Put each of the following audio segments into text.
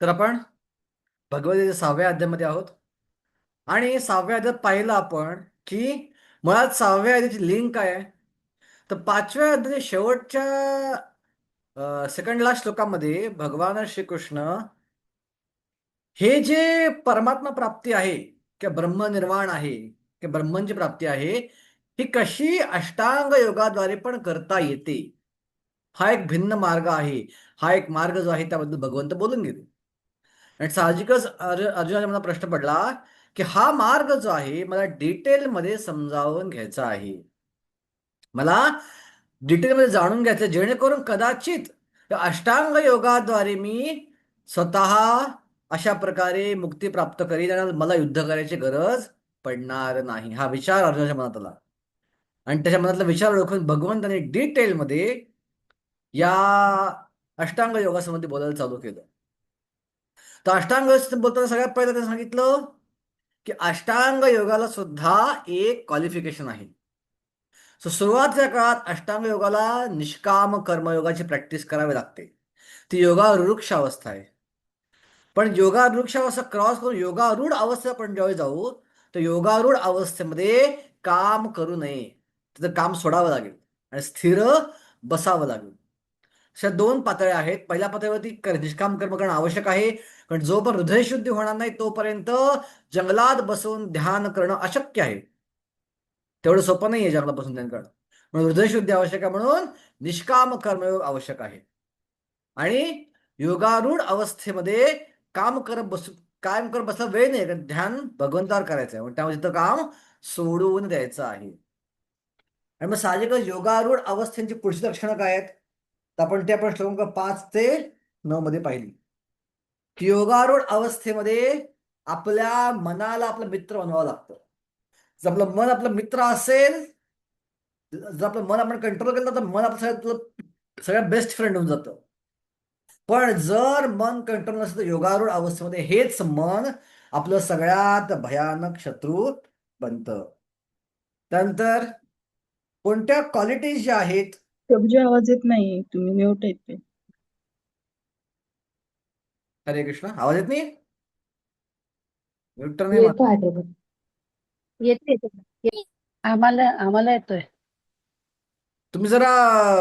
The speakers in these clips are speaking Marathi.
तर आपण भगवद्गीतेच्या 6व्या अध्यायामध्ये आहोत आणि 6व्या अध्यायात पाहिलं आपण की मुळात 6व्या अध्यायाची लिंक काय आहे. तर 5व्या अध्यायाच्या शेवटच्या सेकंड लास्ट श्लोकामध्ये भगवान श्रीकृष्ण हे जे परमात्मा प्राप्ती आहे किंवा ब्रह्मनिर्वाण आहे किंवा ब्रह्मची प्राप्ती आहे ही कशी अष्टांग योगाद्वारे पण करता येते. हा एक भिन्न मार्ग आहे. हा एक मार्ग जो आहे त्याबद्दल भगवंत बोलून गेले आणि साहजिकच अर्जुनाच्या मला प्रश्न पडला की हा मार्ग जो आहे मला डिटेलमध्ये समजावून घ्यायचा आहे. मला डिटेलमध्ये जाणून घ्यायचं जेणेकरून कदाचित या अष्टांग योगाद्वारे मी स्वतः अशा प्रकारे मुक्ती प्राप्त करीन आणि मला युद्ध करायची गरज पडणार नाही. हा विचार अर्जुनाच्या मनात आला आणि त्याच्या मनातला विचार ओळखून भगवंताने डिटेलमध्ये या अष्टांग योगासंबंधी बोलायला चालू केलं. तर अष्टांग योग बोलताना सगळ्यात पहिलं त्यांनी सांगितलं की अष्टांग योगाला सुद्धा एक क्वालिफिकेशन आहे. सो सुरुवातीच्या काळात अष्टांग योगाला निष्काम कर्मयोगाची प्रॅक्टिस करावी लागते. ती योगारूढ अवस्था आहे. पण योगारूढ अवस्था क्रॉस करून योगारूढ अवस्थेला आपण ज्यावेळी जाऊ तर योगारूढ अवस्थेमध्ये काम करू नये. तिथं काम सोडावं लागेल आणि स्थिर बसावं लागेल. अशा दोन पातळ्या आहेत. पहिल्या पातळीवरती निष्काम कर्म करणं आवश्यक आहे, कारण जोपर्यंत हृदयशुद्धी होणार नाही तोपर्यंत जंगलात बसून ध्यान करणं अशक्य आहे. तेवढं सोपं नाहीये जंगलात बसून ध्यान करणं. म्हणून हृदयशुद्धी आवश्यक आहे, म्हणून निष्काम कर्मयोग आवश्यक आहे. आणि योगारूढ अवस्थेमध्ये काम करत बसू कायम करत बसला वेळ नाही, कारण ध्यान भगवंतावर करायचं आहे. त्यामुळे तिथं काम सोडवून द्यायचं आहे. आणि मग साहजिकच योगारूढ अवस्थेची पुढची लक्षणं काय आहेत तर आपण ते आपण श्लोक 5 ते 9 मध्ये पाहिली की योगारूढ अवस्थेमध्ये आपल्या मनाला आपलं मित्र बनवावं लागतं. जर आपलं मन आपलं मित्र असेल, जर आपलं मन आपण कंट्रोल केलं तर मन आपलं सगळ्यात बेस्ट फ्रेंड होऊन जातं. पण जर मन कंट्रोल नसेल तर योगारूढ अवस्थेमध्ये हेच मन आपलं सगळ्यात भयानक शत्रू बनतं. त्यानंतर कोणत्या क्वालिटीज ज्या आहेत. प्रभूजी आवाज येत नाही, तुम्ही म्यूट येते. हरे कृष्ण, आवाज येत नाही. म्यूट तर नाही येतो मला. आहे प्रभू. येते येते. आम्हाला आम्हाला येतोय. तुम्ही जरा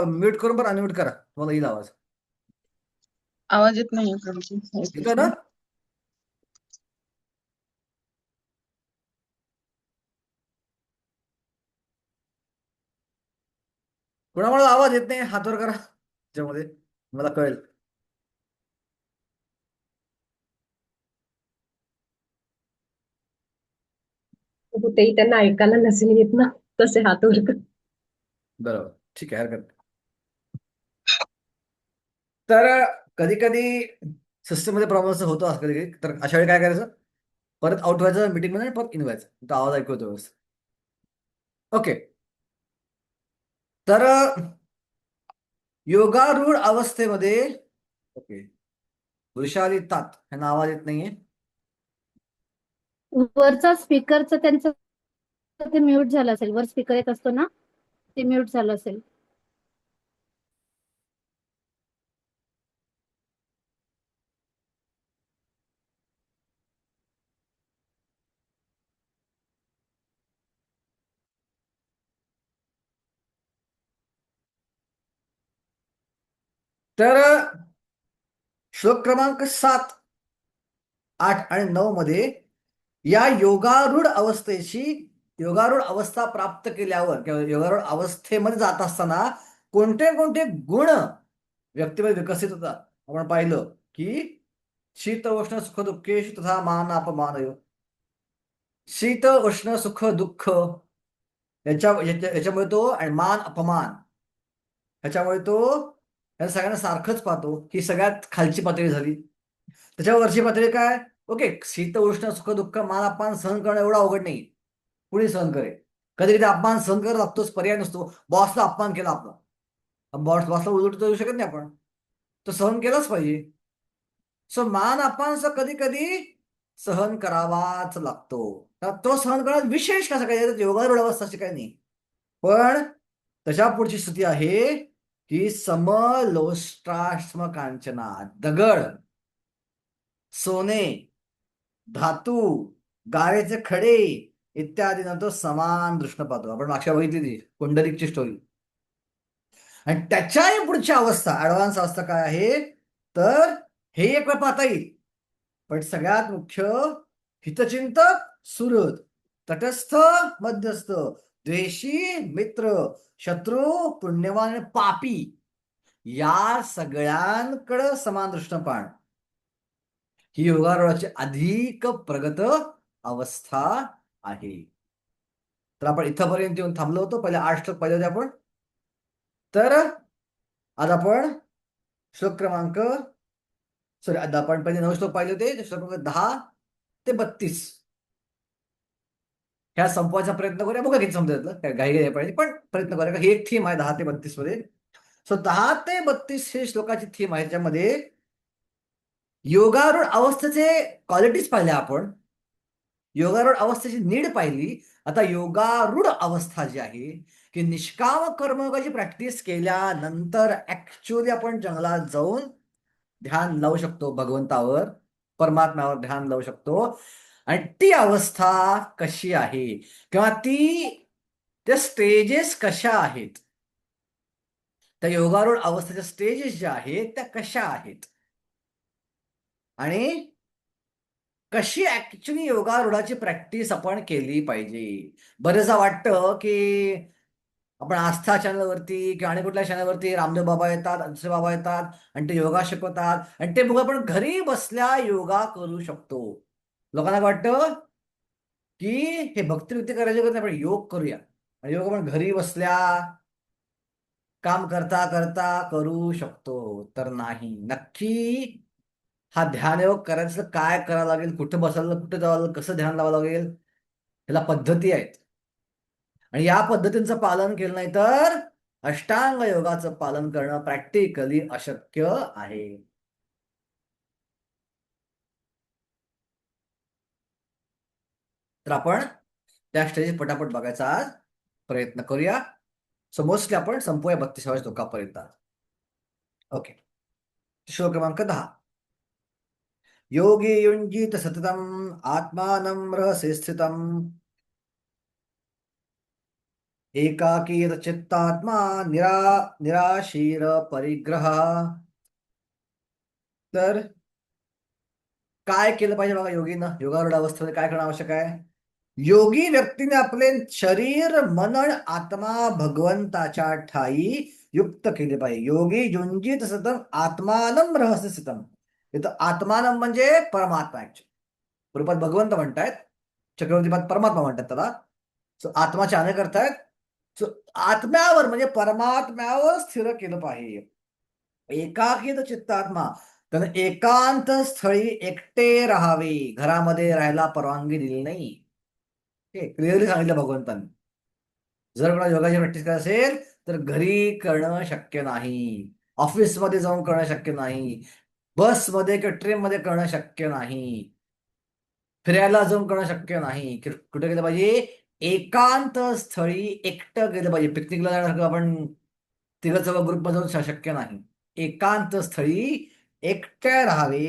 म्यूट करून पण अनम्यूट करा, तुम्हाला येईल आवाज. आवाज येत नाही प्रभूजी, येतोय ना. कोणामुळे आवाज येत नाही हात वर करा त्याच्यामध्ये, मला कळेल. प्रभू तेही त्यांना ऐकायला नसेल येत ना, तसे हात वर कर. बरोबर, ठीक आहे, हरकत नाही. तर कधी कधी सिस्टम मध्ये प्रॉब्लेम होतो असं कधी कधी. तर अशा वेळी काय करायचं, परत आउट व्हायचं मीटिंग मध्ये, परत इन व्हायचं, तो आवाज ऐकू येतो व्यवस्थित. ओके. तर योगारूढ अवस्थेमध्ये ओके वृषाली तात ह्यांना आवाज येत नाहीये. वरचा स्पीकरचं त्यांचं ते म्यूट झालं असेल. वर स्पीकर येत असतो ना, ते म्यूट झालं असेल. तर श्लोक क्रमांक 7, 8 आणि 9 मध्ये या योगारूढ अवस्था प्राप्त केल्यावर किंवा योगारूढ अवस्थेमध्ये जात असताना कोणते कोणते गुण व्यक्तीमध्ये विकसित होतात आपण पाहिलं की शीत उष्ण सुख दुःखेषु तथा मान अपमान. शीत उष्ण सुख दुःख याच्यामुळे तो आणि मान अपमान ह्याच्यामुळे तो या सगळ्यांना सारखंच पाहतो. ही सगळ्यात खालची पातळी झाली. त्याच्यावरची पातळी काय, ओके शीत उष्ण सुख दुःख मान अपमान सहन करणं एवढं अवघड नाही, कुणी सहन करेल. कधी कधी अपमान सहन करत लागतोच, पर्याय नसतो. बॉसला अपमान केला आपला, बॉसला उलट देऊ शकत नाही आपण, तो सहन केलाच पाहिजे. सो मान अपमान कधी कधी सहन करावाच लागतो. तो सहन करण्यात विशेष कसं काय योगारूढ अवस्था अशी काही नाही. पण त्याच्या पुढची स्थिती आहे की समलोष्टाश्म कांचना, दगड. समलोष्टाश्म कांचना, दगड. समलोष्टाश्म कांचना, दगड. समलोष्टाश्म कांचना, दगड. समलोष्टाश्म कांचना, दगड. समलोष्टाश्म कांचना, दगड. समलोष्टाश्म कांचना, दगड. समलोष्टाश्म कांचना, दगड. दगड. सोने, धातू, गारेचे खडे इत्यादींना तो समान दृष्ट पाहतो. आपण मागच्या बघितली पुंडलिकची स्टोरी. आणि त्याच्याही पुढची अवस्था, ऍडव्हान्स अवस्था काय आहे, तर हे एक वेळ पाहता येईल. पण सगळ्यात मुख्य हितचिंतक सुहृद, तटस्थ मध्यस्थ, द्वेषी मित्र, शत्रू पुण्यवान आणि पापी या सगळ्यांकडं समान दृष्टीनं पाहणं ही योगारूढाची अधिक प्रगत अवस्था आहे. तर आपण इथंपर्यंत येऊन थांबलो होतो. पहिले 8 श्लोक पाहिले होते आपण. तर आज आपण श्लोक क्रमांक आता आपण पहिले 9 श्लोक पाहिले होते. श्लोक क्रमांक 10 ते 32 ह्या संपवायचा प्रयत्न करूया. बघा किती समजायचं काय घाई पाहिजे, पण प्रयत्न करूया. ही एक थीम आहे 10 ते 32 मध्ये. सो 10 ते 32 हे श्लोकाची थीम आहे. त्याच्यामध्ये योगारूढ अवस्थेचे क्वालिटीज पाहिल्या आपण, योगारूढ अवस्थेची नीड पाहिली. आता योगारूढ अवस्था जी आहे की निष्काम कर्मयोगाची प्रॅक्टिस केल्यानंतर ऍक्च्युअली आपण जंगलात जाऊन ध्यान लावू शकतो, भगवंतावर परमात्म्यावर ध्यान लावू शकतो. आणि ती अवस्था कशी आहे किंवा त्या स्टेजेस कशा आहेत, त्या योगारूढ अवस्थेच्या स्टेजेस ज्या आहेत त्या कशा आहेत आणि कशी ऍक्च्युली योगारूढाची प्रॅक्टिस आपण केली पाहिजे. बरेचदा वाटतं की आपण आस्था चॅनलवरती किंवा आणि कुठल्या चॅनलवरती रामदेव बाबा येतात, दुसरे बाबा येतात आणि ते योगा शिकवतात आणि ते बघ आपण घरी बसल्या योगा करू शकतो. लोकांना वाटतं की हे भक्ती करायची गरज नाही, आपण योग करूया आणि योग आपण घरी बसल्या काम करता करता करू शकतो. तर नाही, नक्की हा ध्यानयोग करायचं काय करावं लागेल, कुठे बसायला, कुठे जावं लागेल, कसं ध्यान लावावं लागेल, ह्याला पद्धती आहेत. आणि या पद्धतींचं पालन केलं नाही तर अष्टांग योगाचं पालन करणं प्रॅक्टिकली अशक्य आहे. तर आपण त्या स्टेज पटापट बघायचा आज प्रयत्न करूया. सो मोस्टली आपण संपूया 32व्या श्लोकापर्यंत. ओके, श्लोक क्रमांक 10. योगी युञ्जीत सततम् आत्मानं रहसि स्थितम् एकाकीत चित्तात्मा निराशीर परिग्रह. तर काय केलं पाहिजे बघा योगीनं, योगारूढ अवस्थेमध्ये काय करणं आवश्यक आहे. योगी व्यक्तीने आपले शरीर, मन आणि आत्मा भगवंताच्या ठाई युक्त केले पाहिजे. योगी युञ्जीत सततम् आत्मानं रहसि स्थितम्. इथं आत्मानं म्हणजे परमात्मा, रूपात भगवंत म्हणतायत, चक्रवर्तीपाद परमात्मा म्हणतात त्याला. सो आत्माचे अनेक अर्थ आहेत. सो आत्म्यावर म्हणजे परमात्म्यावर स्थिर केलं पाहिजे. एकाकीत चित्तात्मा, त्यानं एकांत स्थळी एकटे राहावे, घरामध्ये राहायला परवानगी दिली नाही. हे क्लिअरली सांगितलं भगवंतांनी. जर कोणा योगाची प्रॅक्टिस करायची असेल तर घरी करणं शक्य नाही, ऑफिसमध्ये जाऊन करणं शक्य नाही, बसमध्ये किंवा ट्रेनमध्ये करणं शक्य नाही, फिरायला जाऊन करणं शक्य नाही. कुठे गेलं पाहिजे, एकांत स्थळी एकटं गेलं पाहिजे. पिकनिकला जाण्यासारखं आपण तिघं चौघं ग्रुपमध्ये जाऊन शक्य नाही. एकांत स्थळी एकट्या राहावे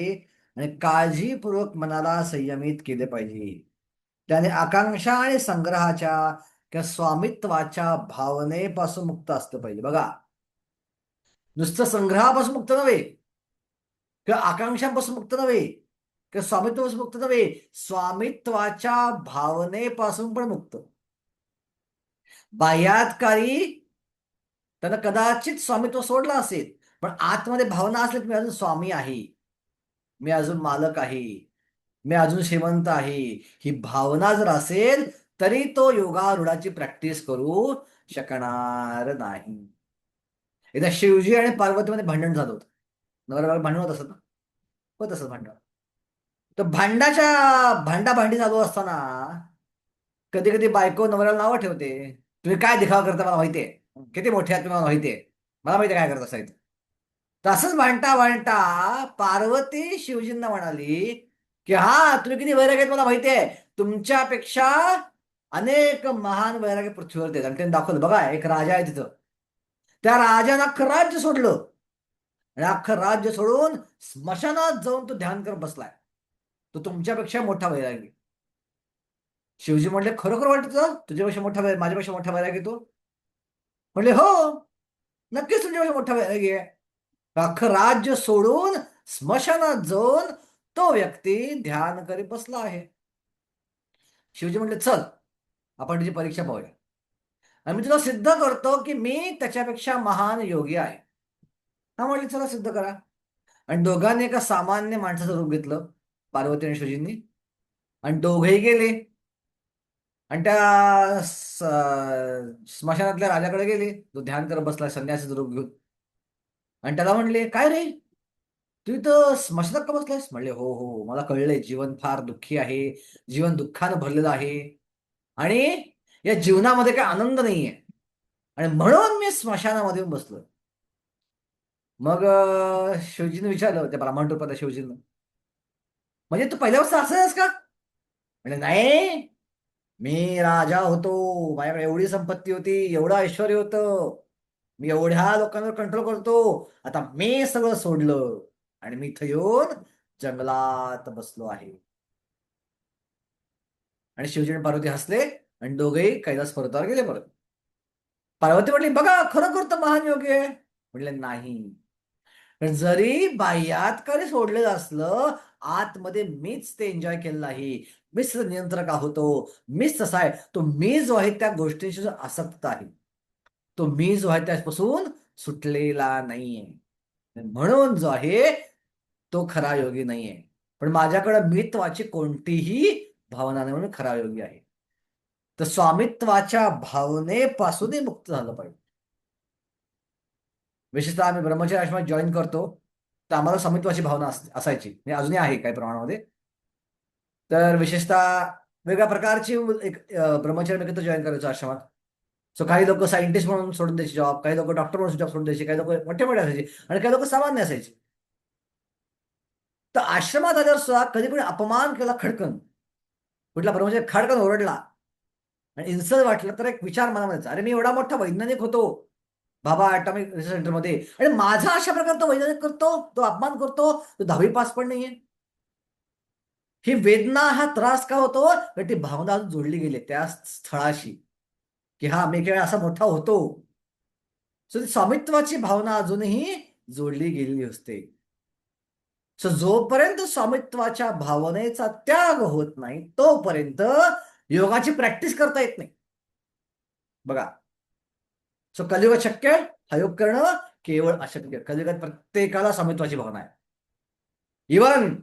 आणि काळजीपूर्वक मनाला संयमित केले पाहिजे. त्याने आकांक्षा आणि संग्रहाच्या किंवा स्वामित्वाच्या भावनेपासून मुक्त असलं पाहिजे. बघा, नुसतं संग्रहापासून मुक्त नव्हे किंवा आकांक्षांपासून मुक्त नव्हे किंवा स्वामित्वापासून मुक्त नव्हे, स्वामित्वाच्या भावनेपासून पण मुक्त. बाह्यातकारी त्यानं कदाचित स्वामित्व सोडलं असेल, पण आतमध्ये भावना असली की मी अजून स्वामी आहे, मी अजून मालक आहे, मी अजून श्रीमंत आहे, ही भावना जर असेल तरी तो योगारूढाची प्रॅक्टिस करू शकणार नाही. एकदा शिवजी आणि पार्वतीमध्ये भांडण झालं होतं. नवरा भांडण होत असत ना, होत असत भांडण. तर भांडाभांडी चालू असताना कधी कधी बायको नवऱ्याला नावं ठेवते, तुम्ही काय दिखावा करता मला माहितीये, किती मोठे आहात तुम्हाला माहितीये, मला माहिती काय करत असायचं. तसंच भांडता भांडता पार्वती शिवजींना म्हणाली की हा तुम्ही किती वैराग्य आहेत मला माहितीये, तुमच्यापेक्षा अनेक महान वैराग्य पृथ्वीवरती आहेत. आणि त्यांनी दाखवलं, बघा एक राजा आहे तिथं, त्या राजानं अख्खं राज्य सोडलं आणि अख्खं राज्य सोडून स्मशानात जाऊन तो ध्यान करत बसलाय. तो तुमच्यापेक्षा मोठा वैरागी. शिवजी म्हणले, खरोखर वाटतं तुला तुझ्यापेक्षा मोठा माझ्यापेक्षा मोठा वैरागी तो? म्हणले, हो, नक्कीच तुमच्यापेक्षा मोठा वैरागी आहे. अख्खं राज्य सोडून स्मशानात जाऊन तो व्यक्ती ध्यान करीत बसला आहे. शिवजी म्हणले, चल आपण त्याची परीक्षा पाहूया आणि मी तुला सिद्ध करतो की मी त्याच्यापेक्षा महान योगी आहे. हा म्हणले, चला सिद्ध करा. आणि दोघांनी एका सामान्य माणसाचं रूप घेतलं, पार्वती आणि शिवजींनी, आणि दोघेही गेले आणि त्या स्मशानातल्या राजाकडे गेले, जो ध्यान करत बसला संन्यासाचं रूप घेऊन. आणि त्याला म्हणले, काय रे, तू इथं स्मशानात का बसलायस? म्हणले, हो हो, मला कळलंय जीवन फार दुःखी आहे, जीवन दुःखानं भरलेलं आहे आणि या जीवनामध्ये काही आनंद नाहीये आणि म्हणून मी स्मशानामध्ये येऊन बसलोय. मग शिवजीने विचारलं त्या ब्राह्मण रूपातल्या शिवजीनं, म्हणजे तू पहिल्यापासून असं आहेस का? म्हणजे नाही, मी राजा होतो, माझ्याकडे एवढी संपत्ती होती, एवढं ऐश्वर होतं, मी एवढ्या लोकांवर कंट्रोल करतो, आता मी सगळं सोडलं आणि मी इथं येऊन जंगलात बसलो आहे. आणि शिवजी आणि पार्वती हसले आणि दोघेही कैलास पर्वतावर गेले परत. पार्वती म्हटली, बघा खरोखर तर महान योगी आहे. म्हटले, नाही, जरी बाह्यातकारी सोडलेलं असलं, आतमध्ये मीच ते एन्जॉय केलेलं आहे, मीच नियंत्रक होतो, मीच तसा आहे. तो मी जो आहे त्या गोष्टींशी जो आसक्त आहे, तो मी जो आहे त्यापासून सुटलेला नाहीये. म्हणून जो आहे तो खरा योगी नाहीये. पण माझ्याकडे मित्वाची कोणतीही भावना नाही म्हणून खरा योगी आहे. तर स्वामित्वाच्या भावनेपासूनही मुक्त झालं पाहिजे. विशेषतः आम्ही ब्रह्मचर्य आश्रमात जॉईन करतो तर आम्हाला स्वामित्वाची भावना असायची, म्हणजे अजूनही आहे काही प्रमाणामध्ये. तर विशेषतः वेगळ्या प्रकारची एक ब्रह्मचर्य मित्र जॉईन करायचो आश्रमात. सो काही लोक सायंटिस्ट म्हणून सोडून द्यायचे जॉब, काही लोक डॉक्टर म्हणून जॉब सोडून द्यायचे, काही लोक मोठे मोठे असायचे आणि काही लोक सामान्य असायचे. तर आश्रमात आल्यावर सुद्धा कधी कोणी अपमान केला, खडकन कुठला ब्रह्मचारी खडकन ओरडला आणि इन्सल्ट वाटलं, तर एक विचार मनामध्ये, अरे मी एवढा मोठा वैज्ञानिक होतो बाबा ॲटॉमिक रिसर्च सेंटरमध्ये, आणि माझा अशा प्रकारे तो वैज्ञानिक करतो, तो अपमान करतो, तो 10वी पास पण नाहीये. ही वेदना, हा त्रास का होतो? कारण ती भावना अजून जोडली गेली त्या स्थळाशी की हा मी केवळ असा मोठा होतो. सो ती स्वामित्वाची भावना अजूनही जोडली गेलेली असते. सो जोपर्यंत स्वामित्वाच्या भावनेचा त्याग होत नाही तोपर्यंत योगाची प्रॅक्टिस करता येत नाही. बघा, सो कलियुगात शक्य आहे हा योग करणं, केवळ अशक्य. कलियुगात प्रत्येकाला स्वामित्वाची भावना आहे. इवन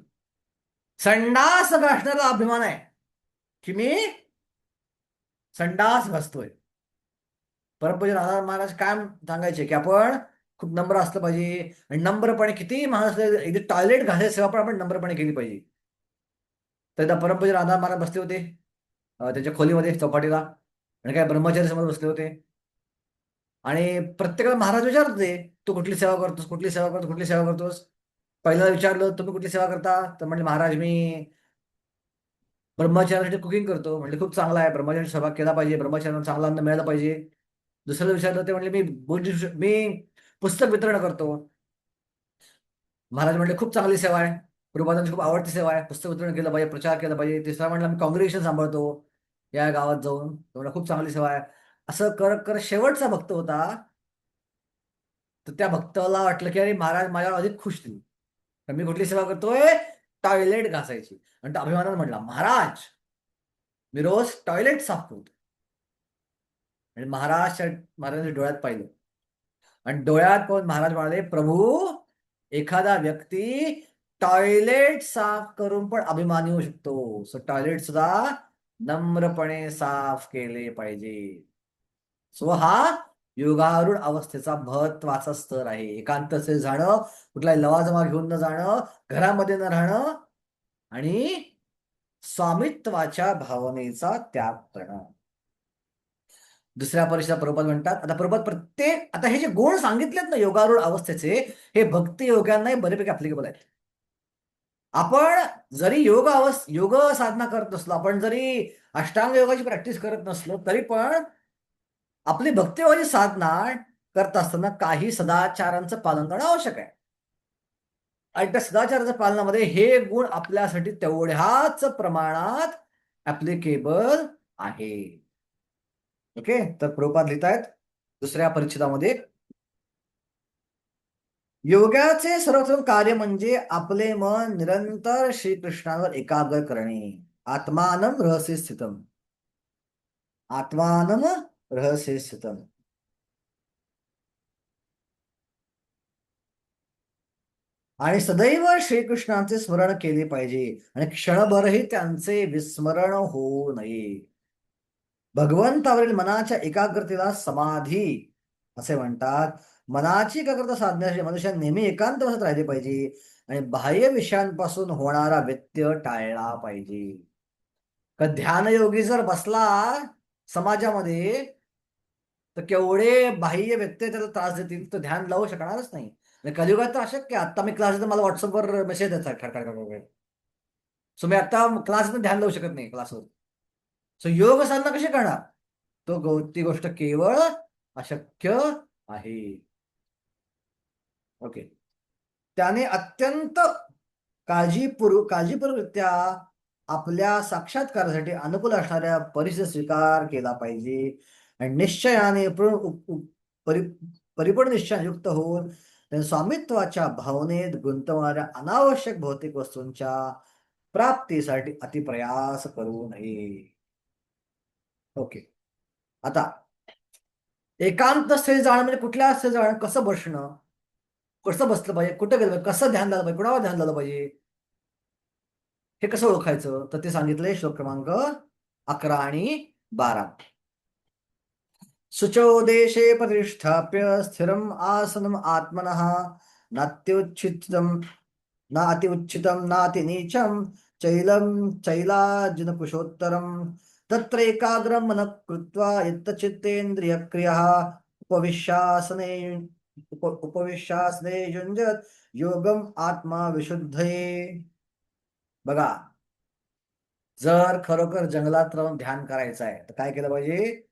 संडास घासण्याचा अभिमान आहे की मी संडास घासतोय. परमपूज्य राधा महाराज काय सांगायचे की आपण खूप नम्र असलं पाहिजे आणि नम्रपणे कितीही महाराज एकदा टॉयलेट घासायची सेवा पण आपण नम्रपणे केली पाहिजे. तर एकदा परमपूज्य राधा महाराज बसले होते त्यांच्या खोलीमध्ये चौपाटीला आणि काय ब्रह्मचारी समोर बसले होते आणि प्रत्येकाला महाराज विचारत होते, तू कुठली सेवा करतोस, कुठली सेवा करतोस, कुठली सेवा करतोस. पहिल्याला विचारलं, तुम्ही कुठली सेवा करता? तर म्हणले, महाराज मी ब्रह्मचार्यासाठी कुकिंग करतो. म्हणजे खूप चांगला आहे, ब्रह्मचारी सहभाग केला पाहिजे, ब्रह्मचार्यांना चांगला अन्न मिळालं पाहिजे. दुसऱ्याला विचारलं, ते म्हणले मी पुस्तक वितरण करतो. महाराज म्हणले, खूप चांगली सेवा आहे, प्रभुपादांची खूप आवडती सेवा आहे, पुस्तक वितरण केलं पाहिजे, प्रचार केला पाहिजे. तिसरा म्हणला, मी कॉंग्रेगेशन सांभाळतो या गावात जाऊन, तुम्हाला खूप चांगली सेवा आहे. असं करत करत शेवटचा भक्त होता, तर त्या भक्ताला वाटलं की अरे महाराज माझ्यावर अधिक खुश दिली, तर मी कुठली सेवा करतोय? टॉयलेट घासायची. आणि तो अभिमानानं म्हटला, महाराज मी रोज टॉयलेट साफ करतो. आणि महाराजांच्या डोळ्यात पाहिलं आणि डोळ्यात पाहून महाराज म्हणाले, प्रभू एखादा व्यक्ती टॉयलेट साफ करून पण अभिमानी होऊ शकतो. सो टॉयलेट सुद्धा नम्रपणे साफ केले पाहिजे. सो हा योगारूढ अवस्थेचा महत्वाचा स्तर आहे. एकांत जाणं, कुठलाही लवाजमा घेऊन न जाणं, घरामध्ये न राहणं आणि स्वामित्वाच्या भावनेचा त्याग करणं. दुसऱ्या परिषदा प्रभुपाद म्हणतात, आता प्रभुपाद आता हे जे गुण सांगितलेत ना योगारूढ अवस्थेचे, हे भक्ती योगांनाही बऱ्यापैकी अप्लिकेबल आहेत. आपण जरी योग साधना करत नसलो, आपण जरी अष्टांग योगाची प्रॅक्टिस करत नसलो, तरी पण आपली भक्तियोगाची साधना करत असताना काही सदाचारांचं पालन करणं आवश्यक आहे. आणि त्या सदाचाराच्या पालनामध्ये हे गुण आपल्यासाठी तेवढ्याच प्रमाणात ऍप्लिकेबल आहे. ओके, तर प्रभुपाद लिहितायत दुसऱ्या परिच्छेदामध्ये, योगाचे सर्वप्रथम कार्य म्हणजे आपले मन निरंतर श्रीकृष्णावर एकाग्र करणे. आत्मानं रहस्य स्थितम, आत्मानं रहस्य स्थितम. आणि सदैव श्रीकृष्णांचे स्मरण केले पाहिजे आणि क्षणभरही त्यांचे विस्मरण होऊ नये. भगवंतावरील मनाच्या एकाग्रतेला समाधी असे म्हणतात. मनाची एकाग्रता साधण्यासाठी मनुष्याने नेहमी एकांत बसत राहिले पाहिजे आणि बाह्य विषयांपासून होणारा व्यत्यय टाळला पाहिजे. का ध्यानयोगी जर बसला समाजामध्ये तर केवढे बाह्य व्यत्यय त्याला त्रास देतील, तो ध्यान लावू शकणारच नाही. आणि कलियुगात तर अशक्य. आता मी क्लास मला व्हॉट्सअपवर मेसेज येतात खडखड, सो मी आता क्लास ध्यान लावू शकत नाही क्लासवर. सो योग साधना कशी करणार? ती गोष्ट केवळ अशक्य आहे. ओके, त्याने अत्यंत काळजीपूर्वकरित्या आपल्या साक्षात्कारासाठी अनुकूल असणाऱ्या परिस्थिती स्वीकार केला पाहिजे आणि निश्चयाने परिपूर्ण निश्चयाने युक्त होऊन स्वामित्वाच्या भावनेत गुंतवणाऱ्या अनावश्यक भौतिक वस्तूंच्या प्राप्तीसाठी अतिप्रयास करू नये. ओके, आता एकांत स्थळी जाणं म्हणजे कुठल्या स्थळी जाणं, कसं बसणं, कसं बसलं पाहिजे, कुठं गेलं पाहिजे, कसं ध्यान झालं पाहिजे, कुणावर ध्यान झालं पाहिजे, हे कसं ओळखायचं, तर ते सांगितलंय श्लोक क्रमांक 11 आणि 12. शुचो देशे प्रतिष्ठाप्य स्थिरम आसनम आत्मनः नात्युच्छितम नातिउच्छितम नातिनीचम चैलाजिनकुशोत्तरम तत्र एकाग्रम मनः कृत्वा यत्तचित्तेन्द्रियक्रियः उपविश्यासने युञ्जत योगम आत्मा विशुद्धये. बघा, जर खरोखर जंगलात राहून ध्यान करायचं आहे तर काय केलं पाहिजे?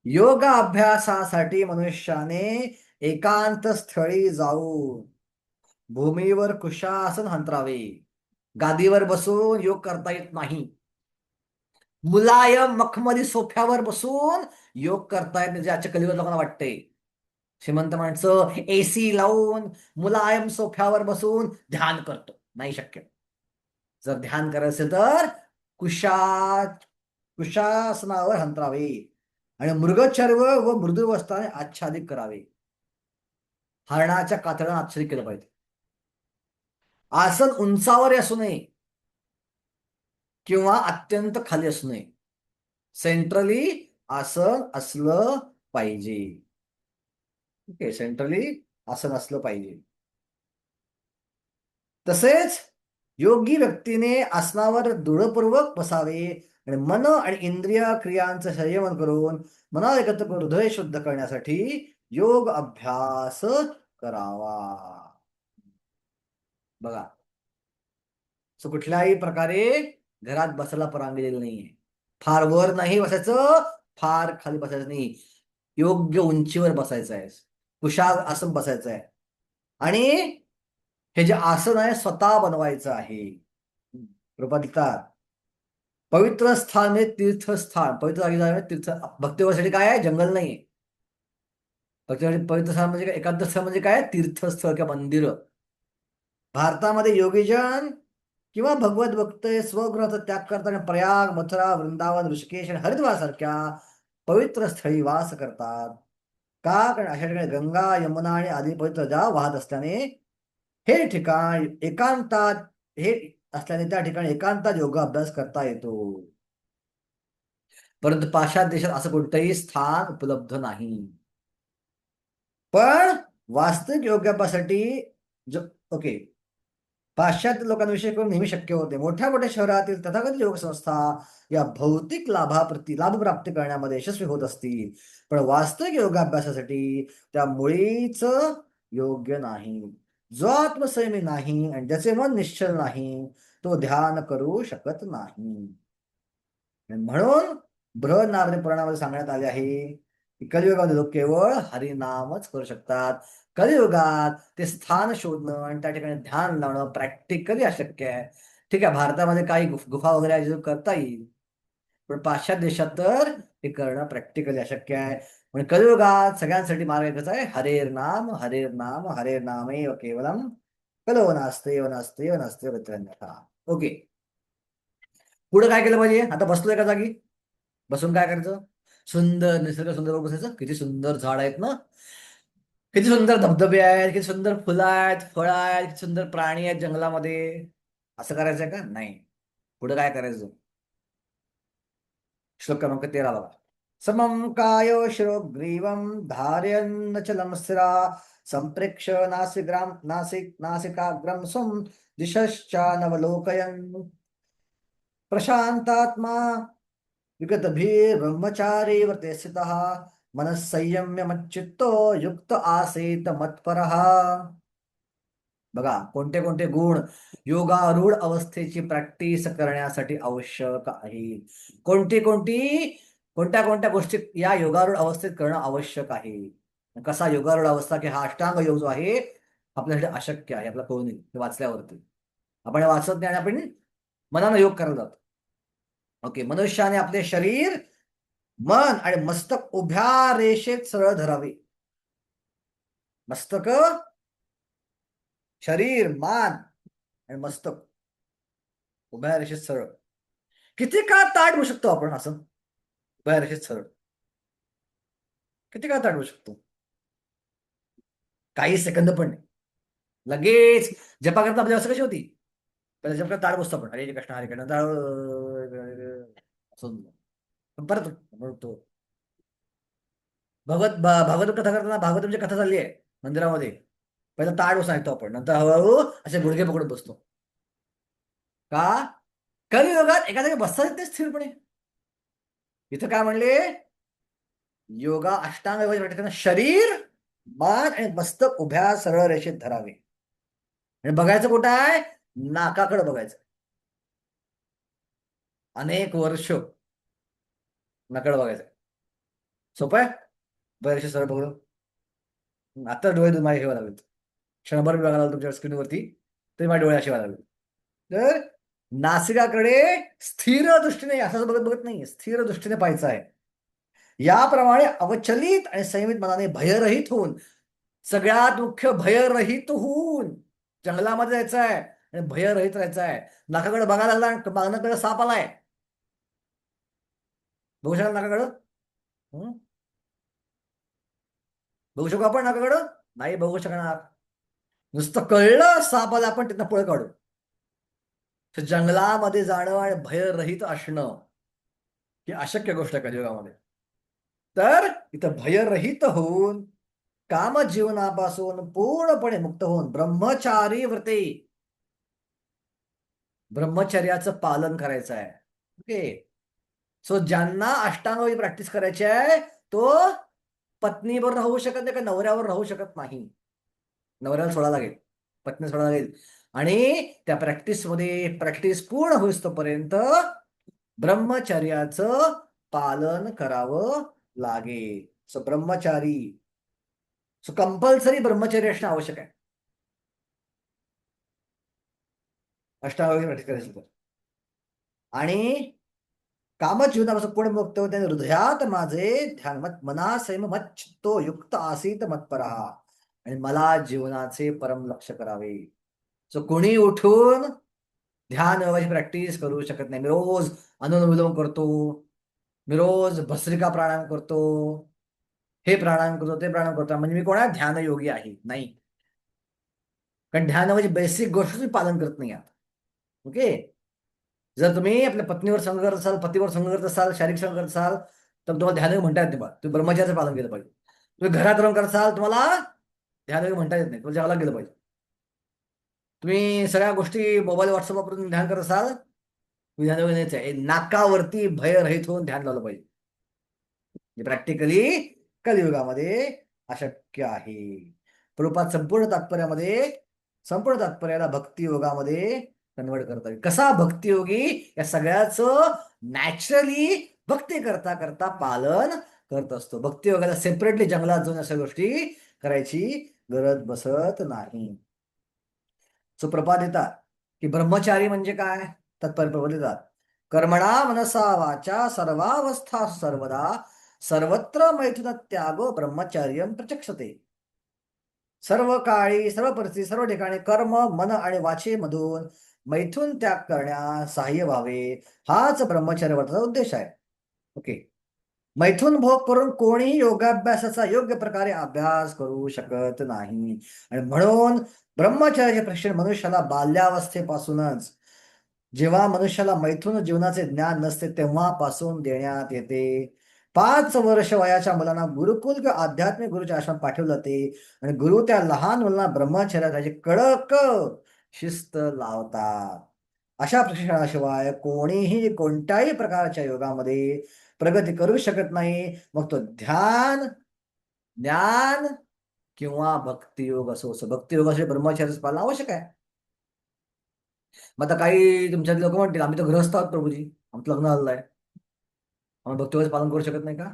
योगाभ्यासासाठी मनुष्याने एकांत स्थळी जाऊन भूमीवर कुशासन अंतरावे. गादीवर बसून योग करता येत नाही. मुलायम मखमली सोफ्यावर बसून योग करता येत नाही, जे आजच्या कलियुगात लोकांना वाटतंय. श्रीमंत माणसं एसी लावून मुलायम सोफ्यावर बसून ध्यान करतो, नाही शक्य. जर ध्यान करायचं तर कुशासनावर अंतरावे आणि मृगचर्व व मृदुवस्थाने आच्छादित करावे. हरणाच्या कातळाने आच्छादित केलं पाहिजे. आसन उंचावर असू नये किंवा अत्यंत खाली असू नये. सेंट्रली आसन असलं पाहिजे. ओके, सेंट्रली आसन असलं पाहिजे. तसेच योगी व्यक्तीने आसनावर दृढपूर्वक बसावे आणि मन आणि इंद्रिय क्रियांचं संयमन करून मनाला एकत्र करून हृदय शुद्ध करण्यासाठी योग अभ्यास करावा. बघा, सो कुठल्याही प्रकारे घरात बसायला परवानगी दिली नाहीये. फार वर नाही बसायचं, फार खाली बसायचं नाही. योग्य उंचीवर बसायचं आहे, कुशाल आसन बसायचं आहे. आणि हे जे आसन आहे स्वतः बनवायचं आहे. प्रपदितात पवित्र स्थान म्हणजे तीर्थस्थान. पवित्र जागी जागा तीर्थ. भक्तीसाठी काय आहे? जंगल नाही. भक्तीसाठी पवित्र स्थान म्हणजे काय? एकांत स्थळ म्हणजे काय? तीर्थस्थळ किंवा मंदिर. भारतामध्ये योगीजन किंवा भगवत भक्त स्वगृहाचा त्याग करताना प्रयाग, मथुरा, वृंदावन, ऋषिकेश आणि हरिद्वार सारख्या पवित्र स्थळी वास करतात. का? कारण अशा ठिकाणी गंगा, यमुना आणि आदी पवित्र ज्या वाहत असल्याने हे ठिकाण एकांतात त्या ठिकाणी एकांतात योगाभ्यास करता येतो. परंतु पाश्चात्य देशात असं कोणतंही स्थान उपलब्ध नाही. पण वास्तविक योगाभ्यासासाठी ओके, पाश्चात्य लोकांविषयी करून नेहमी शक्य होते. मोठ्या मोठ्या शहरातील तथागत योग संस्था या भौतिक लाभ प्राप्ती करण्यामध्ये यशस्वी होत असतील, पण वास्तविक योगाभ्यासासाठी त्या मुळीच योग्य नाही. जो आत्मसंयमी नाही आणि ज्याचे मन निश्चल नाही तो ध्यान करू शकत नाही. म्हणून बृहन्नारद पुराणामध्ये सांगण्यात आले आहे की कलियुगामध्ये लोक केवळ हरिनामच करू शकतात. कलियुगात ते स्थान शोधणं आणि त्या ठिकाणी ध्यान लावणं प्रॅक्टिकली अशक्य आहे. ठीक आहे, भारतामध्ये काही गुफा वगैरे आहे जे करता येईल, पण पाश्चात्य देशात तर हे करणं प्रॅक्टिकली अशक्य आहे. म्हणजे कलियुगात सगळ्यांसाठी मार्ग एकच आहे, हरेर नाम हरेर नाम हरेर नामेव केवलम कलो नास्ते नास्ते नास्ते वृत्तन्यथा. ओके, पुढे काय केलं पाहिजे? आता बसलोय एका जागी, बसून काय करायचं? सुंदर निसर्ग, सुंदर बसायचं. किती सुंदर झाड आहेत ना, किती सुंदर धबधबे आहेत, किती सुंदर फुलं आहेत, फळं आहेत, किती सुंदर प्राणी आहेत जंगलामध्ये. असं करायचंय का? नाही. पुढे काय करायचं? श्लोक क्रमांक 13 बघा. समम कायो शिरोग्रीवम धारयन्नचलं स्थिरा संप्रेक्ष्य नासिकाग्रम स्वं दिशश्चानवलोकयन् प्रशांतात्मा विगतभिर्ब्रह्मचारी व्रते स्थितः मनः संयम्य मच्चित्तो युक्त आसीत मत्परः. बघा, कोणते कोणते गुण योगारूढ अवस्थेची प्रॅक्टिस करण्यासाठी आवश्यक आहे. कोणती कोणती कोणत्या कोणत्या गोष्टी या योगारूढ अवस्थेत करणं आवश्यक आहे. कसा योगारूढ अवस्था की हा अष्टांग योग जो आहे आपल्यासाठी अशक्य आहे, आपल्याला कळून येईल हे वाचल्यावरती. आपण हे वाचत नाही आणि आपण मनानं योग करायला जातो. ओके, मनुष्याने आपले शरीर, मन आणि मस्तक उभ्या रेषेत सरळ धरावे. मस्तक, शरीर, मान आणि मस्तक उभ्या रेषेत सरळ. किती काळ ताट होऊ शकतो आपण असं उभ्या रेषेत सरळ? किती काळ ताट होऊ शकतो? काही सेकंद पण नाही. लगेच जपा करता आपली अवस्था कशी होती? पहिला जप करता ताट बसतो आपण, हरे कृष्ण हरे कृष्ण असं परत म्हणतो. भागवत कथा करताना भागवतची कथा चालली आहे मंदिरामध्ये, पहिला ताट बसून ऐकतो आपण, नंतर हळूहळू असे गुडघे पकडून बसतो. का? कलियुगात एका जागी बसता येत नाही स्थिरपणे. इथं काय म्हणले? योगा अष्टांग योगाची प्रॅक्टिस शरीर, मान आणि मस्तक उभ्या सरळ रेषेत धरावे. आणि बघायचं कुठं आहे? नाकाकडे बघायचं. अनेक वर्ष नाकाकडे बघायचं. सोपं आहे? बरेचसे सरळ बघून आता डोळे माझे ठेवायला लागलेत. क्षणभर बघायला लागलो तुमच्या स्क्रीनवरती तरी माझ्या डोळे असे व्हायला लागले. तर नासिकाकडे स्थिर दृष्टीने, असं बघत बघत नाही, स्थिर दृष्टीने पाहायचं आहे. याप्रमाणे अवचलित आणि संयमित मनाने भयरहित होऊन, सगळ्यात मुख्य भयरहित होऊन जंगलामध्ये जायचं आहे आणि भयरहित राहायचं आहे. नाकाकडे बघायला लागला, मागण्याकडे साप आलाय, बघू शकाल नाकाकडं? बघू शकू आपण नाकाकडं? नाही बघू शकणार. नुसतं कळलं साप आला, आपण तिथं पळ काढू. जंगलामध्ये जाणं आणि भयरहित असणं ही अशक्य गोष्ट आहे कलियुगामध्ये. तर इथं भयरहित होऊन कामजीवनापासून पूर्णपणे मुक्त होऊन ब्रह्मचारी व्रते, ब्रह्मचर्याचं पालन करायचं आहे. ओके, सो ज्यांना अष्टांग प्रॅक्टिस करायची आहे तो पत्नीवर राहू शकत नाही, का नवऱ्यावर राहू शकत नाही. नवऱ्याला सोडायला लागेल, पत्नी सोडायला लागेल. आणि त्या प्रॅक्टिस पूर्ण होईस्तोपर्यंत ब्रह्मचर्याचं पालन करावं लागेल. सो ब्रह्मचारी, सो कंपल्सरी ब्रह्मचर्य असणं आवश्यक आहे अष्टांग प्रॅक्टिस करायची तर. आणि कामजीवनापासून पुढे मुक्त होते हृदयात माझे ध्यान मना संयम मत चित्तो युक्त आसीत मत्परा, आणि मला जीवनाचे परम लक्ष करावे. सो कोणी उठून ध्यान योगाची प्रॅक्टिस करू शकत नाही. मी रोज अनुलोम विलोम करतो, मी रोज भस्त्रिका प्राणायाम करतो, हे प्राणायाम करतो, ते प्राणायाम करतो, म्हणजे मी कोणा ध्यान योगी आहे? नाही. कारण ध्यान योगाची बेसिक गोष्ट तुम्ही पालन करत नाही आहात. ओके, जर तुम्ही आपल्या पत्नीवर संग करत असाल, पतीवर संग करत असाल, शारीरिक संग करत असाल, तर तुम्हाला ध्यानयोग म्हणता येत नाही. बा तुम्ही ब्रह्मचर्याचं पालन केलं पाहिजे. तुम्ही घरात राहून करत असाल, तुम्हाला ध्यानयोग म्हणता येत नाही, तुम्हाला जगाला गेलं पाहिजे. तुम्ही सगळ्या गोष्टी मोबाईल व्हॉट्सअप वापरून ध्यान करत असाल, तुम्ही ध्यानयोग न्यायचं आहे. नाकावरती भयरहित होऊन ध्यान लावलं पाहिजे. प्रॅक्टिकली कलियुगामध्ये अशक्य आहे. प्रभुपाद संपूर्ण तात्पर्याला भक्ती योगामध्ये कन्वर्ट करता येईल. कसा भक्तियोगी? या सगळ्याचं नॅचरली भक्ती करता करता पालन करत असतो. भक्तियोगाला सेपरेटली जंगलात जाऊन अशा गोष्टी करायची गरज बसत नाही. सुप्रभात येतात की ब्रह्मचारी म्हणजे काय? तत्पर प्रबोध येतात. कर्मणा मनसा वाचा सर्वावस्था सर्वदा सर्वत्र मैथुन त्यागो ब्रह्मचर्य प्रचक्षते. सर्व काळी, सर्व परिस्थिती, सर्व ठिकाणी कर्म, मन आणि वाचेमधून मैथून त्याग करण्यास सहाय्य व्हावे, हाच ब्रह्मचर्य व्रताचा उद्देश आहे. ओके. मैथून भोग करून कोणीही योगाभ्यासाचा योग्य प्रकारे अभ्यास करू शकत नाही. आणि म्हणून ब्रह्मचर्याचे प्रशिक्षण मनुष्याला बाल्यावस्थेपासूनच, जेव्हा मनुष्याला मैथून जीवनाचे ज्ञान नसते तेव्हापासून देण्यात येते. 5 वर्ष वयाच्या मुलांना गुरुकुल किंवा आध्यात्मिक गुरुच्या आश्रमात पाठवलं जाते आणि गुरु त्या लहान मुलांना ब्रह्मचर्याची कडक शिस्त लावतात. अशा प्रशिक्षणाशिवाय कोणीही कोणत्याही प्रकारच्या योगामध्ये प्रगती करू शकत नाही. मग तो ध्यान, ज्ञान किंवा भक्तियोग असो. भक्तियोगासाठी ब्रह्मचर्याचं पालन आवश्यक आहे. मग आता काही तुमच्यात लोक म्हणतील, आम्ही तर गृहस्थ आहोत प्रभूजी, आमचं लग्न झालेलं आहे, आम्ही भक्तियोगाचं पालन करू शकत नाही का?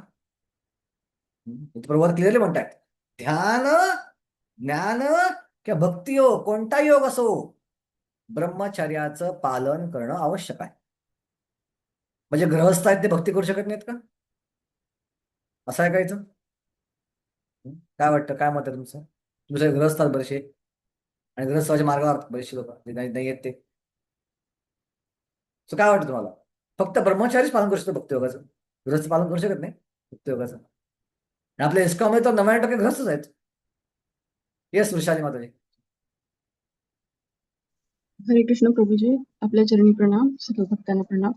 प्रभू क्लिअरली म्हणतात, ध्यान, ज्ञान किंवा भक्तियोग कोणता योग असो, ब्रह्मचर्याचं पालन करणं आवश्यक आहे. म्हणजे गृहस्थ आहेत ते भक्ती करू शकत नाहीत का? असं आहे कायचं? काय वाटतं, काय मत आहे तुमचं? तुमचे गृहस्थ आहेत बरेचसे आणि गृहस्थाच्या मार्गावर बरेचसे लोक नाही येत ते. सो काय वाटतं तुम्हाला? फक्त ब्रह्मचारीच पालन करू शकतो भक्तियोगाचं, गृहस्थ पालन करू शकत नाही भक्तियोगाचं? आणि आपल्या इस्कॉमध्ये तर 99% गृहस्थच आहेत. येस वृषाली माताजी. हरे कृष्ण प्रभूजी, आपल्या चरणी प्रणाम, सर्व भक्तांना प्रणाम.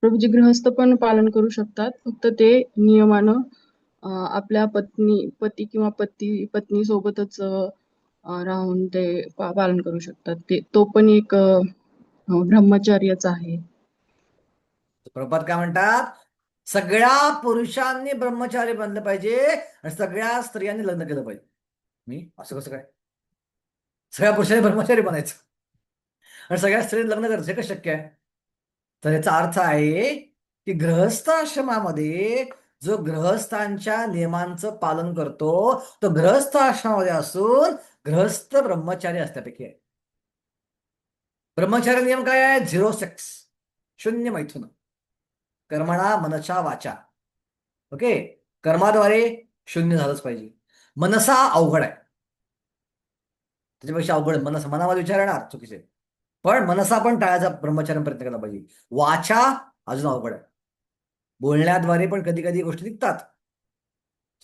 प्रभूजी, गृहस्थ पण पालन करू शकतात, फक्त ते नियमानं आपल्या पती किंवा पत्नी सोबतच राहून ते पालन करू शकतात. तो पण एक ब्रह्मचर्यच आहे. प्रभुपाद काय म्हणतात? सगळ्या पुरुषांनी ब्रह्मचारी बनलं पाहिजे आणि सगळ्या स्त्रियांनी लग्न केलं पाहिजे. मी असं कसं काय? सगळ्या पुरुषांनी ब्रह्मचारी बनायचं आणि सगळ्या स्त्रियांनी लग्न करायचं, हे कसं शक्य आहे? तर याचा अर्थ आहे की गृहस्थ आश्रमामध्ये जो गृहस्थांच्या नियमांचं पालन करतो तो गृहस्थ आश्रमामध्ये असून गृहस्थ ब्रह्मचारी असल्यापैकी आहे. ब्रह्मचारी नियम काय आहे? 0 सेक्स, 0 मैथुन, कर्मणा मनसा वाचा. ओके. कर्माद्वारे 0 झालंच पाहिजे. मनसा अवघड आहे, त्याच्यापेक्षा अवघड मनामध्ये विचार येणार चुकीचे, पण मनसा पण टाळायचा ब्रह्मचार्य प्रयत्न केला पाहिजे. वाचा अजून अवघड आहे, बोलण्याद्वारे पण कधी कधी गोष्टी निघतात,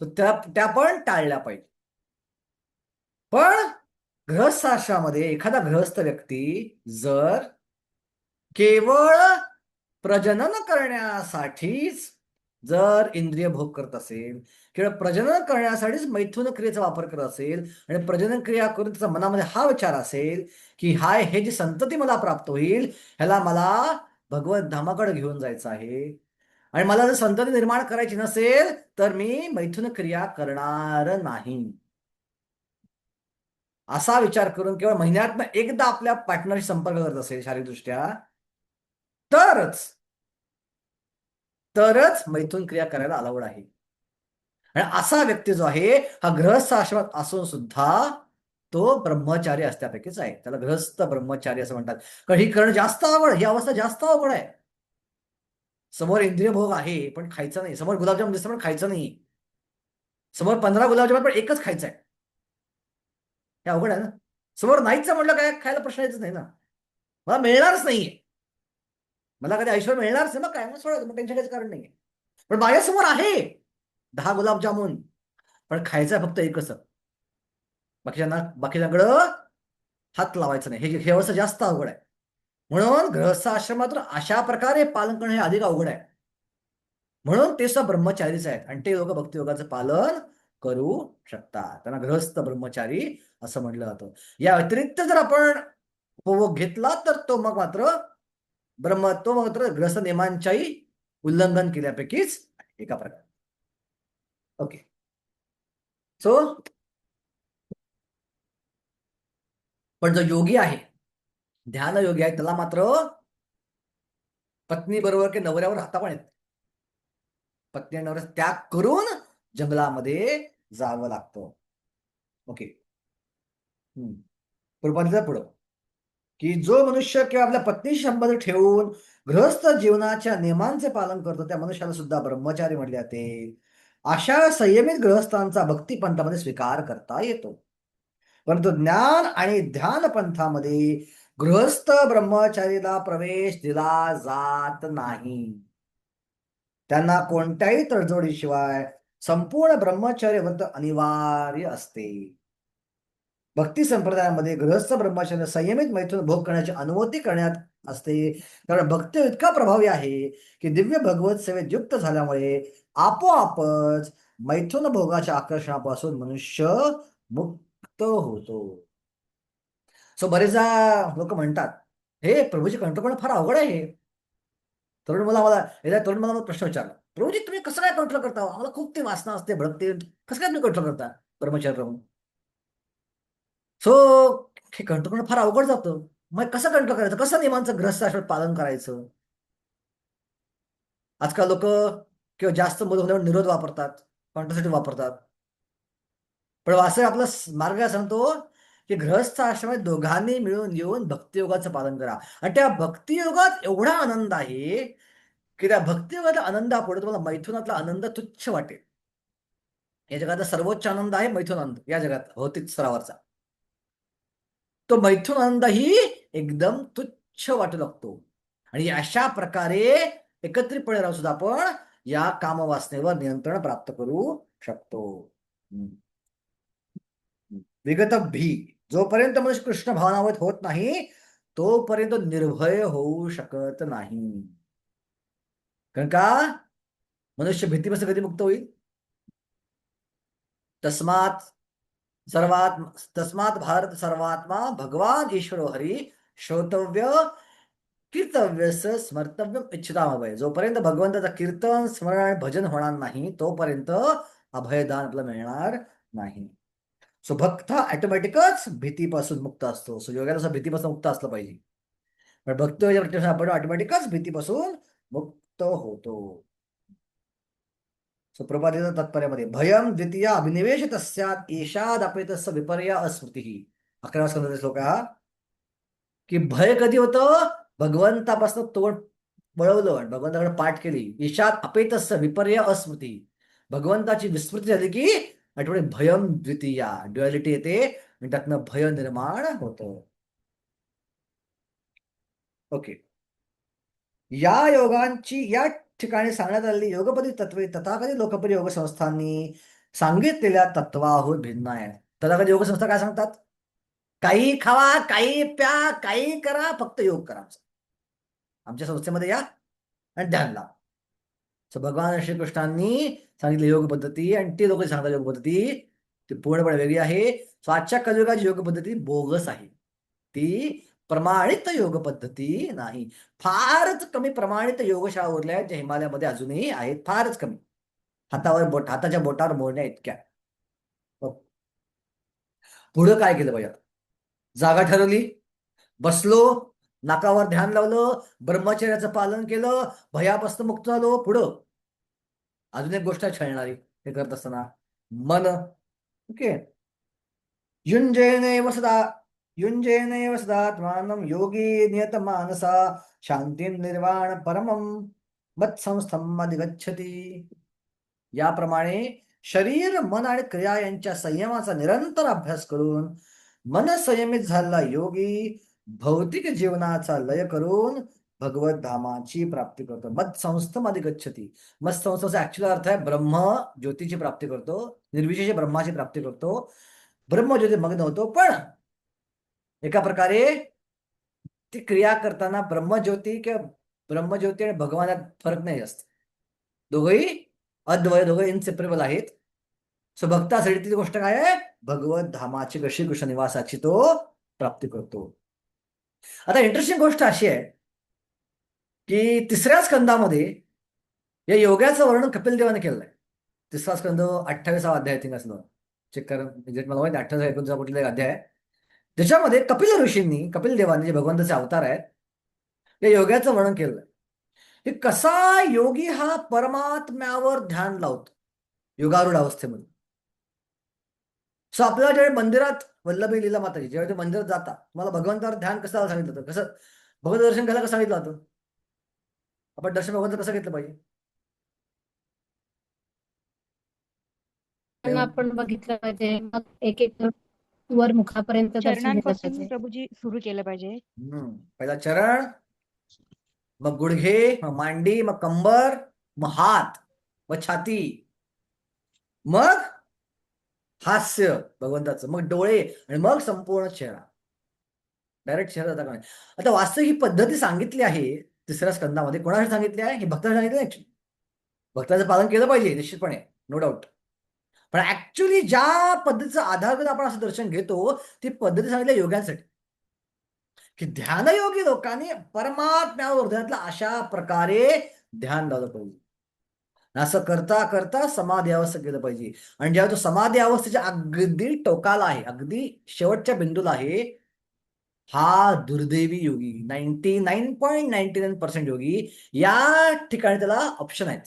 त्या पण टाळल्या पाहिजे. पण गृहस्थ आश्रमामध्ये एखादा गृहस्थ व्यक्ती जर केवळ प्रजनन करण्यासाठीच जर इंद्रिय भोग करत असेल, किंवा प्रजनन करण्यासाठीच मैथुन क्रियेचा वापर करत असेल आणि प्रजनन क्रिया करून त्याच्या मनामध्ये हा विचार असेल की हे जी संतती मला प्राप्त होईल ह्याला मला भगवत धामाकडे घेऊन जायचं आहे आणि मला जर संतती निर्माण करायची नसेल तर मी मैथुन क्रिया करणार नाही, असा विचार करून केवळ महिन्यातनं एकदा आपल्या पार्टनरशी संपर्क करत असेल शारीरिकदृष्ट्या, तरच मैथुन क्रिया करायला अलाउड आहे. आणि असा व्यक्ती जो आहे हा गृहस्थ आश्रमात असून सुद्धा तो ब्रह्मचारी असल्यापैकीच आहे. त्याला गृहस्थ ब्रह्मचारी असं म्हणतात. कारण ही करणं जास्त अवघड, ही अवस्था जास्त अवघड आहे. समोर इंद्रिय भोग आहे पण खायचं नाही, समोर गुलाबजाम दिसतं पण खायचं नाही, समोर 15 गुलाबजाम पण एकच खायचं आहे, हे अवघड आहे ना. समोर नाहीच म्हटलं काय खायला प्रश्न येतच नाही ना, मला मिळणारच नाहीये, मला कधी ऐश्वर्य मिळणारच नाही, मग काय, मग सोडायचं, मग टेन्शन घ्यायचं कारण नाहीये. पण माझ्यासमोर आहे 10 गुलाबजामुन पण खायचं फक्त एकच, बाकीच्यांकडं हात लावायचं नाही. हे अवस्था जास्त अवघड आहे. म्हणून गृहस्थ आश्रमातून अशा प्रकारे पालन करणं हे अधिक अवघड आहे. म्हणून ते सुद्धा ब्रह्मचारीच आहेत आणि ते लोक भक्तियोगाचं पालन करू शकतात, त्यांना गृहस्थ ब्रह्मचारी असं म्हटलं जातं. या व्यतिरिक्त जर आपण उपभोग घेतला तर तो मात्र गृहस्थ नियमांच्याही उल्लंघन केल्यापैकीच एका प्रकार. ओके. सो पण जो योगी आहे, ध्यान योगी आहे, त्याला मात्र पत्नी बरोबर की नवऱ्यावर राहता पण येत, पत्नी आणि नवऱ्याचा त्याग करून जंगलामध्ये जावं लागतं. ओके. प्रभातीचा पुढं की जो मनुष्य किंवा आपल्या पत्नीशी संबंध ठेवून गृहस्थ जीवनाच्या नियमांचे पालन करतो त्या मनुष्याला सुद्धा ब्रह्मचारी म्हटले जाते. अशा संयमित गृहस्थांचा भक्तिपंथामध्ये स्वीकार करता येतो. परंतु ज्ञान आणि ध्यान पंथामध्ये गृहस्थ ब्रह्मचारीला प्रवेश दिला जात नाही. त्यांना कोणत्याही तडजोडीशिवाय संपूर्ण ब्रह्मचर्य व्रत अनिवार्य असते. भक्ती संप्रदायामध्ये गृहस्थ ब्रह्मचर्य संयमित मैथून भोग करण्याची अनुमती करण्यात असते. कारण भक्ती इतका प्रभावी आहे की दिव्य भगवत सेवेत युक्त झाल्यामुळे आपोआपच मैथुन भोगाच्या आकर्षणापासून मनुष्य मुक्त होतो. सो बरेचदा लोक म्हणतात हे प्रभूजी कंट्रोल करणं फार अवघड आहे. तरुण मला प्रश्न विचारला, प्रभूजी तुम्ही कसं काय कंट्रोल करता? आम्हाला खूप ती वासना असते भक्ती, कसं काय तुम्ही कंट्रोल करता ब्रह्मचर्य राहून? सो हे कंट्रोल करणं फार अवघड जातं. मग कसं कंट्रोल करायचं, कसं नियमांचं ग्रस्त पालन करायचं? आजकाल लोक किंवा जास्त मुलं होण्यावर निरोध वापरतात, कॉन्ट्रासेप्टिव्ह वापरतात. पण वास्तविक आपला मार्ग सांगतो की गृहस्थ आश्रमात दोघांनी मिळून येऊन भक्तियोगाचं पालन करा. आणि त्या भक्तियोगात एवढा आनंद आहे की त्या भक्तियोगाच्या आनंदापुढे तुम्हाला मैथुनातला आनंद तुच्छ वाटेल. या जगातला सर्वोच्च आनंद आहे मैथुन आनंद, या जगात भौतिक स्तरावरचा. तो मैथुन आनंदही एकदम तुच्छ वाटू लागतो. आणि अशा प्रकारे एकत्रितपणे राहून सुद्धा आपण या कामवासनेवर नियंत्रण प्राप्त करू शकतो. विगत भी, जोपर्यंत मनुष्य कृष्ण भावनावत होत नाही तोपर्यंत निर्भय होऊ शकत नाही. कारण का मनुष्य भीतीपासून कधी मुक्त होईल? तस्मात भारत सर्वात्मा भगवान ईश्वरो हरी श्रोतव्य कीर्तव्य स्मर्तव्य इच्छितामभय. जोपर्यंत भगवंताचं कीर्तन स्मरण आणि भजन होणार नाही तोपर्यंत अभयदान आपल्याला मिळणार नाही. सो भक्त ऑटोमॅटिकच भीतीपासून मुक्त असतो. सो योगाला भीतीपासून मुक्त असलं पाहिजे. पण भक्त आपण ऑटोमॅटिकच भीतीपासून मुक्त होतो. सुप्रभातीच्या तात्पर्यामध्ये भयम द्वितीय अभिनिवेश तस्यात ईशादपेतस्य विपर्य अस्मृती. 11व्या स्कंदाचा श्लोक हा की भय कधी होतं? भगवंतापासून तोंड वळवलं आणि भगवंताकडे पाठ केली. ईशात अपेतस्य विपर्य अस्मृती. भगवंताची विस्मृती झाली की आठवडे भयम द्वितीय ड्युअलिटी येते आणि त्यातनं भय निर्माण होतं. ओके. या योगांची या ठिकाणी सांगण्यात आलेली योगपदी तत्वे तथाकथित लोकप्रिय योग संस्थांनी सांगितलेल्या तत्वाहून भिन्न आहे. तथाकथित योग संस्था काय सांगतात? काही खावा, काही प्या, काही करा, फक्त योग करा. आमच्या संस्थेमध्ये या आणि ध्यान लावा. सो भगवान श्रीकृष्णांनी सांगितले योग पद्धती आणि ती लोक सांगतात योग पद्धती ती पूर्णपणे वेगळी आहे. सो आजच्या कलियुगाची योग पद्धती बोगस आहे. ती प्रमाणित योग पद्धती नाही. फारच कमी प्रमाणित योगशाळा उरल्या आहेत ज्या हिमालयामध्ये अजूनही आहेत. फारच कमी, हाताच्या बोटावर मोडण्या इतक्या. पुढं काय केलं पाहिजे? जागा ठरवली, बसलो, नाकावर ध्यान लावलं, ब्रह्मचर्याचं पालन केलं, भयापासून मुक्त झालो. पुढं अजून एक गोष्ट छळणारी हे करत असताना मन. ओके. युंजेनैव सदात्मानं योगी नियत मानसा शांती निर्वाण परमं मत्संस्थम अधिगच्छति. याप्रमाणे शरीर, मन आणि क्रिया यांच्या संयमाचा निरंतर अभ्यास करून मन संयमित झालेला योगी भौतिक जीवनाचा लय करून भगवत धामाची प्राप्ती करतो. मत्संस्थम अधिगच्छति. मत्संस्थाचा ऍक्च्युअल अर्थ आहे ब्रह्म ज्योतीची प्राप्ती करतो, निर्विशेष ब्रह्माची प्राप्ती करतो, ब्रह्मज्योती मग्न होतो. पण एका प्रकारे ती क्रिया करताना ब्रह्मज्योती आणि भगवानात फरक नाही जास्त. दोघंही अद्वय, दोघं इनसेपरेबल आहेत. सो भक्तासाठी ती गोष्ट काय आहे? भगवत धामाची श्रीकृष्ण निवासाची तो प्राप्ती करतो. आता इंटरेस्टिंग गोष्ट अशी आहे की 3ऱ्या स्कंदामध्ये या योगाचं वर्णन कपिल देवाने केलंय. 3रा स्कंद 28वा अध्याय थिंक असलं, चेक कर मला माहिती 28-29 कुठला एक अध्याय आहे. त्याच्यामध्ये कपिल ऋषींनी, कपिल देवांनी जे भगवंताचे अवतार आहेत या योगाचं वर्णन केलंय की कसा योगी हा परमात्म्यावर ध्यान लावतो योगारूढ अवस्थेमध्ये. सो आपल्याला ज्यावेळी मंदिरात वल्लभी लीला माताजी ज्यावेळी ते मंदिरात जाता तुम्हाला भगवंतावर ध्यान कसं सांगितलं होतं, कसं भगवंत दर्शन घ्यायला कसं सांगितलं होतं, आपण दर्शन भगवंत कसं घेतलं पाहिजे? त्यांना आपण बघितलं पाहिजे, मग एक एक वर मुखापर्यंत दर्शन घेतलं चरणांपासून पाहिजे. प्रभूजी सुरू केलं पाहिजे. पहिला चरण, मग गुडघे, मग मांडी, मग कंबर, मग हात, मग छाती, मग हास्य भगवंताचं, मग डोळे, आणि मग संपूर्ण चेहरा. डायरेक्ट चेहरा जाता नाही. आता वास्तविक ही पद्धती सांगितली आहे तिसऱ्या स्कंदामध्ये. कोणासाठी सांगितली आहे? हे भक्तांना सांगितलं ऍक्च्युली. भक्ताचं पालन केलं पाहिजे निश्चितपणे, नो डाऊट. पण ऍक्च्युली ज्या पद्धतीचा आधार घेऊन आपण असं दर्शन घेतो ती पद्धती सांगितल्या योग्यांसाठी, की ध्यानयोगी लोकांनी परमात्म्यावर हृदयातला अशा प्रकारे ध्यान लावलं पाहिजे. असं करता करता समाधी अवस्था केलं पाहिजे. आणि जेव्हा तो समाधी अवस्थेच्या अगदी टोकाला आहे, अगदी शेवटच्या बिंदूला आहे, हा दुर्दैवी योगी, 99.99% योगी, या ठिकाणी त्याला ऑप्शन आहेत.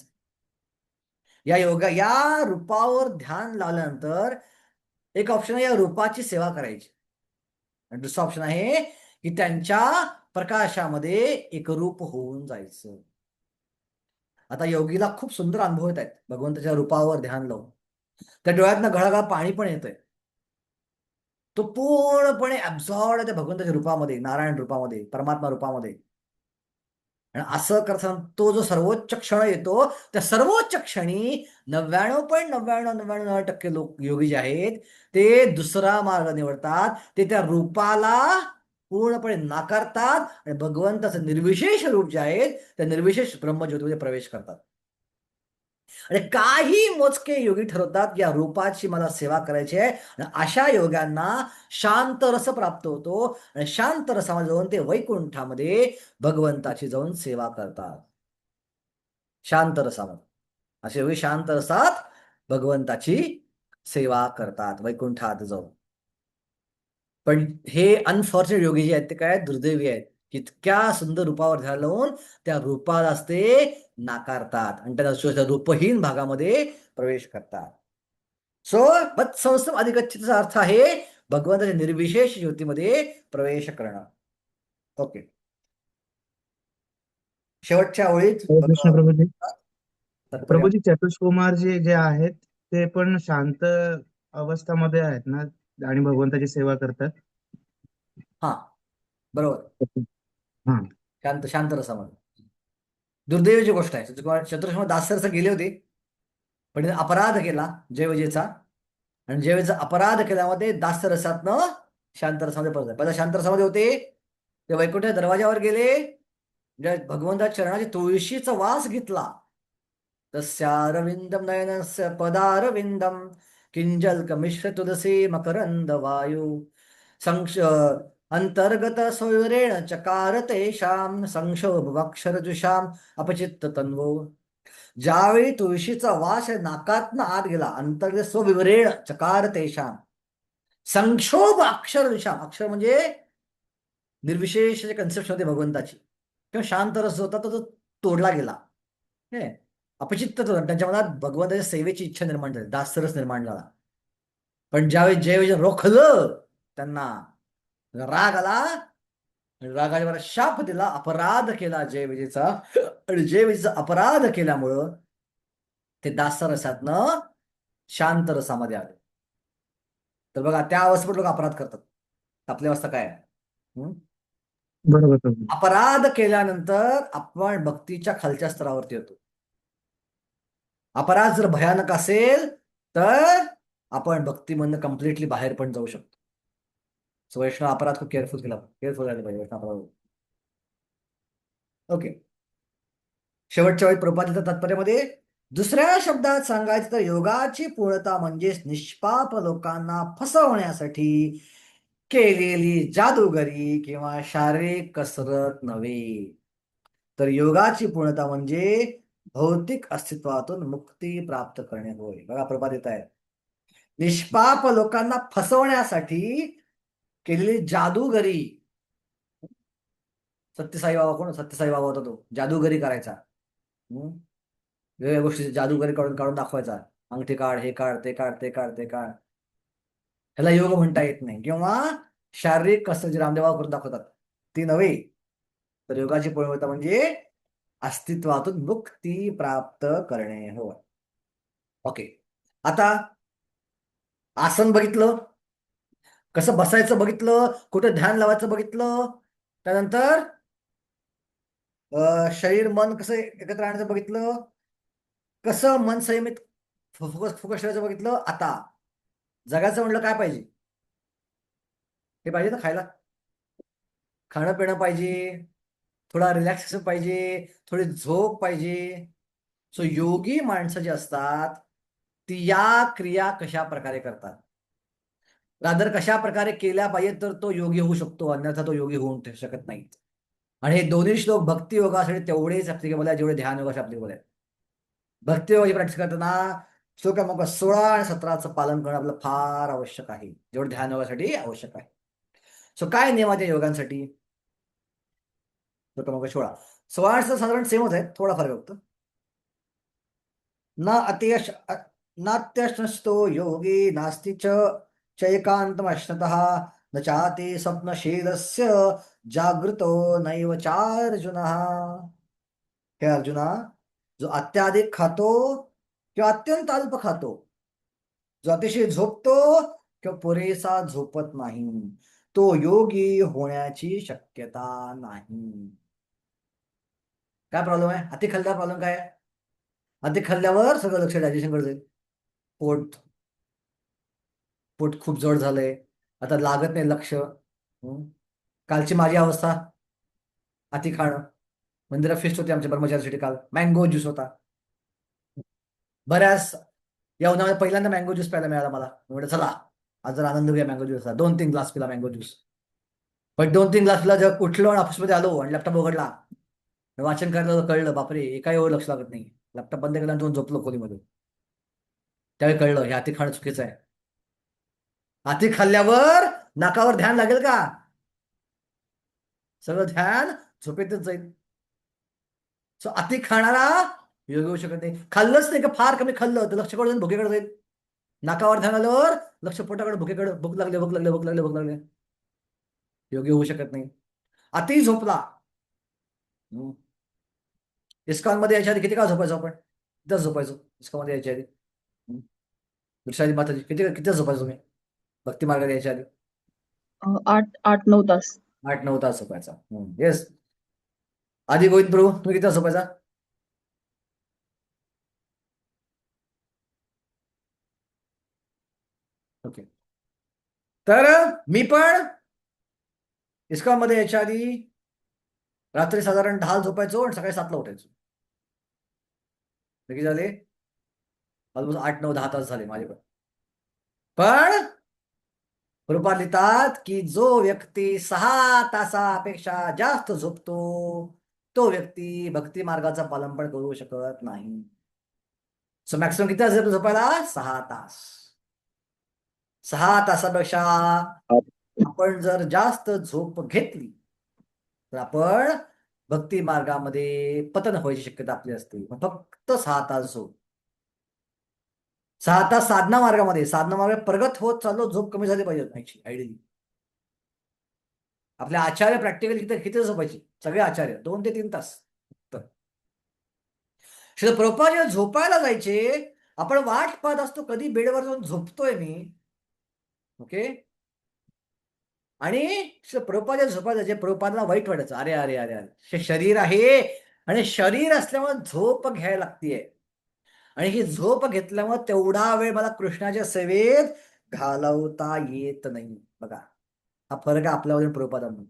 या रूपावर ध्यान लावल्यानंतर एक ऑप्शन आहे या रूपाची सेवा करायची, आणि दुसरा ऑप्शन आहे की त्यांच्या प्रकाशामध्ये एकरूप होऊन जायचं. आता योगीला खूप सुंदर अनुभव येत आहेत भगवंताच्या रूपावर ध्यान लावून. त्या डोळ्यातनं घळाघळा पाणी पण येतंय. तो पूर्णपणे ऍब्झॉर्ड आहे त्या भगवंताच्या रूपामध्ये, नारायण रूपामध्ये, परमात्मा रूपामध्ये. आणि असं करताना तो जो सर्वोच्च क्षण येतो, त्या सर्वोच्च क्षणी 99.99% लोक योगी जे आहेत ते दुसरा मार्ग निवडतात. ते त्या रूपाला पूर्णपणे नाकारतात आणि भगवंताचं निर्विशेष रूप जे आहे त्या निर्विशेष ब्रह्मज्योतीमध्ये प्रवेश करतात. आणि काही मोजके योगी ठरवतात की या रूपाची मला सेवा करायची आहे, आणि अशा योग्यांना शांत रस प्राप्त होतो, आणि शांत रसामध्ये जाऊन ते वैकुंठामध्ये भगवंताची जाऊन सेवा करतात. शांत रसामध्ये असे योगी शांत रसात भगवंताची सेवा करतात वैकुंठात जाऊन. पण हे अनफॉर्च्युनेट योगी जे आहेत ते काय दुर्दैवी आहेत, इतक्या सुंदर रूपावर ध्यान लावून त्या रूपालाच ते नाकारतात आणि त्या रूपहीन भागामध्ये प्रवेश करतात. सो मत्संस्थम अधिगच्छतीचा अर्थ आहे भगवंताच्या निर्विशेष ज्योतीमध्ये प्रवेश करणं. ओके, शेवटच्या ओळीत हरे कृष्ण प्रभूजी. तात्पर्य. प्रभूजी, चतुष्कुमारजी जे आहेत ते पण शांत अवस्थामध्ये आहेत ना, आणि भगवंताची सेवा करतात. हा, बरोबर. हा, शांत शांत रसामध्ये. दुर्दैवाची गोष्ट आहे, चतुर्श्रम दासरस गेले होते, पण त्याने अपराध केला जयविजयचा, आणि जयविजयचा अपराध केल्यामध्ये दासरसातनं शांत रसामध्ये परत. पहिला शांत रसामध्ये होते, ते वैकुंठ दरवाजावर गेले, भगवंताच्या चरणाची तुळशीचा वास घेतला. तस्यारविंदम नयनस्य पदारविंदम किंजल्क मिश्र तुलसी मकरंद वायू संक्ष अंतर्गत स्वविरेण चकार तेषाम संक्षोभक्षरजुषाम अपचित्त तन्वो. ज्यावेळी तुळशीचा वास नाकातनं आत गेला, अंतर्गत स्वविवरेण चकार तेषाम संक्षोभ अक्षरजुषाम, अक्षर म्हणजे निर्विशेष कन्सेप्ट होते भगवंताची, किंवा शांत रस होता तो तोडला गेला. अपचित्त त्यांच्या मनात भगवंताच्या सेवेची इच्छा निर्माण झाली, दासरस निर्माण झाला. पण ज्यावेळी जयविजय रोखलं त्यांना, राग आला, रागाने शाप दिला, अपराध केला जयविजयचा, आणि जयविजयचा अपराध केल्यामुळं ते दासरसातनं शांत रसामध्ये आले. तर बघा त्या अवस्थेत लोक अपराध करतात, आपली अवस्था काय आहे? बरोबर प्रभू. अपराध केल्यानंतर आपण भक्तीच्या खालच्या स्तरावरती येतो. अपराध जर भयानक असेल तर आपण भक्तीमधनं कम्प्लिटली बाहेर पण जाऊ शकतो. सो वैष्णव अपराध खूप केअरफुल झाला पाहिजे वैष्णव अपराध. ओके, शेवटच्या वेळी प्रभुपादांच्या तात्पर्यामध्ये दुसऱ्या शब्दात सांगायचं तर योगाची पूर्णता म्हणजेच निष्पाप लोकांना फसवण्यासाठी केलेली जादूगरी किंवा शारीरिक कसरत नव्हे, तर योगाची पूर्णता म्हणजे भौतिक अस्तित्वातून मुक्ती प्राप्त करणे होय. बघा प्रभात येत आहे, निष्पाप लोकांना फसवण्यासाठी केलेली जादूगरी. सत्यसाई बाबा कोण? सत्यसाई बाबा होता तो, जादूगरी करायचा. वेगवेगळ्या गोष्टी जादूगरी काढून काढून दाखवायचा, अंगठी काढ, हे काढ, ते काढ, ते काढ, ते काढ. ह्याला योग म्हणता येत नाही. किंवा शारीरिक कसरत जी रामदेव करून दाखवतात ती नव्हे, तर योगाची पूर्णता म्हणजे अस्तित्वातून मुक्ती प्राप्त करणे. हो, ओके. आता आसन बघितलं, कसं बसायचं बघितलं, कुठं ध्यान लावायचं बघितलं, त्यानंतर शरीर मन कसं एकत्र आणायचं बघितलं, कसं मन संयमित फोकस फोकस ठेवायचं बघितलं. आता जगाचं म्हणलं काय पाहिजे? हे पाहिजे ना, खायला, खाणं पिणं पाहिजे, थोडा रिलॅक्सेशन पाहिजे, थोडी झोप पाहिजे. सो योगी माणसं जी असतात ती या क्रिया कशा प्रकारे करतात, रादर कशा प्रकारे केल्या पाहिजे, तर तो योगी होऊ शकतो, अन्यथा तो योगी होऊ शकत नाही. आणि हे दोन्ही श्लोक भक्ती योगासाठी तेवढेच ऍप्लिकेबल आहे जेवढे ध्यान योगासाठी ऍप्लिकेबल आहे. भक्ती योगाची प्रॅक्टिस करताना श्लोक क्रमांक 16 आणि 17चं पालन करणं आपलं फार आवश्यक आहे, जेवढं ध्यान योगासाठी आवश्यक आहे. सो काय नियम आहे योगांसाठी? श्लोक क्रमांक 16 साधारण सेमच आहे, थोडा फरक फक्त. न अतियश नात्यश्नस्तो योगी नास्ति चैकान्तमश्नतः न चाति स्वप्नशीलस्य जागृतो नैव चार्जुनः. हे अर्जुना, जो अत्याधिक खातो किंवा अत्यंत अल्प खातो, जो अतिशय झोपतो किंवा पुरेसा झोपत नाही, तो योगी होण्याची शक्यता नाही. काय प्रॉब्लेम आहे? अति खाल्ल्यावर प्रॉब्लेम काय आहे? अति खाल्ल्यावर सगळं लक्ष डायजेशन कडे जाईल. पोट पोट खूप जड झालंय, आता लागत नाही लक्ष. कालची माझी अवस्था, अति खाणं. मंदिरात फेस्ट होती आमच्या ब्रह्मचार्यासाठी, काल मँगो ज्यूस होता. बऱ्याच या उन्हाळ्यात पहिल्यांदा मँगो ज्यूस प्यायला मिळाला मला. म्हणजे चला आज जर आनंद घेऊया मँगो ज्यूसचा. 2-3 ग्लास पिला मँगो ज्यूस. पण 2-3 ग्लास पिला, जेव्हा उठलो आणि ऑफिसमध्ये आलो आणि लॅपटॉप उघडला, वाचन करायला कळलं, बापरे एका एवढं लक्ष लागत नाही. लॅपटॉप बंद केला आणि दोन झोपलो खोलीमध्ये. त्यावेळी कळलं हे अति खाणं चुकीचं आहे. अति खाल्ल्यावर नाकावर ध्यान लागेल का? सगळं ध्यान झोपेतच जाईल. सो अति खाणारा योगी होऊ शकत नाही. खाल्लंच नाही का, फार कमी खाल्लं तर लक्ष कडून भुकेकडे जाईल. नाकावर ध्यान आल्यावर लक्ष पोटाकडे, भुकेकडे, भूक लागले भूक लागले भूक लागले भूक लागले, योगी होऊ शकत नाही. अति झोपला. इस्कॉन मध्ये यायच्या आधी किती काळ झोपायचो आपण? किती झोपायचो इस्कॉन मध्ये यायच्या आधी? वृषाली माताजी किती किती झोपायचो तुम्ही भक्ती मार्गात यायच्या आधी? 8-9 तास. 8-9 तास झोपायचा. येस. आधी गोविंद प्रभू तुम्ही किती तास झोपायचा? ओके. तर मी पण इस्कॉन मध्ये यायच्या आधी रात्री साधारण 10 झोपायचो आणि सकाळी 7ला उठायचो. किती झाले? ऑलमोस्ट 8-9-10 तास झाले माझे. पण प्रभुपाद लिहितात की जो व्यक्ती 6 तासापेक्षा जास्त झोपतो तो व्यक्ती भक्ती मार्गाचं पालन पण करू शकत नाही. सो मॅक्सिमम किती तास झोपायला? 6 तास. 6 तासापेक्षा आपण जर जास्त झोप घेतली तर आपण भक्ती मार्गामध्ये पतन व्हायची शक्यता आपली असते. फक्त 6 तास झोप. 6 तास साधना मार्ग प्रगत होत चाललो, झोप कमी झाली पाहिजे आयडियली. आपले आचार्य प्रॅक्टिकली किती किती झोपायचे? सगळे आचार्य 2 ते 3 तास. श्री प्रभुपाद जेव्हा झोपायला जायचे, आपण वाट पाहत असतो कधी बेडवर जाऊन झोपतोय मी. ओके. आणि श्री प्रभुपाद जेव्हा झोपायला जायचे, प्रभुपादांना वाईट वाटायचं, अरे अरे अरे अरे शरीर आहे आणि शरीर असल्यामुळे झोप घ्यायला लागतीये, आणि ही झोप घेतल्यामुळे तेवढा वेळ मला कृष्णाच्या सेवेत घालवता येत नाही. बघा हा फरक आहे आपल्यावर प्रभुपादांमध्ये.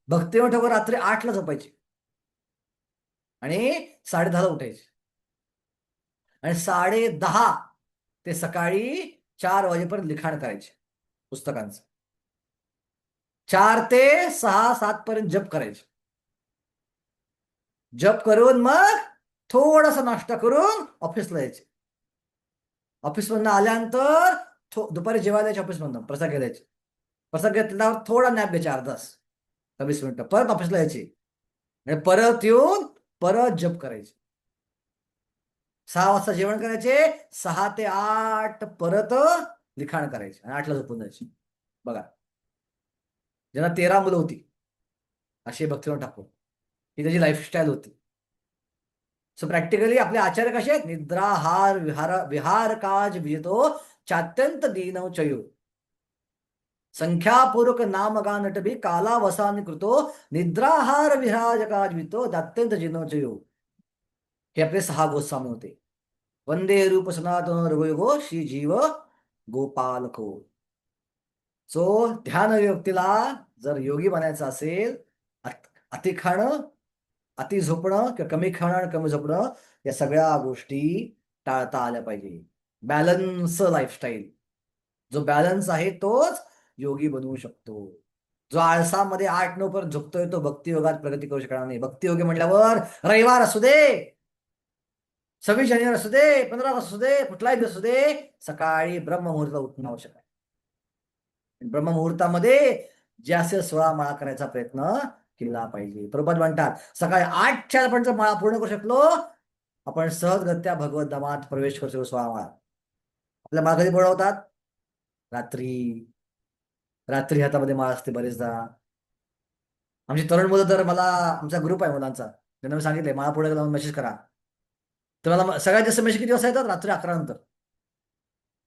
भक्तिवंत ठाकूर रात्री 8ला झोपायचे आणि 10:30ला उठायचे, आणि 10:30 ते सकाळी 4 वाजेपर्यंत लिखाण करायचे पुस्तकांचं. 4 ते 6-7 पर्यंत जप करायचे. जप करून मग थोडासा नाश्ता करून ऑफिसला यायचे. ऑफिसमधून आल्यानंतर दुपारी जेवायला यायचे, ऑफिसमधून प्रसाद घ्यायचे. प्रसाद घेतल्यावर थोडा नॅप घ्यायचे, 10 तास 20 मिनिटं. परत ऑफिसला यायचे आणि परत येऊन परत जप करायचे. 6 वाजता जेवण करायचे, 6 ते 8 परत लिखाण करायचे आणि 8ला झोपून जायचे. बघा, ज्यांना 13 मुलं होती अशी भक्तिवंत ठाकूर, ही त्याची लाईफस्टाईल होती. सो प्रॅक्टिकली आपले आचार्य कसे आहेत? निद्राहार विहार विहार काज विजितो चात्यंत दीनव चयो संख्यापूर्वक नामगा नटभी कालावसान कृतो निद्राहार विहार काज वितो अत्यंत दीनव चयो. हे आपले 6 गोस्वामी होते. वंदे रूप सनातन रघुयुगो श्री जीव गोपालको. सो ध्यान व्यक्तीला जर योगी बनायचं असेल, अति खाणं, अति झोपणं किंवा कमी खाणं आणि कमी झोपणं या सगळ्या गोष्टी टाळता आल्या पाहिजे. Balance lifestyle. जो बॅलन्स आहे तोच योगी बनवू शकतो. जो आळसामध्ये 8-9 पर्यंत झोपतोय तो भक्तियोगात प्रगती करू शकणार नाही. भक्तियोगी म्हटल्यावर रविवार असू दे, 26 जानेवारी असू दे, 15 ऑगस्ट असू दे, कुठलाही दिवस असू दे, सकाळी ब्रह्ममुहूर्ताला उठणं आवश्यक आहे. ब्रह्ममुहूर्तामध्ये जास्तीत 16 माळा करायचा प्रयत्न केला पाहिजे. प्रभुपाद म्हणतात सकाळी 8च्या पर्यंत माळा पूर्ण करू शकलो आपण सहजगत्या भगवत धामात प्रवेश करू शकतो. 16 माळा आपल्या माळा कधी पूर्ण होतात? रात्री. रात्री हातामध्ये माळ असते बरेचदा. आमची तरुण मुलं तर मला, आमचा ग्रुप आहे मुलांचा, त्यांना मी सांगितलंय माळा पूर्ण केला मेसेज करा. तर मला सगळ्यात जास्त मेसेज किती वाजता येतात? रात्री 11 नंतर.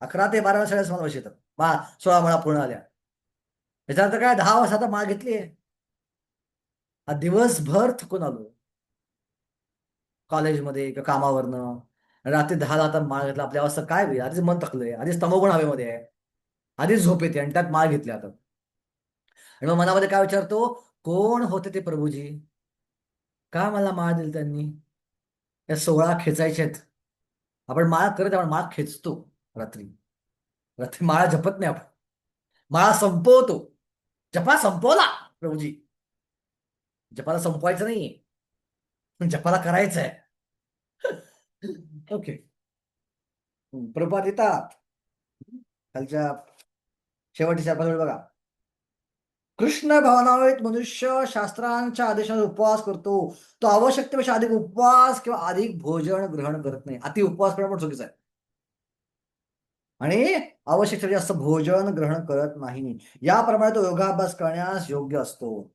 11 ते 12 सगळ्याच मला मेसेज येतात 16 माळा पूर्ण आल्या. याचा अर्थ काय? 10 वाजता माळ घेतली आहे, दिवसभर थकून आलो कॉलेजमध्ये किंवा कामावरनं, रात्री 10ला आता माळ घेतला, आपल्या अवस्था काय होईल? आधीच मन थकलंय, आधीच तमोगुण हवेमध्ये आहे, आधीच झोप येते आणि त्यात माळ घेतली आता. आणि मग मनामध्ये काय विचारतो, कोण होते ते प्रभूजी? का मला माळ दिली त्यांनी? या 16 खेचायच्या आहेत. आपण माळ करत, आपण माळ खेचतो रात्री. रात्री माळा जपत नाही आपण, माळा संपवतो. जपा संपवला प्रभूजी. जपाला संपवायचं नाहीये, जपाला करायचं आहे. ओके. प्रभुपाद येतात खालच्या शेवटच्या बघा, कृष्ण भावनावेत मनुष्य शास्त्रांच्या आदेशाने उपवास करतो, तो आवश्यकतेपेक्षा अधिक उपवास किंवा अधिक भोजन ग्रहण करत नाही. अति उपवास करणं पण चुकीचं आहे आणि आवश्यकतेपेक्षा जास्त भोजन ग्रहण करत नाही. याप्रमाणे तो योगाभ्यास करण्यास योग्य असतो.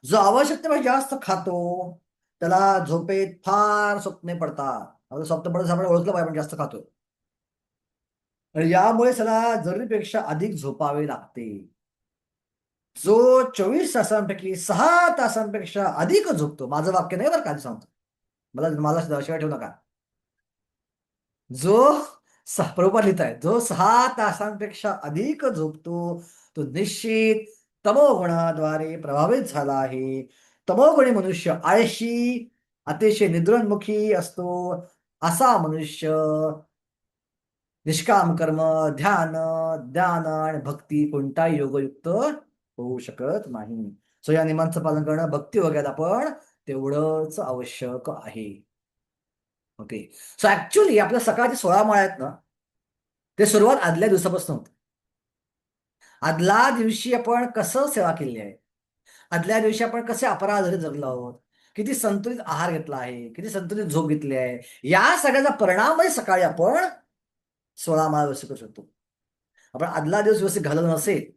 जो आवश्यकतेपेक्षा जास्त खातो त्याला झोपेत फार स्वप्ने पडतात. स्वप्न पडत आपण ओळखलं पाहिजे, आपण जास्त खातो आणि यामुळे त्याला जरुरीपेक्षा अधिक झोपावे लागते. जो 24 तासांपैकी 6 तासांपेक्षा अधिक झोपतो, माझं वाक्य नाही बरं का, सांगतो, मला शिवाय ठेवू नका. जो प्रभुपाद लिहित आहे, जो 6 तासांपेक्षा अधिक झोपतो तो निश्चित तमोगुणाद्वारे प्रभावित झाला आहे. तमोगुणी मनुष्य आळशी, अतिशय निद्रोन्मुखी असतो. असा मनुष्य निष्काम कर्म, ध्यान, ज्ञान आणि भक्ती कोणताही योगयुक्त होऊ शकत नाही. सो या नियमांचं पालन करणं भक्ती वगैरे आपण तेवढंच आवश्यक आहे. ओके. सो ऍक्च्युली आपल्या सकाळचे 16 माळा आहेत ना, ते सुरुवात आदल्या दिवसापासून होते. आदल्या दिवशी आपण कसं सेवा केली आहे, आदल्या दिवशी आपण कसे अपराधरी जगलो आहोत, किती संतुलित आहार घेतला आहे, किती संतुलित झोप घेतली आहे, या सगळ्याचा परिणामही सकाळी आपण 16 माळा व्यवस्थित करू शकतो. आपण आदला दिवस व्यवस्थित घालवलं नसेल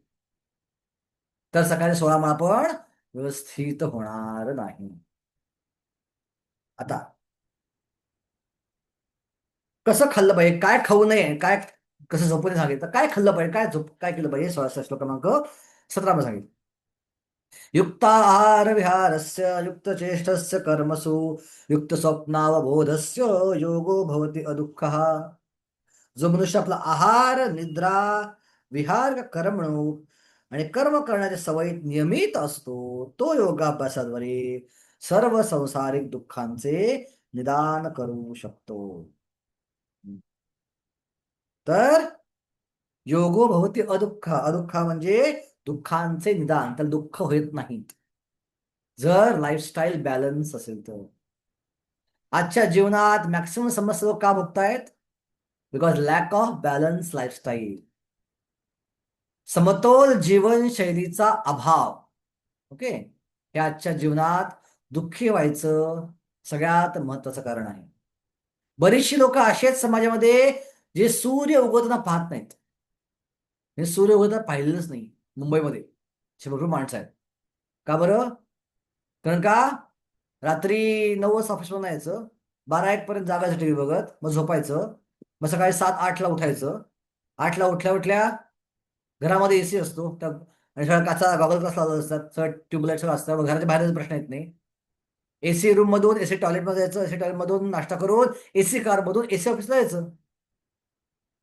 तर सकाळी 16 माळा पण व्यवस्थित होणार नाही. आता कसं खाल्लं पाहिजे, काय खाऊ नये, काय कसं झोपून सांगितलं, काय खाल्लं पाहिजे, काय केलं पाहिजे, 16 श्लोक क्रमांक 17 मध्ये सांगितलं. युक्ताहार विहारस्य युक्त चेष्टस्य कर्मसु युक्त स्वप्नावबोधस्य योगो भवति अदुःखः. जो मनुष्य आपला आहार, निद्रा, विहार, कर्मणूक आणि कर्म करण्याच्या सवयीत नियमित असतो तो योगाभ्यासाद्वारे सर्व संसारिक दुःखांचे निदान करू शकतो. तर योगो भवति अदुःख, अदुःख म्हणजे दुःखांचे निदान, त्याला दुःख होत नाहीत जर लाईफस्टाईल बॅलन्स असेल तर. आजच्या जीवनात मॅक्सिमम समस्या लोक का भोगतायत? Because lack of balance lifestyle, समतोल जीवनशैलीचा अभाव. ओके. हे आजच्या जीवनात दुःखी व्हायचं सगळ्यात महत्वाचं कारण आहे. बरीचशी लोक अशी आहेत समाजामध्ये जे सूर्य उगवताना पाहत नाहीत, हे सूर्य उगवताना पाहिलेलंच नाही मुंबईमध्ये. अशी भरपूर माणसं आहेत. का बरं? कारण का रात्री 9 वाजता ऑफिसमधून यायचं, 12-1 पर्यंत जागायचं टीव्ही बघत, मग झोपायचं, मग सकाळी 7-8ला उठायचं. 8ला उठल्या उठल्या घरामध्ये एसी असतो त्या, आणि सगळ्या काचा गॉगल ग्लास लावले असतात, सगळं ट्यूबलाईट सगळं असतं, मग घराच्या बाहेरचा प्रश्न येत नाही. एसी रूम मधून एसी टॉयलेटमध्ये जायचं, एसी टॉयलेट मधून नाश्ता करून एसी कार मधून एसी ऑफिसला यायचं.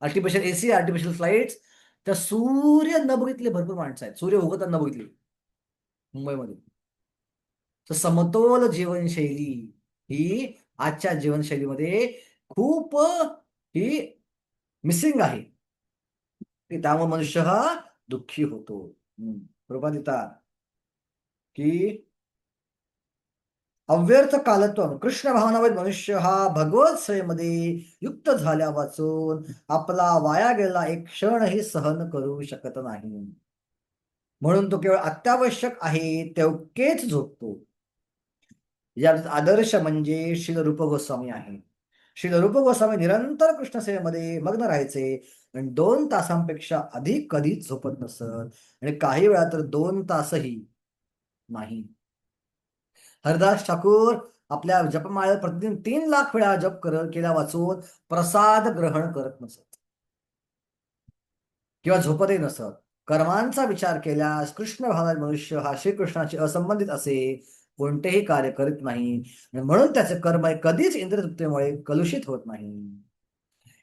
Artificial AC, artificial flights. त्या सूर्य न बघितले भरपूर माणसं आहेत, सूर्य उगवताना न बघितली मुंबईमध्ये. तर समतोल जीवनशैली ही आजच्या जीवनशैलीमध्ये खूप ही मिसिंग आहे, की त्यामुळे मनुष्य हा दुःखी होतो. बरोबर लिहितात की अव्यर्थ कालत्व कृष्ण भावनावत मनुष्य हा भगवत सेवेमध्ये युक्त झाल्या वाचून आपला वाया गेलेला एक क्षणही सहन करू शकत नाही. म्हणून तो केवळ अत्यावश्यक आहे तेवढेच झोपतो. यात आदर्श म्हणजे श्रील रूप गोस्वामी आहे. श्रील रूप गोस्वामी निरंतर कृष्ण सेवेमध्ये मग्न राहायचे आणि 2 तासांपेक्षा अधिक कधीच झोपत नसत, आणि काही वेळा तर 2 तासही नाही. हरदास ठाकूर आपल्या जपमाळेत प्रतिदिन 3 लाख वेळा जप केला वाचून प्रसाद ग्रहण करत नसत किंवा झोपतही नसत. कर्मांचा विचार केल्यास कृष्ण भावनात मनुष्य हा श्रीकृष्णाशी असंबंधित असे कोणतेही कार्य करीत नाही, म्हणून त्याचे कर्म कधीच इंद्रियतृप्तीमुळे कलुषित होत नाही.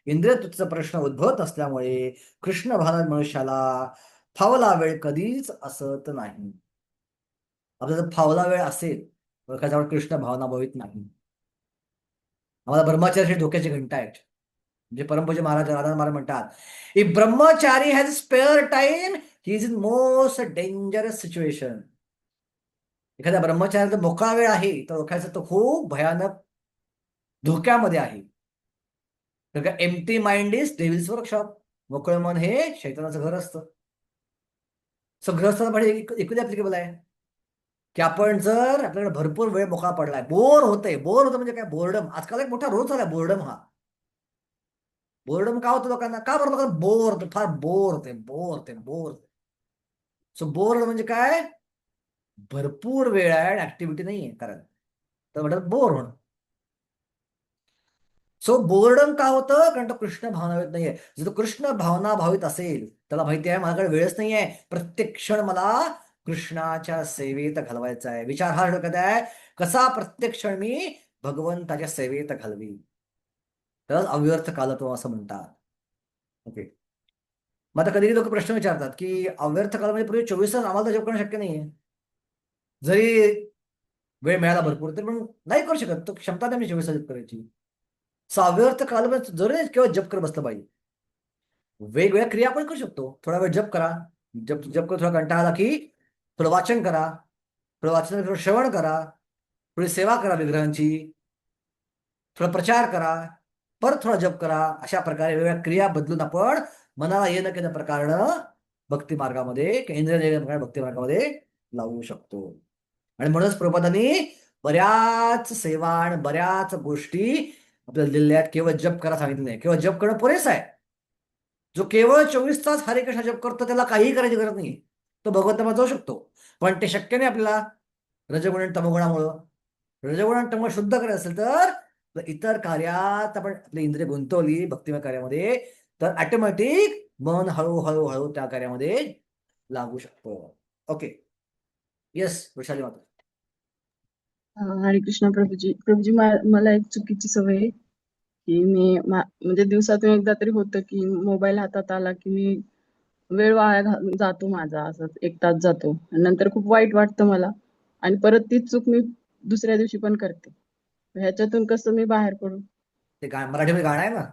इंद्रियतृप्तीचा प्रश्न उद्भवत असल्यामुळे कृष्ण भावनात मनुष्याला फावला वेळ कधीच असत नाही. आपला जर फावला वेळ असेल तर एखाद्यावर कृष्ण भावना भवित नाही. आम्हाला ब्रह्मचारी धोक्याची घंटा आहेत. म्हणजे परमपूज्य महाराज राधा महाराज म्हणतात, if Brahmachari has spare time he is in most dangerous situation. एखाद्या ब्रह्मचार्याचा मोकळा वेळ आहे तर ओळखायचं तो खूप भयानक धोक्यामध्ये आहे. तर का empty mind is devil's workshop. मोकळं मन हे शैतानाचं घर असतं. सो गृहस्थांसाठी इक्वली ऍप्लिकेबल आहे की आपण जर आपल्याकडे भरपूर वेळ मोकळा पडलाय, बोर होतं म्हणजे काय, बोर्डम. आजकाल एक मोठा रोग झाला बोर्डम हा. बोर्डम का होतं लोकांना, का बरं लोकांना बोर होतं, फार बोर. सो बोर्ड म्हणजे काय, भरपूर वेळ आहे ऍक्टिव्हिटी नाहीये कारण, तर म्हणतात बोर होणं. सो बोर्डम का होतं, कारण तो कृष्ण भावनावित नाहीये. जर तो कृष्ण भावना भावित असेल, त्याला माहिती आहे माझ्याकडे वेळच नाहीये, प्रत्येक क्षण मला कृष्णाच्या सेवेत घालवायचा आहे. विचार हा डोक्यात आहे, कसा प्रत्येक क्षण मी भगवंताच्या सेवेत घालवी, तर अव्यर्थ कालत्व असं म्हणतात. ओके. मग आता कधी लोक प्रश्न विचारतात की अव्यर्थ काल म्हणजे पूर्वी 24 तास आम्हाला जॉब करणं शक्य नाहीये, जरी वेळ मिळाला भरपूर तर पण नाही करू शकत, तो क्षमता नाही 24 तास जप करायची. अव्यर्थ काल म्हणजे जरूर केवळ जप करत बसलं पाहिजे. वेगवेगळ्या क्रिया आपण करू शकतो. थोडा वेळ जप करा, जप जप करून थोडा कंटाळा आला की थोडं वाचन करा, थोडं श्रवण करा, थोडी सेवा करा विग्रहांची, थोडा प्रचार करा, परत थोडा जप करा. अशा प्रकारे वेगवेगळ्या क्रिया बदलून आपण मनाला येणं केलं प्रकारनं भक्ती मार्गामध्ये, केंद्र भक्ती मार्गामध्ये लावू शकतो. आणि म्हणूनच प्रभुपादांनी बऱ्याच सेवा आणि बऱ्याच गोष्टी आपल्याला दिलेल्या आहेत. केवळ जप करा सांगितलं नाही. केवळ जप करणं पुरेसं आहे. जो केवळ 24 तास हरे कृष्ण जप करतो त्याला काहीही करायची गरज नाही, तो भगवंतामध्ये जाऊ शकतो. पण ते शक्य नाही आपल्याला रजगुण आणि तमगुणामुळं. रजगुण आणि तमगुण शुद्ध करायचं असेल तर इतर कार्यात आपण आपली इंद्रिय गुंतवली भक्तिमय कार्यामध्ये, तर ऑटोमॅटिक मन हळूहळू त्या कार्यामध्ये लागू शकतो. ओके. येस वैशाली माता. हरे कृष्ण प्रभूजी. प्रभूजी मला एक चुकीची सवय आहे की मी म्हणजे दिवसातून एकदा तरी होतं की मोबाईल हातात आला की मी वेळ वाया जातो माझा, असंच 1 तास जातो आणि नंतर खूप वाईट वाटतं मला, आणि परत तीच चूक मी दुसऱ्या दिवशी पण करते. ह्याच्यातून कसं मी बाहेर पडू? ते मराठीमध्ये गाणं आहे ना,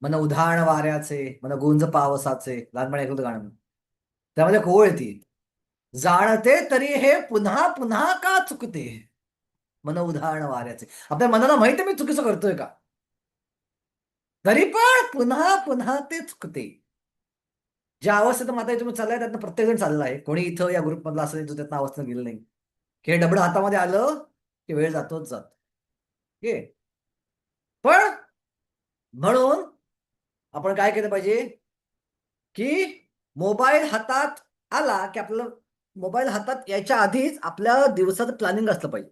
मन उधाण वाऱ्याचे, मन गुंज पावसाचे, लहानपणी ऐकलं होतं गाणं. त्यामध्ये कोवळ येते, जाणते तरी हे पुन्हा पुन्हा का चुकते, मन उधाण वाऱ्याचे. आपल्या मनाला माहिती मी चुकीचं करतोय का, तरी पण पुन्हा पुन्हा ते चुकते. ज्या अवस्थेत माता तुम्ही चाललाय त्यातनं प्रत्येक जण चालला आहे. कोणी इथं या ग्रुप मधला असेल जो त्यातनं अवस्थेत गेलं नाही, की हे डबडं हातामध्ये आलं की वेळ जातोच जात. पण म्हणून आपण काय केलं पाहिजे की मोबाईल हातात आला की आपल्याला मोबाईल हातात यायच्या आधीच आपल्या दिवसाचं प्लॅनिंग असलं पाहिजे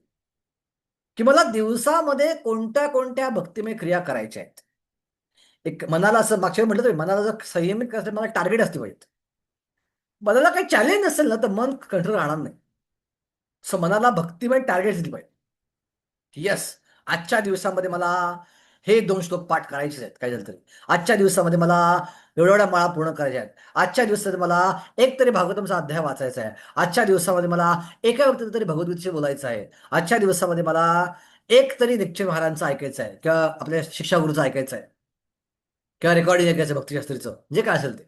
की मला दिवसामध्ये कोणत्या कोणत्या भक्तिमय क्रिया करायच्या आहेत. एक मनाला असं मागच्या वेळी म्हटलं तरी मनाला जर संयमित करायचं मला टार्गेट असते पाहिजे. मनाला काही चॅलेंज नसेल ना तर मन कंट्रोल राहणार नाही. सो मनाला भक्तिमय टार्गेट दिली पाहिजे. येस, आजच्या दिवसामध्ये मला हे 2 श्लोक पाठ करायचे आहेत काय झालं तरी. आजच्या दिवसामध्ये मला एवढ्या एवढ्या माळा पूर्ण करायच्या आहेत. आजच्या दिवसामध्ये मला एक तरी भागवतमचा अध्याय वाचायचा आहे. आजच्या दिवसामध्ये मला एका व्यक्तीचं तरी भगवद्गीतेशी बोलायचं आहे. आजच्या दिवसामध्ये मला एक तरी दीक्षित महाराजांचं ऐकायचं आहे किंवा आपल्या शिक्षागुरूचं ऐकायचं आहे किंवा रेकॉर्डिंग ऐकायचं आहे भक्तिशास्त्रीचं, जे काय असेल ते.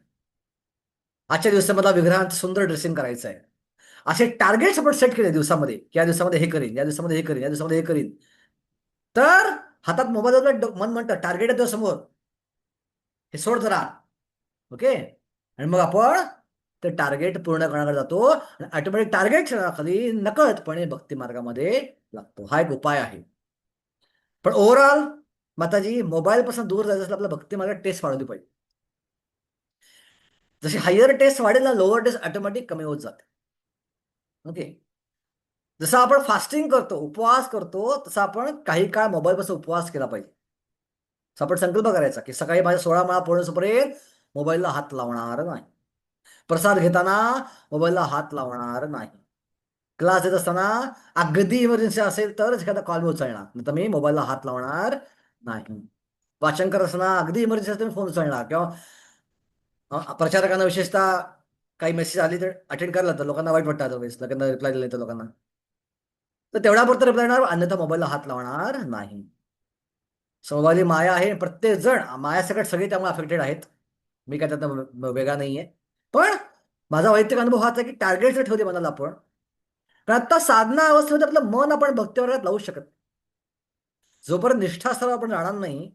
आजच्या दिवसात मला विग्रहांचं सुंदर ड्रेसिंग करायचं आहे. असे टार्गेट्स आपण सेट केले दिवसामध्ये की या दिवसामध्ये हे करीन, या दिवसामध्ये हे करीन, या दिवसामध्ये हे करीन. तर हातात मोबाईल मन म्हणतं टार्गेट आहे समोर, हे सोड जरा. ओके, आणि मग आपण ते टार्गेट पूर्ण करण्याकडे जातो आणि ऑटोमॅटिक टार्गेट खाली नकळतपणे भक्ती मार्गामध्ये लागतो. हा एक उपाय आहे. पण ओव्हरऑल माताजी मोबाईल पासून दूर जायचं असलं आपल्या भक्ती मार्गात टेस्ट वाढवली पाहिजे. जशी हायर टेस्ट वाढेल ना लोअर टेस्ट ऑटोमॅटिक कमी होत जाते. ओके, जसं आपण फास्टिंग करतो, उपवास करतो, तसं आपण काही काळ मोबाईलपासून उपवास केला पाहिजे. आपण संकल्प करायचा की सकाळी माझ्या 16 माळा पूर्णपर्यंत मोबाईलला हात लावणार नाही. प्रसाद घेताना मोबाईलला हात लावणार नाही. क्लास देत असताना अगदी इमर्जन्सी असेल तरच एखादा कॉल मी उचलणार, नाही तर मी मोबाईलला हात लावणार नाही. वाचन करत असताना अगदी इमर्जन्सी असेल तर मी फोन उचलणार किंवा प्रचारकांना विशेषतः काही मेसेज आली तर अटेंड करायला तर लोकांना वाईट वाटतं लोकांना रिप्लाय दिले तर लोकांना, तर तेवढ्यापुरतं रिप्लाय देणार, अन्यथा मोबाईलला हात लावणार नाही. मोबाईल ही माया आहे. प्रत्येक जण मायासकट सगळे त्यामुळे अफेक्टेड आहेत. मी काय त्यातनं वेगळा नाहीये. पण माझा वैयक्तिक अनुभव हाच आहे की टार्गेट जर ठेवले मनाला आपण, कारण आता साधना अवस्थेमध्ये आपलं मन आपण भक्तिमार्गात लावू शकत नाही. जोपर्यंत निष्ठा स्तरावर आपण जाणार नाही,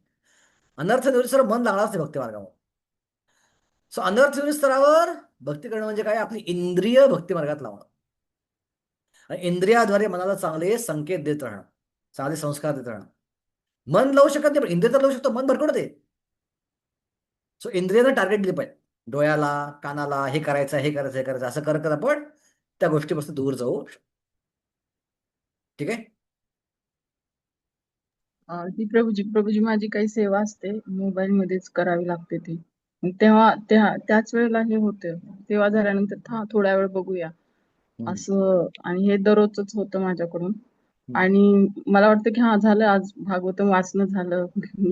अनर्थ निवृत्तीवर मन लागणारच नाही भक्ती मार्गावर. सो अनर्थ निवृत्ती स्तरावर भक्ती करणं म्हणजे काय, आपली इंद्रिय भक्ती मार्गात लावणं आणि इंद्रियाद्वारे मनाला चांगले संकेत देत राहणं, चांगले संस्कार देत राहणं. मन लावू शकत नाही पण इंद्रिय तर लावू शकतो, मन भरकडते. सो इंद्रियानं टार्गेट दिले पाहिजे. डोळ्याला, कानाला हे करायचं हे करायचं हे करायचं असं करत आपण त्या गोष्टीपासून दूर जाऊ शकतो. ठीक आहे. ही प्रभूजी माझी काही सेवा असते मोबाईल मध्येच करावी लागते ती. मग तेव्हा त्याच वेळेला हे होतं, सेवा झाल्यानंतर थोड्या वेळ बघूया असं, आणि हे दररोजच होतं माझ्याकडून. आणि मला वाटतं की झालं, आज भागवतम वाचणं झालं,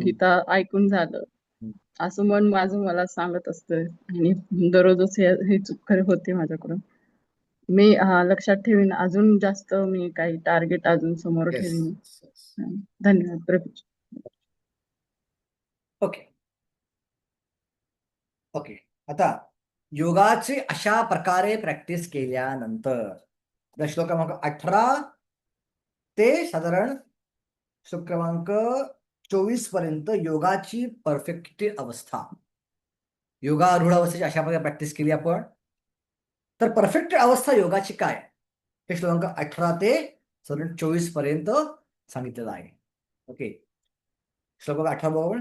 गीता ऐकून झालं, असं मन माझं मला सांगत असतं. आणि दररोजच हे चूक होते माझ्याकडून. मी लक्षात ठेवीन, अजून जास्त मी काही टार्गेट अजून समोर ठेवीन. धन्यवाद प्रभूजी. ओके ओके, आता योगाची अशा प्रकारे प्रॅक्टिस केल्यानंतर श्लोक क्रमांक 18 ते साधारण श्लोक क्रमांक 24 पर्यंत योगाची परफेक्ट अवस्था, योगारूढ अवस्थेची अशा प्रकारे प्रॅक्टिस केली आपण, तर परफेक्ट अवस्था योगाची काय हे श्लोक 18 ते 24 पर्यंत सांगितलेलं आहे. ओके, श्लोक 18 बरोबर.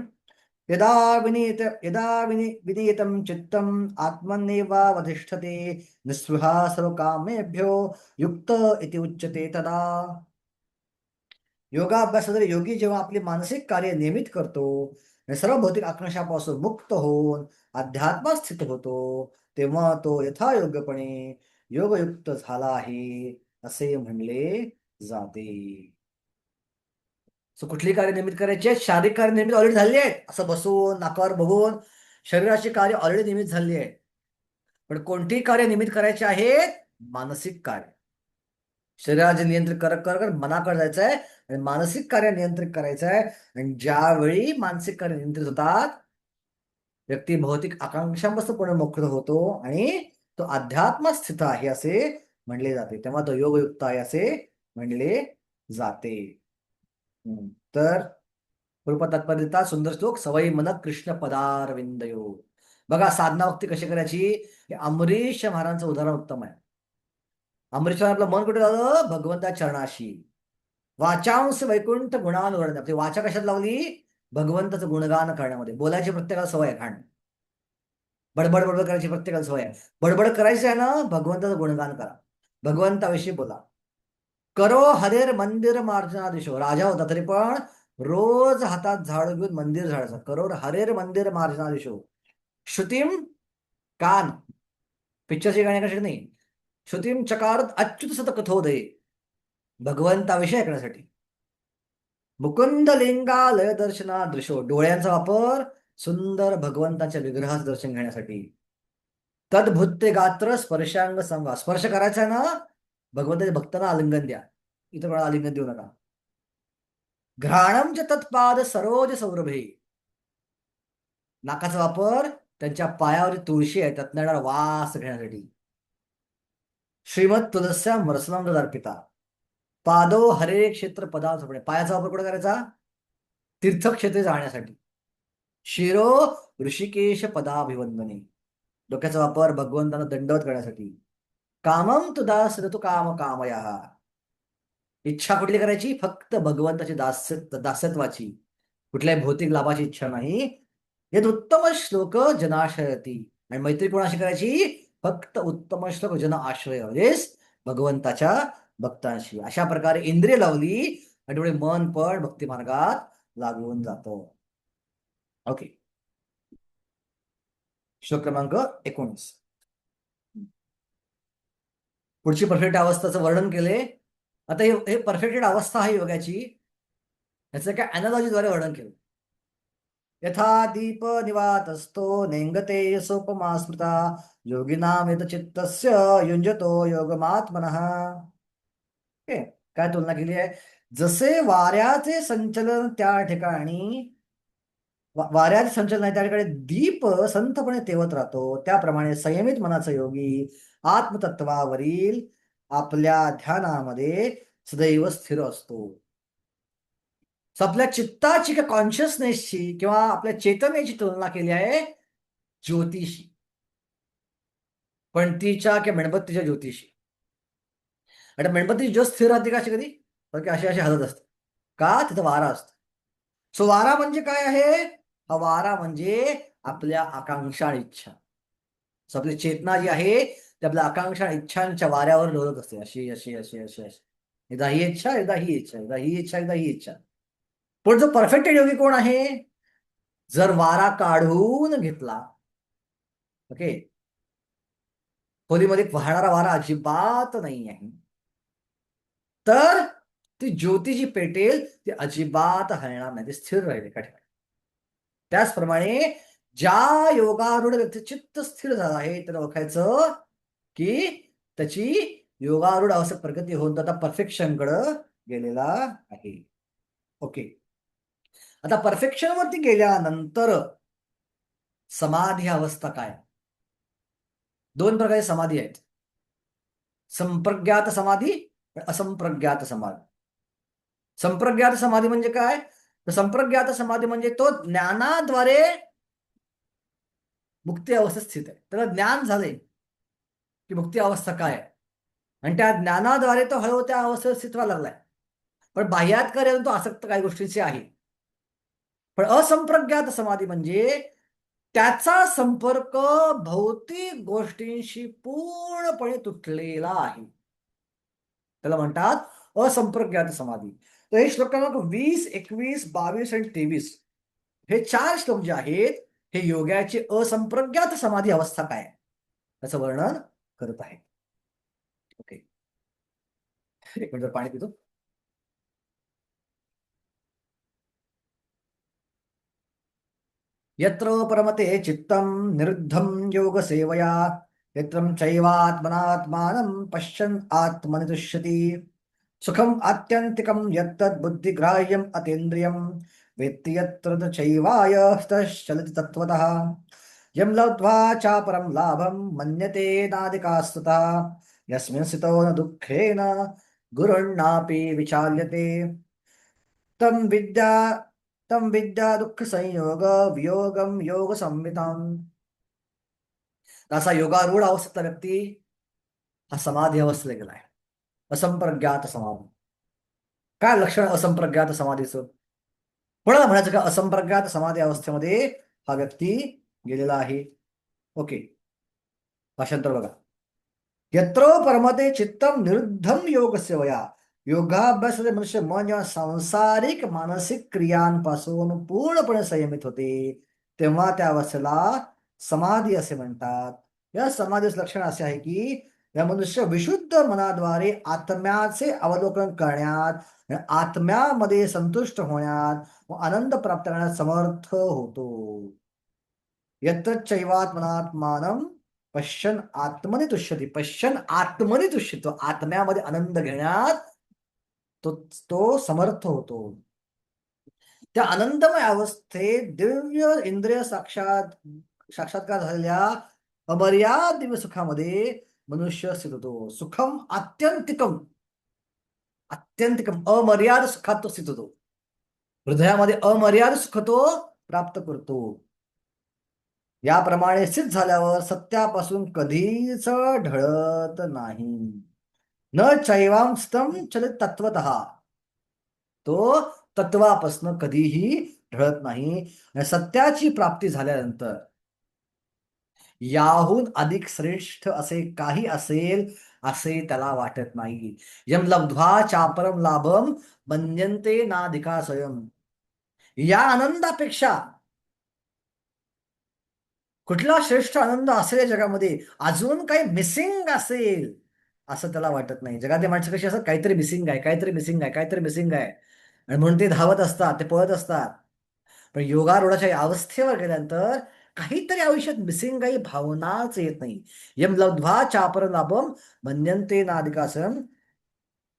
यदा विनीतं चित्तम् आत्मन्नेवावतिष्ठते निःस्पृहा सर्वकामेभ्यो युक्त इति उच्यते तदा. योगाभ्यासाद्वारे योगी जेव्हा आपली मानसिक कार्य नियमित करतो आणि सर्व भौतिक आकांक्षापासून मुक्त होऊन अध्यात्मात स्थित होतो, तेव्हा तो यथायोग्यपणे योगयुक्त झाला आहे असे म्हणले जाते. सो कुठली कार्य नियमित करायची आहेत? शारीरिक कार्य नियमित ऑलरेडी झाली आहेत, असं बसून नाकावर बघून शरीराची कार्य ऑलरेडी नियमित झाली आहेत. पण कोणती कार्य नियमित करायची आहेत? मानसिक कार्य. शरीराचे नियंत्रित कर मनाकडे जायचं आहे आणि मानसिक कार्य नियंत्रित करायचं आहे. आणि ज्यावेळी मानसिक कार्य नियंत्रित होतात, व्यक्ती भौतिक आकांक्षांपासून पूर्ण मोकळ होतो आणि तो अध्यात्म स्थित आहे असे म्हणले जाते, तेव्हा तो योगयुक्त आहे असे म्हणले जाते. तर तात्पर्य सुंदर श्लोक. सवयी मन कृष्ण पदारविंदयो. बघा साधना भक्ती कशी करायची, हे अमरीश महाराजांचं उदाहरण उत्तम आहे. अमरीश आपलं मन कुठे झालं? भगवंता चरणाशी. वाचांश वैकुंठ गुणानुवरण, आपली वाचा कशात लावली? भगवंताचं गुणगान करण्यामध्ये. बोलायची प्रत्येकाला सवय आहे, बडबड बडबड करायची प्रत्येकाला सवय आहे. बडबड करायची आहे ना, भगवंताचं गुणगान करा, भगवंताविषयी बोला. करो हरेर मंदिर मार्जनाधीशो, राजा होता तरी पण रोज हातात झाडू घेऊन मंदिर झाडायचा. करो हरेर मंदिर मार्जनाधीशो. श्रुतीम, कान, पिक्चरची गाणी कशी नाही. श्रुतीम चकारत अच्युत सत कथोदय, भगवंताविषयी ऐकण्यासाठी. मुकुंद लिंगालय दर्शना दृशो, डोळ्यांचा वापर सुंदर भगवंताच्या विग्रहाचं दर्शन घेण्यासाठी. तद्भुत्ते गात्र स्पर्शांग संवाद, स्पर्श करायचा आहे ना, भगवंताच्या भक्तांना आलिंगन द्या, इतर कोणाला आलिंगन देऊ नका. घ्राणम च तत्पाद सरोज सौरभे, नाकाचा वापर त्यांच्या पायावर तुळशी आहे त्यातनं येणारा वास घेण्यासाठी. श्रीमद तुलस्या मरसलाम अर्पिता, पादो हरे क्षेत्र पदार्थ, पायाचा वापर कुठे करायचा, तीर्थक्षेत्री जाण्यासाठी. शिरो ऋषिकेश पदाभिवंदने, डोक्याचा वापर भगवंतांना दंडवत करण्यासाठी. कामम तु दास तू काम कामया, इच्छा कुठली करायची, फक्त भगवंताची दास्यत्वाची, कुठल्याही भौतिक लाभाची इच्छा नाही. यद उत्तम श्लोक जनाशयती, आणि मैत्री कोणाशी करायची, फक्त उत्तम श्लोक जन आश्रय, म्हणजेच भगवंताच्या भक्तांशी. अशा प्रकारे इंद्रिय लावली आणि पुढे मन पण भक्ती मार्गात लागून जातं. ओके, श्लोक क्रमांक 19. पुढची परफेक्ट अवस्थाचं वर्णन केले. आता हे परफेक्टेड अवस्था आहे योगाची, याचं काय अॅनालॉजीद्वारे वर्णन केलं. यथा दीप निवातस्थो नेंगते सोपमा स्मृता, योगिनाम चित्तस्य युंजतो योगमात्मनः. काय तुलना केली आहे, जसे वाऱ्याचे संचलन त्या ठिकाणी, वाऱ्याचे संचलन आहे त्या ठिकाणी दीप संथपणे तेवत राहतो, त्याप्रमाणे संयमित मनाचा योगी आत्मतत्वावरील आपल्या ध्यानामध्ये सदैव स्थिर असतो. आपल्या चित्ताची किंवा कॉन्शियसनेसची किंवा आपल्या चेतनेची तुलना केली आहे ज्योतिषी, पणतीच्या किंवा मेणबत्तीच्या ज्योतिषी. आणि मेणबत्ती ज्योत स्थिर राहते का अशी कधी, अशी अशी हलत असते का, तिथं वारा असतो. सो वारा म्हणजे काय आहे, हा वारा म्हणजे आपल्या आकांक्षा आणि इच्छा. सो आपली चेतना जी आहे ती आपल्या आकांक्षा आणि इच्छांच्या वाऱ्यावर डोलत असते, अशी अशी अशी अशी अशी, एकदा ही इच्छा, एकदा ही इच्छा, एकदा ही इच्छा, एकदा ही इच्छा. पण जो परफेक्टेड योगी कोण आहे, जर वारा काढून घेतला, ओके, खोलीमध्ये वाहणारा वारा अजिबात नाही आहे, तर ती ज्योती जी पेटेल ती अजिबात हलणार नाही, ती स्थिर राहील एका ठिकाणी. त्याचप्रमाणे ज्या योगारूढ व्यक्ती चित्त स्थिर झालं आहे त्याला ओळखायचं की त्याची योगारूढ अवस्थेत प्रगती होऊन आता परफेक्शन कडे गेलेला आहे. ओके, आता परफेक्शन वरती गेल्यानंतर समाधी अवस्था काय, दोन प्रकारचे समाधी आहेत, संप्रज्ञात समाधी, असंप्रज्ञात समाधी. संप्रज्ञात समाधी म्हणजे काय, तर संप्रज्ञात समाधी म्हणजे तो ज्ञानाद्वारे मुक्ती अवस्थेत स्थित आहे, त्याला ज्ञान झाले की मुक्ती अवस्था काय आहे, आणि त्या ज्ञानाद्वारे तो हळूहळू त्या अवस्थेत स्थित व्हायला लागलाय. पण बाह्यात कार्य तो आसक्त काही गोष्टींचे आहे. पण असंप्रज्ञात समाधी म्हणजे त्याचा संपर्क भौतिक गोष्टींशी पूर्णपणे तुटलेला आहे, त्याला म्हणतात असंप्रज्ञात समाधी. तर हे श्लोक क्रमांक 20, 21, 22 आणि 23 हे 4 श्लोक जे आहेत हे योगाची असंप्रज्ञात समाधी अवस्था काय त्याचं वर्णन करत आहे. ओके, एक मिनिट पाणी पितो. यत्र परमते चित्तं निरुद्धं योग सेवया, यत्रं चैवात्मनात्मानं पश्यन् आत्मनि तुष्यति. सुखम आत्यंतिकं यत्तद् बुद्धिग्राह्यम् अतीन्द्रियं, वेत्ति यत्र चैवाय चलति तत्त्वतः. यं लब्ध्वा चापरं लाभं मन्यते नादिकास्ततः, यस्मिन् स्थितो न दुःखेन गुरुर्नापि विचाल्यते. तं विद्या दुःख संयोग वियोगम योग संविताम. असा योगारूढ अवस्थेतला व्यक्ती हा समाधी अवस्थेला गेलाय, असंप्रज्ञात समाधी. काय लक्षण असंप्रज्ञात समाधीचं, कोणाला म्हणायचं का असंप्रज्ञात समाधी अवस्थेमध्ये हा व्यक्ती गेलेला आहे. ओके, भाषांतर बघा. यत्र परमते चित्तम निरुद्धम योग सेवया. योगाभ्यासाचे मनुष्य मन जेव्हा सांसारिक मानसिक क्रियांपासून पूर्णपणे संयमित होते तेव्हा त्या अवस्थेला समाधी असे म्हणतात. या समाधीचे लक्षण असे आहे की या मनुष्य विशुद्ध मनाद्वारे आत्म्याचे अवलोकन करण्यात, आत्म्यामध्ये संतुष्ट होण्यात व आनंद प्राप्त करण्यात समर्थ होतो. यत्चैवात्मनात्मानं पश्यन आत्मने तुष्यति. पश्यन आत्मने तुष्यतो. आत्म्यामध्ये आनंद घेण्यात तो तो समर्थ होतो. त्या आनंदमय अवस्थेत दिव्य इंद्रिय साक्षात्कार झालेल्या अमर्याद दिव्य सुखामध्ये मनुष्य स्थित होतो. सुखम आत्यंतिकम, आत्यंतिकम अमर्याद सुखात तो स्थित होतो. हृदयामध्ये अमर्याद सुख तो प्राप्त करतो. याप्रमाणे स्थित झाल्यावर सत्यापासून कधीच ढळत नाही. न चैवांस्तम चलित तत्वतः. तो तत्वापासून कधीही ढळत नाही. सत्याची प्राप्ती झाल्यानंतर याहून अधिक श्रेष्ठ असे काही असेल असे त्याला वाटत नाही. यम लब्ध्वा चापरम लाभम मन्यन्ते नाधिका स्वयं. या आनंदापेक्षा कुठला श्रेष्ठ आनंद असेल या जगामध्ये अजून काही मिसिंग असेल असं त्याला वाटत नाही. जगातली माणसं कशी असतात, काहीतरी मिसिंग आहे, काहीतरी मिसिंग आहे, काहीतरी मिसिंग आहे, आणि म्हणून ते धावत असतात, ते पळत असतात. पण योगारूढाच्या या अवस्थेवर गेल्यानंतर काहीतरी आयुष्यात मिसिंग काही भावनाच येत नाही. यम लब्ध्वा चापर लाभम मन्यन्ते नाधिकासम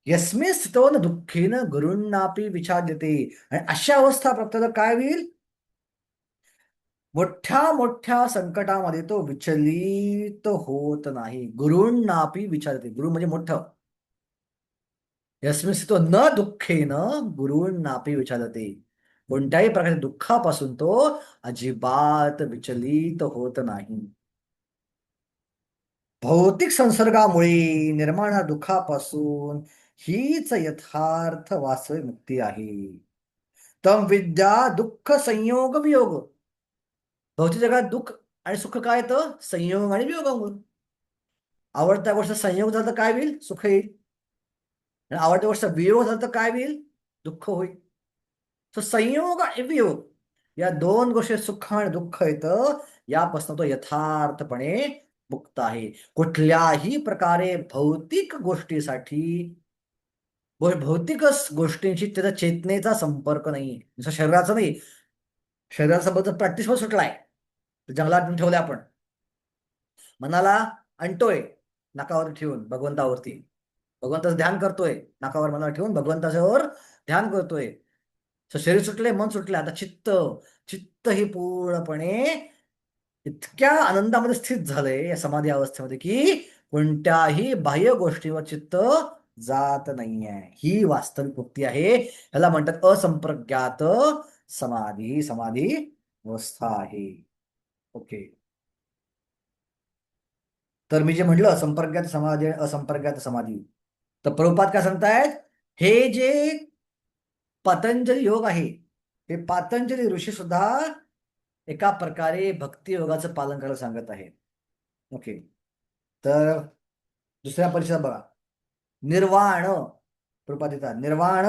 यस्मिन् स्थितो न दुःखेन गुरुंनापी विचार्यते. आणि अशा अवस्था प्राप्त झाल्यावर काय होईल? मोठ्या मोठ्या संकटामध्ये तो विचलित होत नाही. गुरुंनापी विचारते. गुरु म्हणजे मोठं. यस्मिन् स्थितो न दुःखेन गुरुंनापी विचारते. कोणत्याही प्रकारच्या दुःखापासून तो अजिबात विचलित होत नाही. भौतिक संसर्गामुळे निर्माण दुःखापासून हीच यथार्थ वास्तविक मुक्ती आहे. तम विद्या दुःख संयोग वियोग. भौतिक जगात दुःख आणि सुख काय येतं? संयोग आणि वियोगामुळे. आवडत्या गोष्ट संयोग झाला तर काय होईल? सुख येईल. आणि आवडत्या गोष्ट वियोग झाला तर काय होईल? दुःख होईल. सो संयोग आणि वियोग या दोन गोष्टी, सुख आणि दुःख येतं, यापासून तो यथार्थपणे मुक्त आहे. कुठल्याही प्रकारे भौतिक गोष्टीसाठी भौतिक गोष्टींशी त्याचा चेतनेचा संपर्क नाही. जसं शरीराचा नाही. शरीरासोबत प्रॅक्टिस पण सुटलाय, जंगलात ठेवले आपण. मनाला आणतोय नाकावर ठेवून भगवंतावरती, भगवंताचं ध्यान करतोय, नाकावर मनाला ठेवून भगवंताच्यावर ध्यान करतोय. शरीर सुटले, मन सुटले, आता चित्त. चित्त ही पूर्णपणे इतक्या आनंदामध्ये स्थित झालंय या समाधी अवस्थेमध्ये की कोणत्याही बाह्य गोष्टीवर चित्त जात नाहीये. ही वास्तविक मुक्ती आहे. याला म्हणतात असंप्रज्ञात समाधी. समाधी अवस्था आहे. ओके, तर मी जे म्हटलं संप्रज्ञात समाधी, असंप्रज्ञात समाधी, तर प्रभुपाद काय सांगतायत? हे जे पतंजली योग आहे, हे पतंजली ऋषी सुद्धा एका प्रकारे भक्ती योगाचं पालन करायला सांगत आहे. ओके, तर दुसऱ्या परिषदात बघा, निर्वाण. प्रभुपाद देतात निर्वाण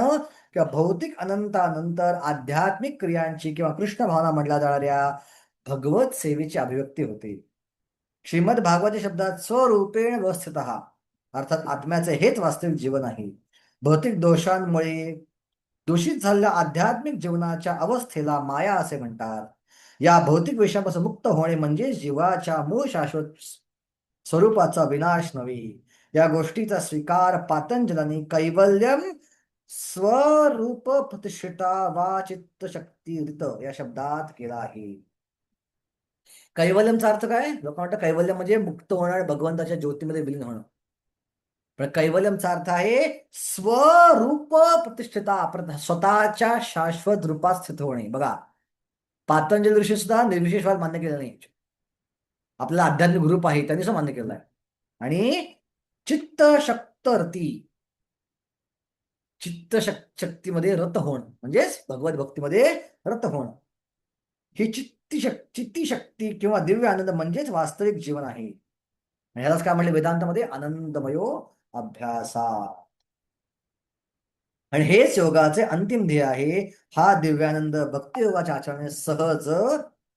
किंवा भौतिक अनंतानंतर आध्यात्मिक क्रियांची किंवा कृष्ण भावना म्हटल्या जाणाऱ्या भगवत सेवेची अभिव्यक्ती होते. श्रीमद भागवत शब्दात स्वरूपेण व्यवस्थित, अर्थात आत्म्याचे हेच वास्तविक जीवन आहे. भौतिक दोषांमुळे दूषित झालेल्या आध्यात्मिक जीवनाच्या अवस्थेला माया असे म्हणतात. या भौतिक विषयापासून मुक्त होणे म्हणजे जीवाच्या मूळ शाश्वत स्वरूपाचा विनाश नव्हे. या गोष्टीचा स्वीकार पातंजलांनी कैवल्यम स्वरूप प्रतिष्ठिता वा चित्त शक्ती या शब्दात केला आहे. कैवल्यमचा अर्थ काय? लोक म्हणतात कैवल्यम म्हणजे मुक्त होणं आणि भगवंताच्या ज्योतीमध्ये विलीन होणं. पण कैवल्यमचा अर्थ आहे स्वरूप प्रतिष्ठिता, स्वतःच्या शाश्वत रूपात स्थित होणे. बघा, पातंजली ऋषी सुद्धा निर्विशेषवाद मान्य केला नाही. आपला आध्यात्मिक ग्रुप आहे त्यांनी सुद्धा मान्य केलं आहे. आणि चित्त शक्तरती, चित्त शक्तीमध्ये रत होणं म्हणजेच भगवत भक्तीमध्ये रत होणं. ही चित्ती शक्ती किंवा दिव्य आनंद म्हणजेच वास्तविक जीवन आहे. आणि ह्यालाच काय म्हणले वेदांतामध्ये, आनंदमयो अभ्यासा. आणि हेच योगाचे अंतिम ध्येय आहे. हा दिव्यानंद भक्ती योगाच्या आचरणाने सहज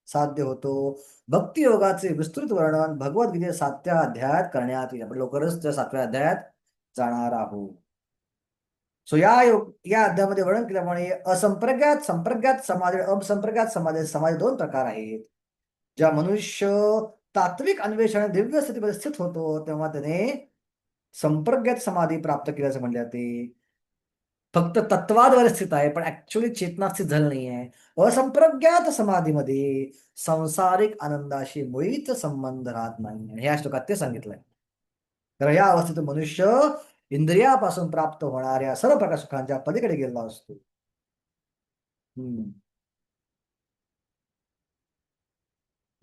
साध्य होतो. भक्ती योगाचे विस्तृत वर्णन भगवद्गीते 7व्या अध्यायात करण्यात येईल. आपण लवकरच त्या 7व्या अध्यायात जाणार आहोत. सो या अध्यायामध्ये वर्णन केल्यामुळे संप्रज्ञात समाज आणि असंप्रज्ञात समाज दोन प्रकार आहेत. जेव्हा मनुष्य तात्विक अन्वेषण दिव्य स्थितीमध्ये स्थित होतो तेव्हा त्याने संप्रज्ञात समाधी प्राप्त केल्याचं म्हणले जाते. फक्त तत्वाद्वारे स्थित आहे पण ऍक्च्युअली चेतना स्थित झाली नाही आहे. असंप्रज्ञात समाधीमध्ये सांसारिक आनंदाशी मुळीच संबंध राहत नाही. आणि ह्या श्लोकात ते सांगितलंय. तर या अवस्थेत मनुष्य इंद्रियापासून प्राप्त होणाऱ्या सर्व प्रकार सुखांच्या पलीकडे गेलेला असतो.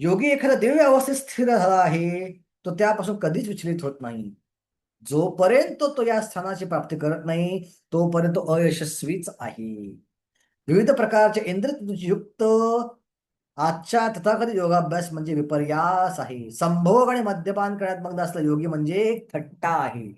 योगी एखाद्या दिव्य अवस्थेत स्थिर झाला आहे तो त्यापासून कधीच विचलित होत नाही. जोपर्यंत तो या स्थानाची प्राप्ती करत नाही तोपर्यंत तो अयशस्वीच आहे. विविध प्रकारचे इंद्रिय युक्त आजच्या तथाकथित योगाभ्यास म्हणजे विपर्यास आहे. संभोग आणि मद्यपान करण्यात मग्न असलेला योगी म्हणजे एक थट्टा आहे.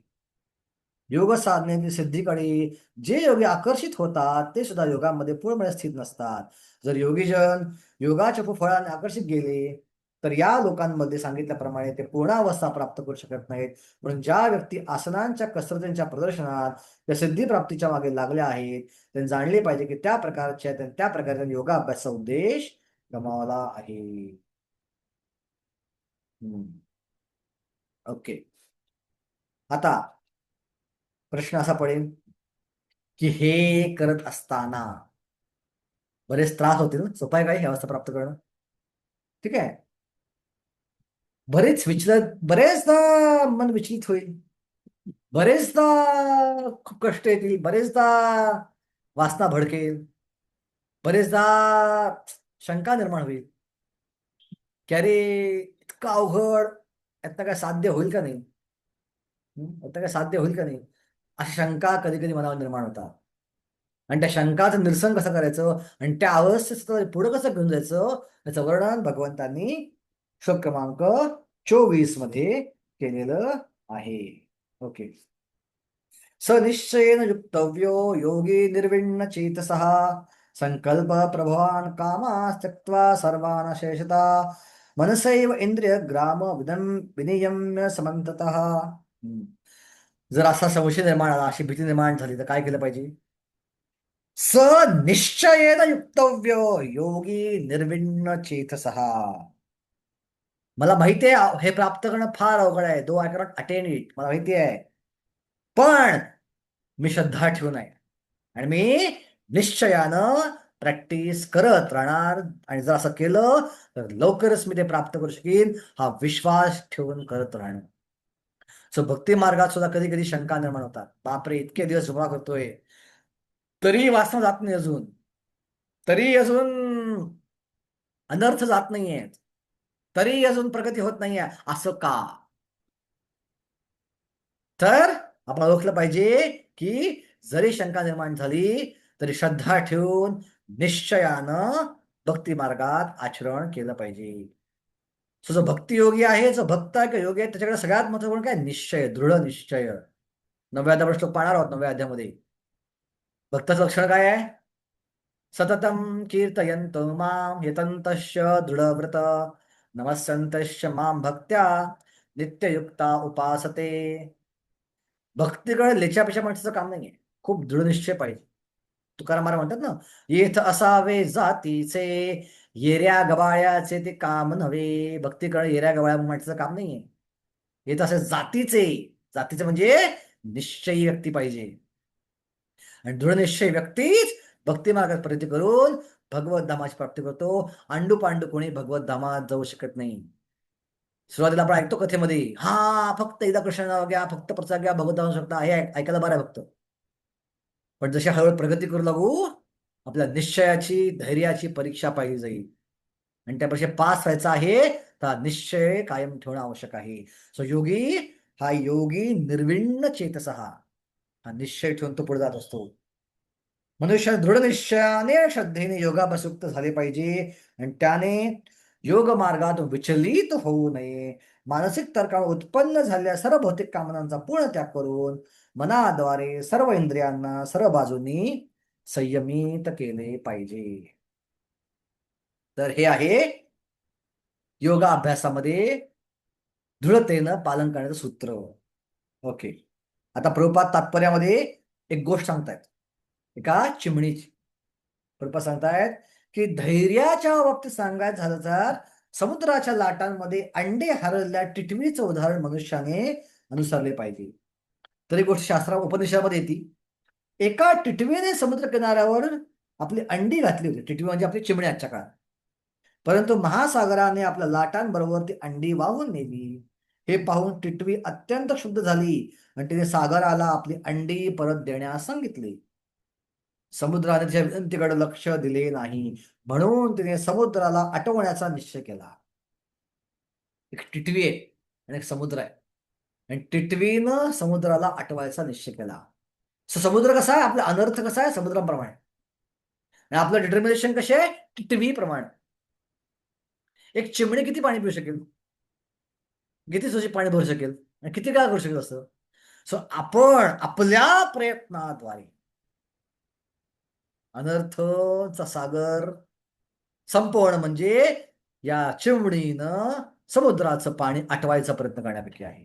योग साधनेतील सिद्धीकडे जे योगी आकर्षित होतात ते सुद्धा योगामध्ये पूर्णपणे स्थित नसतात. जर योगीजन योगाच्या फळाने आकर्षित गेले तर या लोकांमध्ये सांगितल्याप्रमाणे ते पूर्णावस्था प्राप्त करू शकत नाहीत. म्हणून ज्या व्यक्ती आसनांच्या कसरतींच्या प्रदर्शनात त्या सिद्धी प्राप्तीच्या मागे लागल्या आहेत त्यांनी जाणले पाहिजे की त्या प्रकारच्या योगाभ्यासाचा उद्देश गमावला आहे. ओके, आता प्रश्न असा पडेल की हे करत असताना बरेच त्रास होतील ना. सोपं आहे काय ही अवस्था प्राप्त करणं? ठीक आहे. बरेचदा मन विचलित होईल, बरेचदा खूप कष्ट येतील, बरेचदा वासना भडकेल, बरेचदा शंका निर्माण होईल की अरे इतकं अवघड, यातनं काय साध्य होईल का नाही, यातनं काय साध्य होईल का नाही, अशा शंका कधी कधी मनावर निर्माण होतात. आणि त्या शंकाचं निरसन कसं करायचं आणि त्या अवस्थेत पुढे कसं घेऊन जायचं याचं वर्णन भगवंतांनी श्लोक क्रमांक 24 मध्ये केलेलं आहे. ओके. स निश्चयेन युक्तव्यो योगी निर्विण्ण चेतसः संकल्प प्रभवान कामास त्यक्त्वा सर्वान शेषता मनसैव इंद्रिय ग्राम विनियम्य समन्ततः. जर असा संशय निर्माण आला, अशी भीती निर्माण झाली तर काय केलं पाहिजे? स निश्चयेन युक्तव्य योगी निर्विण्ण चेतसः. मला माहिती आहे हे प्राप्त करणं फार अवघड आहे. दो आय कॅनॉट अटेन इट, मला माहिती आहे. पण मी श्रद्धा ठेवून आहे आणि मी निश्चयानं प्रॅक्टिस करत राहणार. आणि जर असं केलं तर लवकरच मी ते प्राप्त करू शकेन, हा विश्वास ठेवून करत राहणं. सो भक्ती मार्गात सुद्धा कधी कधी शंका निर्माण होतात. बापरे, इतके दिवस उभा करतोय तरी वासना जात नाही, तरी अजून अनर्थ जात नाहीये, तरी अजून प्रगती होत नाहीये, असं का? तर आपण ओळखलं पाहिजे की जरी शंका निर्माण झाली तरी श्रद्धा ठेवून निश्चयानं भक्ती मार्गात आचरण केलं पाहिजे. जो भक्ती योगी आहे, जो भक्त आहे किंवा योगी आहे, त्याच्याकडे सगळ्यात महत्त्वपूर्ण काय? निश्चय, दृढ निश्चय. 9व्या अध्यायामध्ये श्लोक पाहणार आहोत. 9व्या अध्यायामध्ये भक्ताचं लक्षण काय आहे? सततं कीर्तयन्तो मां यतन्तश्च दृढव्रत नमस्सन्तश्च मां भक्त्या नित्ययुक्ता उपासते. भक्तीकडे लेच्यापेक्षा माणसाचं काम नाहीये, खूप दृढ निश्चय पाहिजे. तुकाराम महाराज म्हणतात ना, येथ असावे जातीचे येऱ्या गबाळ्याचे ते काम नव्हे. भक्तीकडे येऱ्या गबाळ्या माणसाचं काम नाहीये. येत असे जातीचे म्हणजे निश्चयी व्यक्ती पाहिजे. आणि दृढ निश्चय व्यक्तीच भक्ती मार्गात प्रगती करून भगवत धामाची प्राप्ती करतो. अंडू पांडू कोणी भगवत धामात जाऊ शकत नाही. सुरुवातीला आपण ऐकतो कथेमध्ये, हा फक्त एकदा कृष्ण नाव घ्या, फक्त प्रसाद घ्या, भगवत धाम शकता, हे ऐकायला बरं आहे फक्त. पण जशी हळूहळू प्रगती करू लागू आपल्या निश्चयाची, धैर्याची परीक्षा पाहिली जाईल. आणि त्यापेक्षा पास व्हायचा आहे तर निश्चय कायम ठेवणं आवश्यक आहे. सो योगी हा योगी निर्विण्ण चेतसः, हा निश्चय ठेवून तो पुढे जात असतो. मनुष्य दृढ निश्चयाने श्रद्धेने योगाभ्यासयुक्त झाले पाहिजे आणि त्याने योग मार्गात विचलित होऊ नये. मानसिक तर्कावर उत्पन्न झालेल्या सर्व भौतिक कामनांचा पूर्ण त्याग करून मनाद्वारे सर्व इंद्रियांना सर्व बाजूंनी संयमित केले पाहिजे. तर हे आहे योगा अभ्यासामध्ये दृढतेनं पालन करण्याचं सूत्र. ओके. आता प्रभुपाद तात्पर्यामध्ये एक गोष्ट सांगतायत एका चिमणीची. प्रभुपाद सांगतायत की धैर्याच्या बाबतीत सांगायचं झालं तर समुद्राच्या लाटांमध्ये अंडे हरवलेल्या टिटवीचं उदाहरण मनुष्याने अनुसरले पाहिजे. तरी गोष्ट शास्त्रा उपनिषदामध्ये येते. एका टिटवीने समुद्र किनाऱ्यावर आपली अंडी घातली होती. टिटवी म्हणजे आपली चिमणी आजच्या काळात. परंतु महासागराने आपल्या लाटांबरोबर ती अंडी वाहून नेली. हे पाहून टिटवी अत्यंत क्षुब्ध झाली आणि तिने सागराला आपली अंडी परत देण्यास सांगितले. समुद्राने तिच्या विनंतीकडे लक्ष दिले नाही, म्हणून तिने समुद्राला आटवण्याचा निश्चय केला. एक टिटवी आहे आणि एक समुद्र आहे, आणि टिटवीनं समुद्राला आटवायचा निश्चय केला. समुद्र कसा आहे, आपला अनर्थ कसा आहे समुद्राप्रमाणे, आणि आपलं डिटर्मिनेशन कसे आहे टिटवीप्रमाणे. एक चिमणी किती पाणी पिऊ शकेल, किती सोशी पाणी भरू शकेल, आणि किती काय करू शकेल असं. सो आपण आपल्या प्रयत्नाद्वारे अनर्थचा सागर संपवणं म्हणजे या चिमणीनं समुद्राचं पाणी आटवायचा प्रयत्न करण्यापैकी आहे.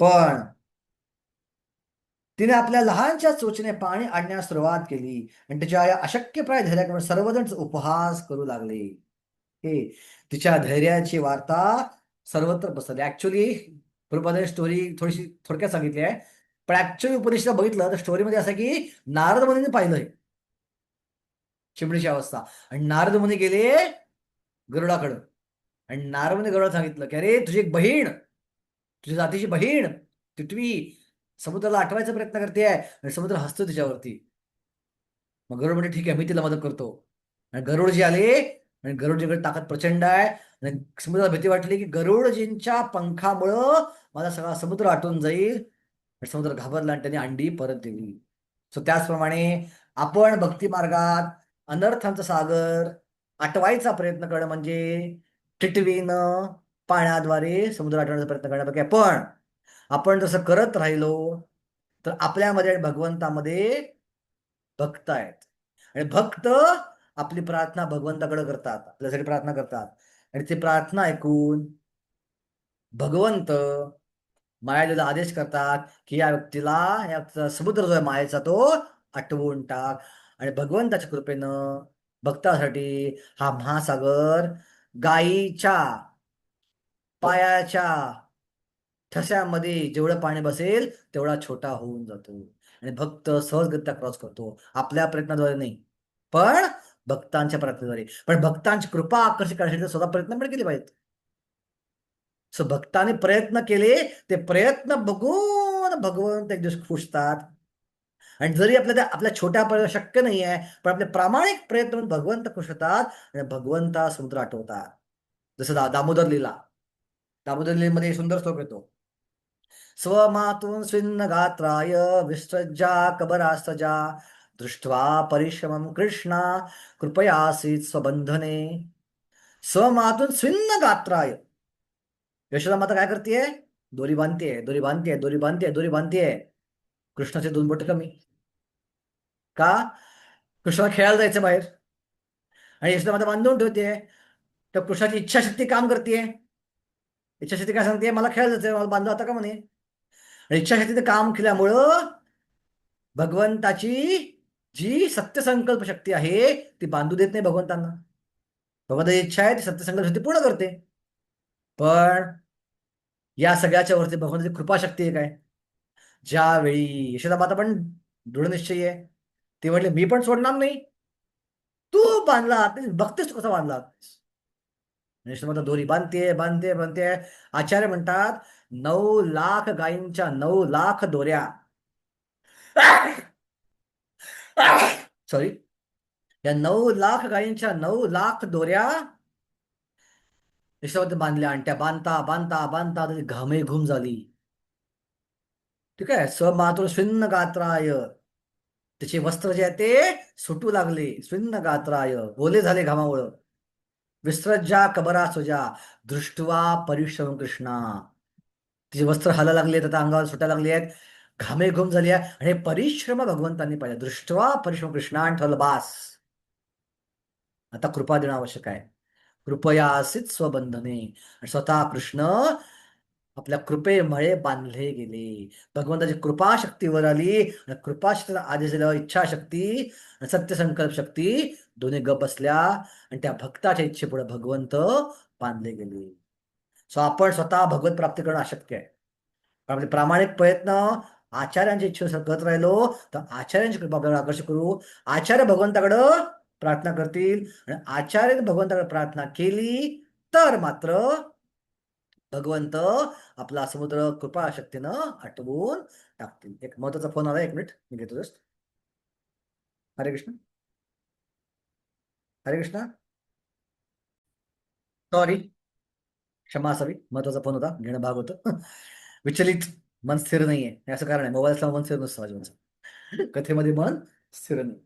पण तिने आपल्या लहानच्या चोचीने पाणी आणण्यास सुरुवात केली आणि तिच्या या अशक्यप्राय धैर्याकडे सर्वजण उपहास करू लागले. हे तिच्या धैर्याची वार्ता सर्वत्र पसरली. ऍक्च्युली प्रभुपादांनी स्टोरी थोडीशी थोडक्यात सांगितली आहे, पण ऍक्च्युअली उपनिषद बघितलं तर स्टोरीमध्ये असं की नारद मुनीने पाहिलंय चिमणीची अवस्था, आणि नारद मुनी गेले गरुडाकडं, आणि नारद मुनी गरुडाला सांगितलं की अरे तुझी एक बहीण, तुझ्या जातीची बहीण टिटवी समुद्राला आठवायचा प्रयत्न करते आहे आणि समुद्र हसतो तिच्यावरती. मग गरुड म्हणजे ठीक आहे, मी तिला मदत करतो. आणि गरुडजी आले, आणि गरुडजीकडे ताकद प्रचंड आहे, आणि समुद्राला भीती वाटली की गरुडजींच्या पंखामुळं माझा सगळा समुद्र आटून जाईल. आणि समुद्र घाबरला आणि त्यांनी अंडी परत दिली. सो त्याचप्रमाणे आपण भक्ती मार्गात अनर्थांचा सागर आटवायचा प्रयत्न करणं म्हणजे टिटवीनं पाण्याद्वारे समुद्र आटवण्याचा प्रयत्न करण्यापैकी. पण आपण जसं करत राहिलो तर आपल्यामध्ये आणि भगवंतामध्ये भक्त आहेत, आणि भक्त आपली प्रार्थना भगवंताकडे करतात, आपल्यासाठी प्रार्थना करतात, आणि ती प्रार्थना ऐकून भगवंत मायादेवाला आदेश करतात की या व्यक्तीला, या समुद्र जो आहे मायेचा तो आटवून टाक. आणि भगवंताच्या कृपेनं भक्तासाठी हा महासागर गायीच्या पायाच्या ठस्यामध्ये जेवढं पाणी बसेल तेवढा छोटा होऊन जातो, आणि भक्त सहजगत्या क्रॉस करतो. आपल्या प्रयत्नाद्वारे नाही, पण भक्तांच्या प्रयत्नाद्वारे. पण भक्तांची कृपा आकर्षित करण्यासाठी स्वतः प्रयत्न पण केले पाहिजेत. सो भक्तांनी प्रयत्न केले, ते प्रयत्न बघून भगवंत एक दिवस खुशतात. आणि जरी आपल्या छोट्या प्रयत्न शक्य नाही आहे, पण आपले प्रामाणिक प्रयत्न भगवंत खुश होतात आणि भगवंता समुद्र आठवतात. जसं दामोदर लीला, दामोदर लीलेमध्ये सुंदर श्लोक येतो. स्वमातून स्विन्न गात्राय विसृज्या कबरास्तजा दृष्ट्वा परिश्रमं कृष्णा कृपयासीत स्वबंधने. स्वमातून स्विन्न गात्राय, यशोदा माता काय करतेय, दोरी बांधतेय, दोरी बांधतेय, दोरी बांधतेय, दोरी बांधतेय. कृष्णाचे 2 बोट कमी का, कृष्णाला खेळायला जायचं बाहेर, आणि यशोदा माता बांधून ठेवते. तर कृष्णाची इच्छाशक्ती काम करते. इच्छाशक्ती काय सांगते, मला खेळायला जायचं, मला बांधव आता का म्हणे. आणि इच्छाशक्तीचं काम केल्यामुळं भगवंताची जी सत्यसंकल्प शक्ती आहे ती बांधू देत नाही भगवंतांना. भगवंताची इच्छा आहे ती सत्यसंकल्प शक्ती पूर्ण करते. पण या सगळ्याच्या वरती भगवंताची कृपाशक्ती आहे काय. ज्यावेळी यशोदा माता पण दृढनिश्चयी आहे, ती म्हटले मी पण सोडणार नाही, तू बांधला बघतेस तू कसा बांधला. यशोदा माता दोरी बांधते बांधते बांधते. आचार्य म्हणतात 9 लाख गायींच्या 9 लाख दोऱ्या सॉरी, या 9 लाख गायींच्या 9 लाख दोऱ्या यशोदा बांधल्या, आणि त्या बांधता बांधता बांधता त्याची घामे घूम झाली. ठीक आहे. स्वमातृ स्विन्न गात्राय, त्याचे वस्त्र जे आहे ते सुटू लागले. स्विन्न गात्राय, ओले झाले घामावळ. विसृज्या कबरा सुजा, दृष्टवा परिश्रम कृष्णा. तिचे वस्त्र हाला लागले आहेत, आता अंगावर सुटायला लागले आहेत, घामे घुम झाली आहे, आणि हे परिश्रम भगवंतांनी पाहिजे. दृष्टवा परिश्रम कृष्णा आणि ठरलं बास, आता कृपा देणं आवश्यक आहे. कृपया असित स्वबंधने. आणि स्वतः कृष्ण आपल्या कृपेमुळे बांधले गेले. भगवंताची कृपाशक्तीवर आली, आणि कृपाशक्तीला आदेश दिल्यावर इच्छाशक्ती आणि सत्यसंकल्प शक्ती दोन्ही गप बसल्या, आणि त्या भक्ताच्या इच्छेपुढे भगवंत बांधले गेले. सो आपण स्वतः भगवत प्राप्ती करणं अशक्य आहे. आपले प्रामाणिक प्रयत्न आचार्यांच्या इच्छेनुसार करत राहिलो तर आचार्यांची कृपा आपल्याला आकर्षित करू. आचार्य भगवंताकडं प्रार्थना करतील, आणि आचार्य भगवंताकडे प्रार्थना केली तर मात्र भगवंत आपला समुद्र कृपा शक्तीनं आटवून टाकतील. एक महत्वाचा फोन आला, 1 मिनिट मी घेतो जस्ट. हरे कृष्ण. हरे कृष्ण. सॉरी, क्षमा असावी, महत्वाचा फोन होता, घेणं भाग होतं. विचलित, मन स्थिर नाहीये, हे असं कारण आहे. मोबाईल असल्यामुळे मन स्थिर नसतं माझ्या. कथेमध्ये मन स्थिर नाही.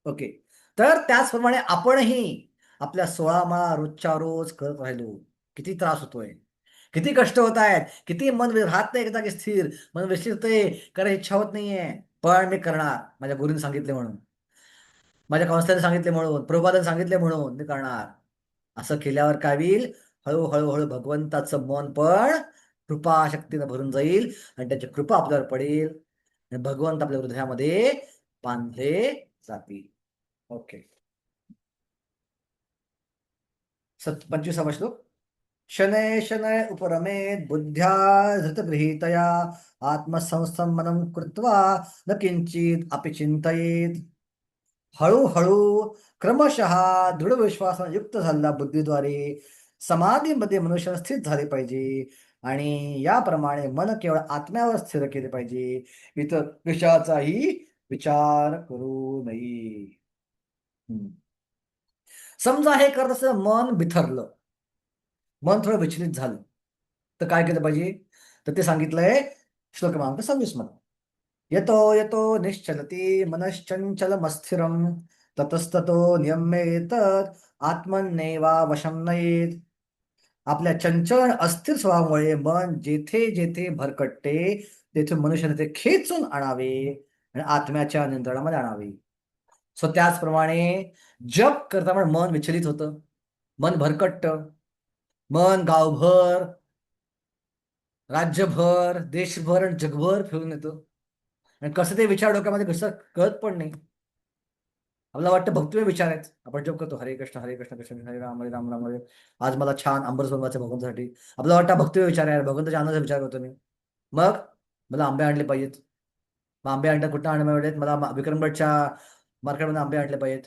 ओके. तर त्याचप्रमाणे आपणही आपल्या 16 माळा रोजच्या रोज करत राहिलो, किती त्रास होतोय, किती कष्ट होत आहेत, किती मन राहत नाही एका जागी स्थिर, मन विचलितय, करायची इच्छा होत नाहीये, पण मी करणार, माझ्या गुरुने सांगितले म्हणून, माझ्या काउन्सिलरने सांगितले म्हणून, प्रभुपादांनी सांगितले म्हणून मी करणार. असं केल्यावर काय होईल, हळूहळू हळू भगवंताचं मन पण कृपा शक्तीनं भरून जाईल, आणि त्याची कृपा आपल्यावर पडेल, आणि भगवंत आपल्या हृदयामध्ये बांधले जातील. ओके. 25वा श्लोक. शनय शनय उपरमेत बुद्ध्या धृतगृहीतया आत्मसंस्थं मनम कृत्वा न किंचित अपि चिंतयेत. हळूहळू क्रमशः दृढ विश्वासाने युक्त झालेल्या बुद्धीद्वारे समाधीमध्ये मनुष्य स्थित झाले पाहिजे, आणि याप्रमाणे मन केवळ आत्म्यावर स्थिर केले पाहिजे, इतर विषयाचाही विचार करू नये. समजा हे करत असताना मन बिथरलं, मन थोडं विचलित झालं, तर काय केलं पाहिजे, तर ते सांगितलंय श्लोक क्रमांक 26 मध्ये. यतो यतो निश्चलती मनश्चंचलमस्थिरम ततस्ततो नियम्येत आत्मन्नेवा वशं नयेत. आपल्या चंचल अस्थिर स्वभावामुळे मन जेथे जेथे भरकटते तेथे मनुष्याने ते खेचून आणावे आणि आत्म्याच्या नियंत्रणामध्ये आणावे. सो त्याचप्रमाणे जप करताना मन विचलित होतं, मन भरकटतं, मन गावभर, राज्यभर, देशभर आणि जगभर फिरून येतं, आणि कसं ते विचार डोक्यामध्ये कसं कळत पण नाही. आपल्याला वाटतं भक्तिमय विचार आहेत, आपण जप करतो, हरे कृष्ण कृष्ण कृष्ण हरे राम राम हरे. आज मला छान आंबरस बनवायचं भगवंतासाठी, आपल्याला वाटतं भक्तिमय विचार आहे, भगवंताच्या आनंदाचा विचार करतो मी. मग मला आंबे आणले पाहिजेत, मग आंबे आणता कुठं आणले पाहिजेत, मला विक्रमगडच्या मार्केटमध्ये आंबे आणले पाहिजेत.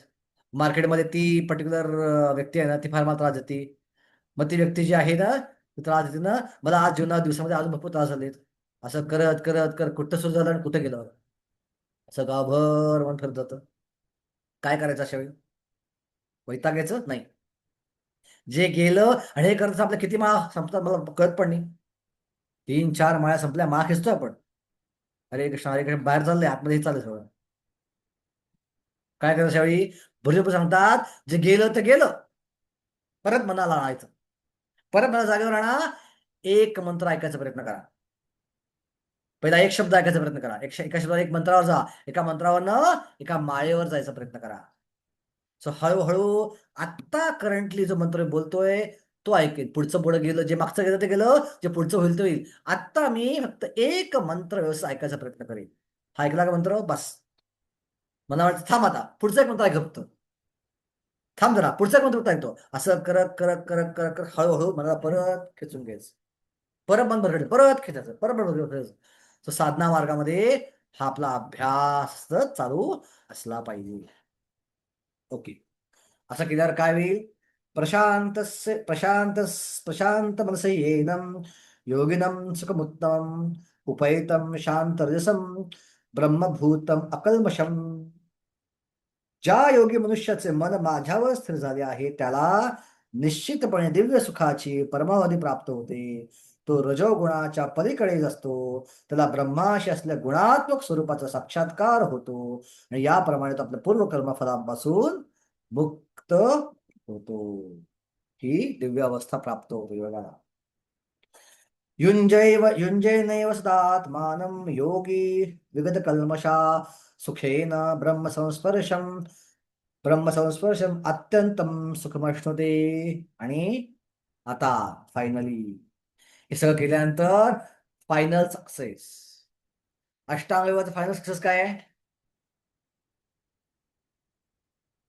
मार्केटमध्ये ती पर्टिक्युलर व्यक्ती आहे ना, ती फार मला त्रास देते, मग ती व्यक्ती जी आहे ना, ती त्रास देते ना, मला आज दिवसामध्ये अजून भरपूर त्रास झालेत. असं करत करत करत कुठं सुरू झालं आणि कुठं गेलं, असं गावभर मन फिरत जातं. काय करायचं अशा वेळी, वैतागायचं नाही. जे गेलं, आणि हे करत आपल्या किती माळा संपतात मला कळत पण नाही. 3-4 माळ्या संपल्या, माळा खेचतो आपण, हरे कृष्ण बाहेर चाललंय, आतमध्ये चाललंय सगळं. काय करायचं अशावेळी, भरपूर सांगतात जे गेलं तर गेलं, परत मनाला आणायचं, परत मला जागेवर आणा, एक मंत्र ऐकायचा प्रयत्न करा. पहिला एक शब्द ऐकायचा प्रयत्न करा, एका शब्दावर एक मंत्रावर जा, एका मंत्रावरनं एका माळेवर जायचा प्रयत्न करा. सो हळूहळू आत्ता करंटली जो मंत्र बोलतोय तो ऐकेल, पुढचं पुढे गेलं, जे मागचं गेलं ते गेलं, जे पुढचं होईल ते होईल. आत्ता मी फक्त एक मंत्र व्यवस्थित ऐकायचा प्रयत्न करेन. हा ऐकला का मंत्र, बस मला वाटतं थांब, आता पुढचा एक मंत्र ऐक, फक्त थांब जरा, पुढचा एक मंत्र ऐकतो. असं करत करत करत करत करत हळूहळू मला परत खेचून घ्यायचं, परत मन भरकट परत खेचायचं, परत खेचायचं. तो साधना मार्गामध्ये हा आपला अभ्यास चालू असला पाहिजे. ओके. असं केल्यावर काय होईल, प्रशांत प्रशांत मनसे येनम योगिनम सुखमुत्तम उपैतम शांतरजसम ब्रह्मभूतम अकल्मषम. ज्या योगी मनुष्याचे मन माझ्यावर स्थिर झाले आहे त्याला निश्चितपणे दिव्य सुखाची परमावधी प्राप्त होते. तो रजोगुणाच्या पलीकडेच असतो. त्याला ब्रह्माशी असलेल्या गुणात्मक स्वरूपाचा साक्षात्कार होतो आणि याप्रमाणे तो आपल्या पूर्व कर्मफलांपासून मुक्त होतो. ही दिव्य अवस्था प्राप्त होते बघा. युञ्जैनैव सदात्मानं योगी विगत कल्मषा सुखेन ब्रह्मसंस्पर्शम अत्यंतम सुखमश्नुते. आणि आता फायनली हे सगळं केल्यानंतर फायनल सक्सेस, अष्टांग योगाचा फायनल सक्सेस काय आहे?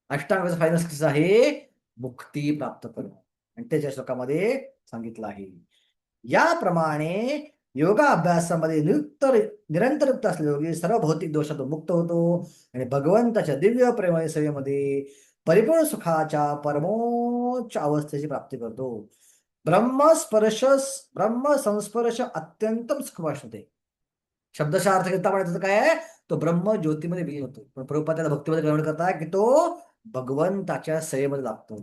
अष्टांग योगाचा फायनल सक्सेस आहे मुक्ती प्राप्त करणं, आणि त्याच्या श्लोकामध्ये सांगितलं आहे. याप्रमाणे योगा अभ्यासामध्ये निरंतर युक्त असलेला योगी सर्व भौतिक दोषातून मुक्त होतो आणि भगवंताच्या दिव्य प्रेमळ सेवेमध्ये परिपूर्ण सुखाच्या परमोच्च अवस्थेची प्राप्ती करतो. ब्रह्मसंस्पर्श अत्यंतम सुखवासते. शब्दशः अर्थ घेता म्हणायचं काय आहे? तो ब्रह्म ज्योतीमध्ये विलीन होतो. पण प्रभुपाद त्याला भक्तीमध्ये ग्रहण करताय की तो भगवंताच्या सेवेमध्ये लागतो.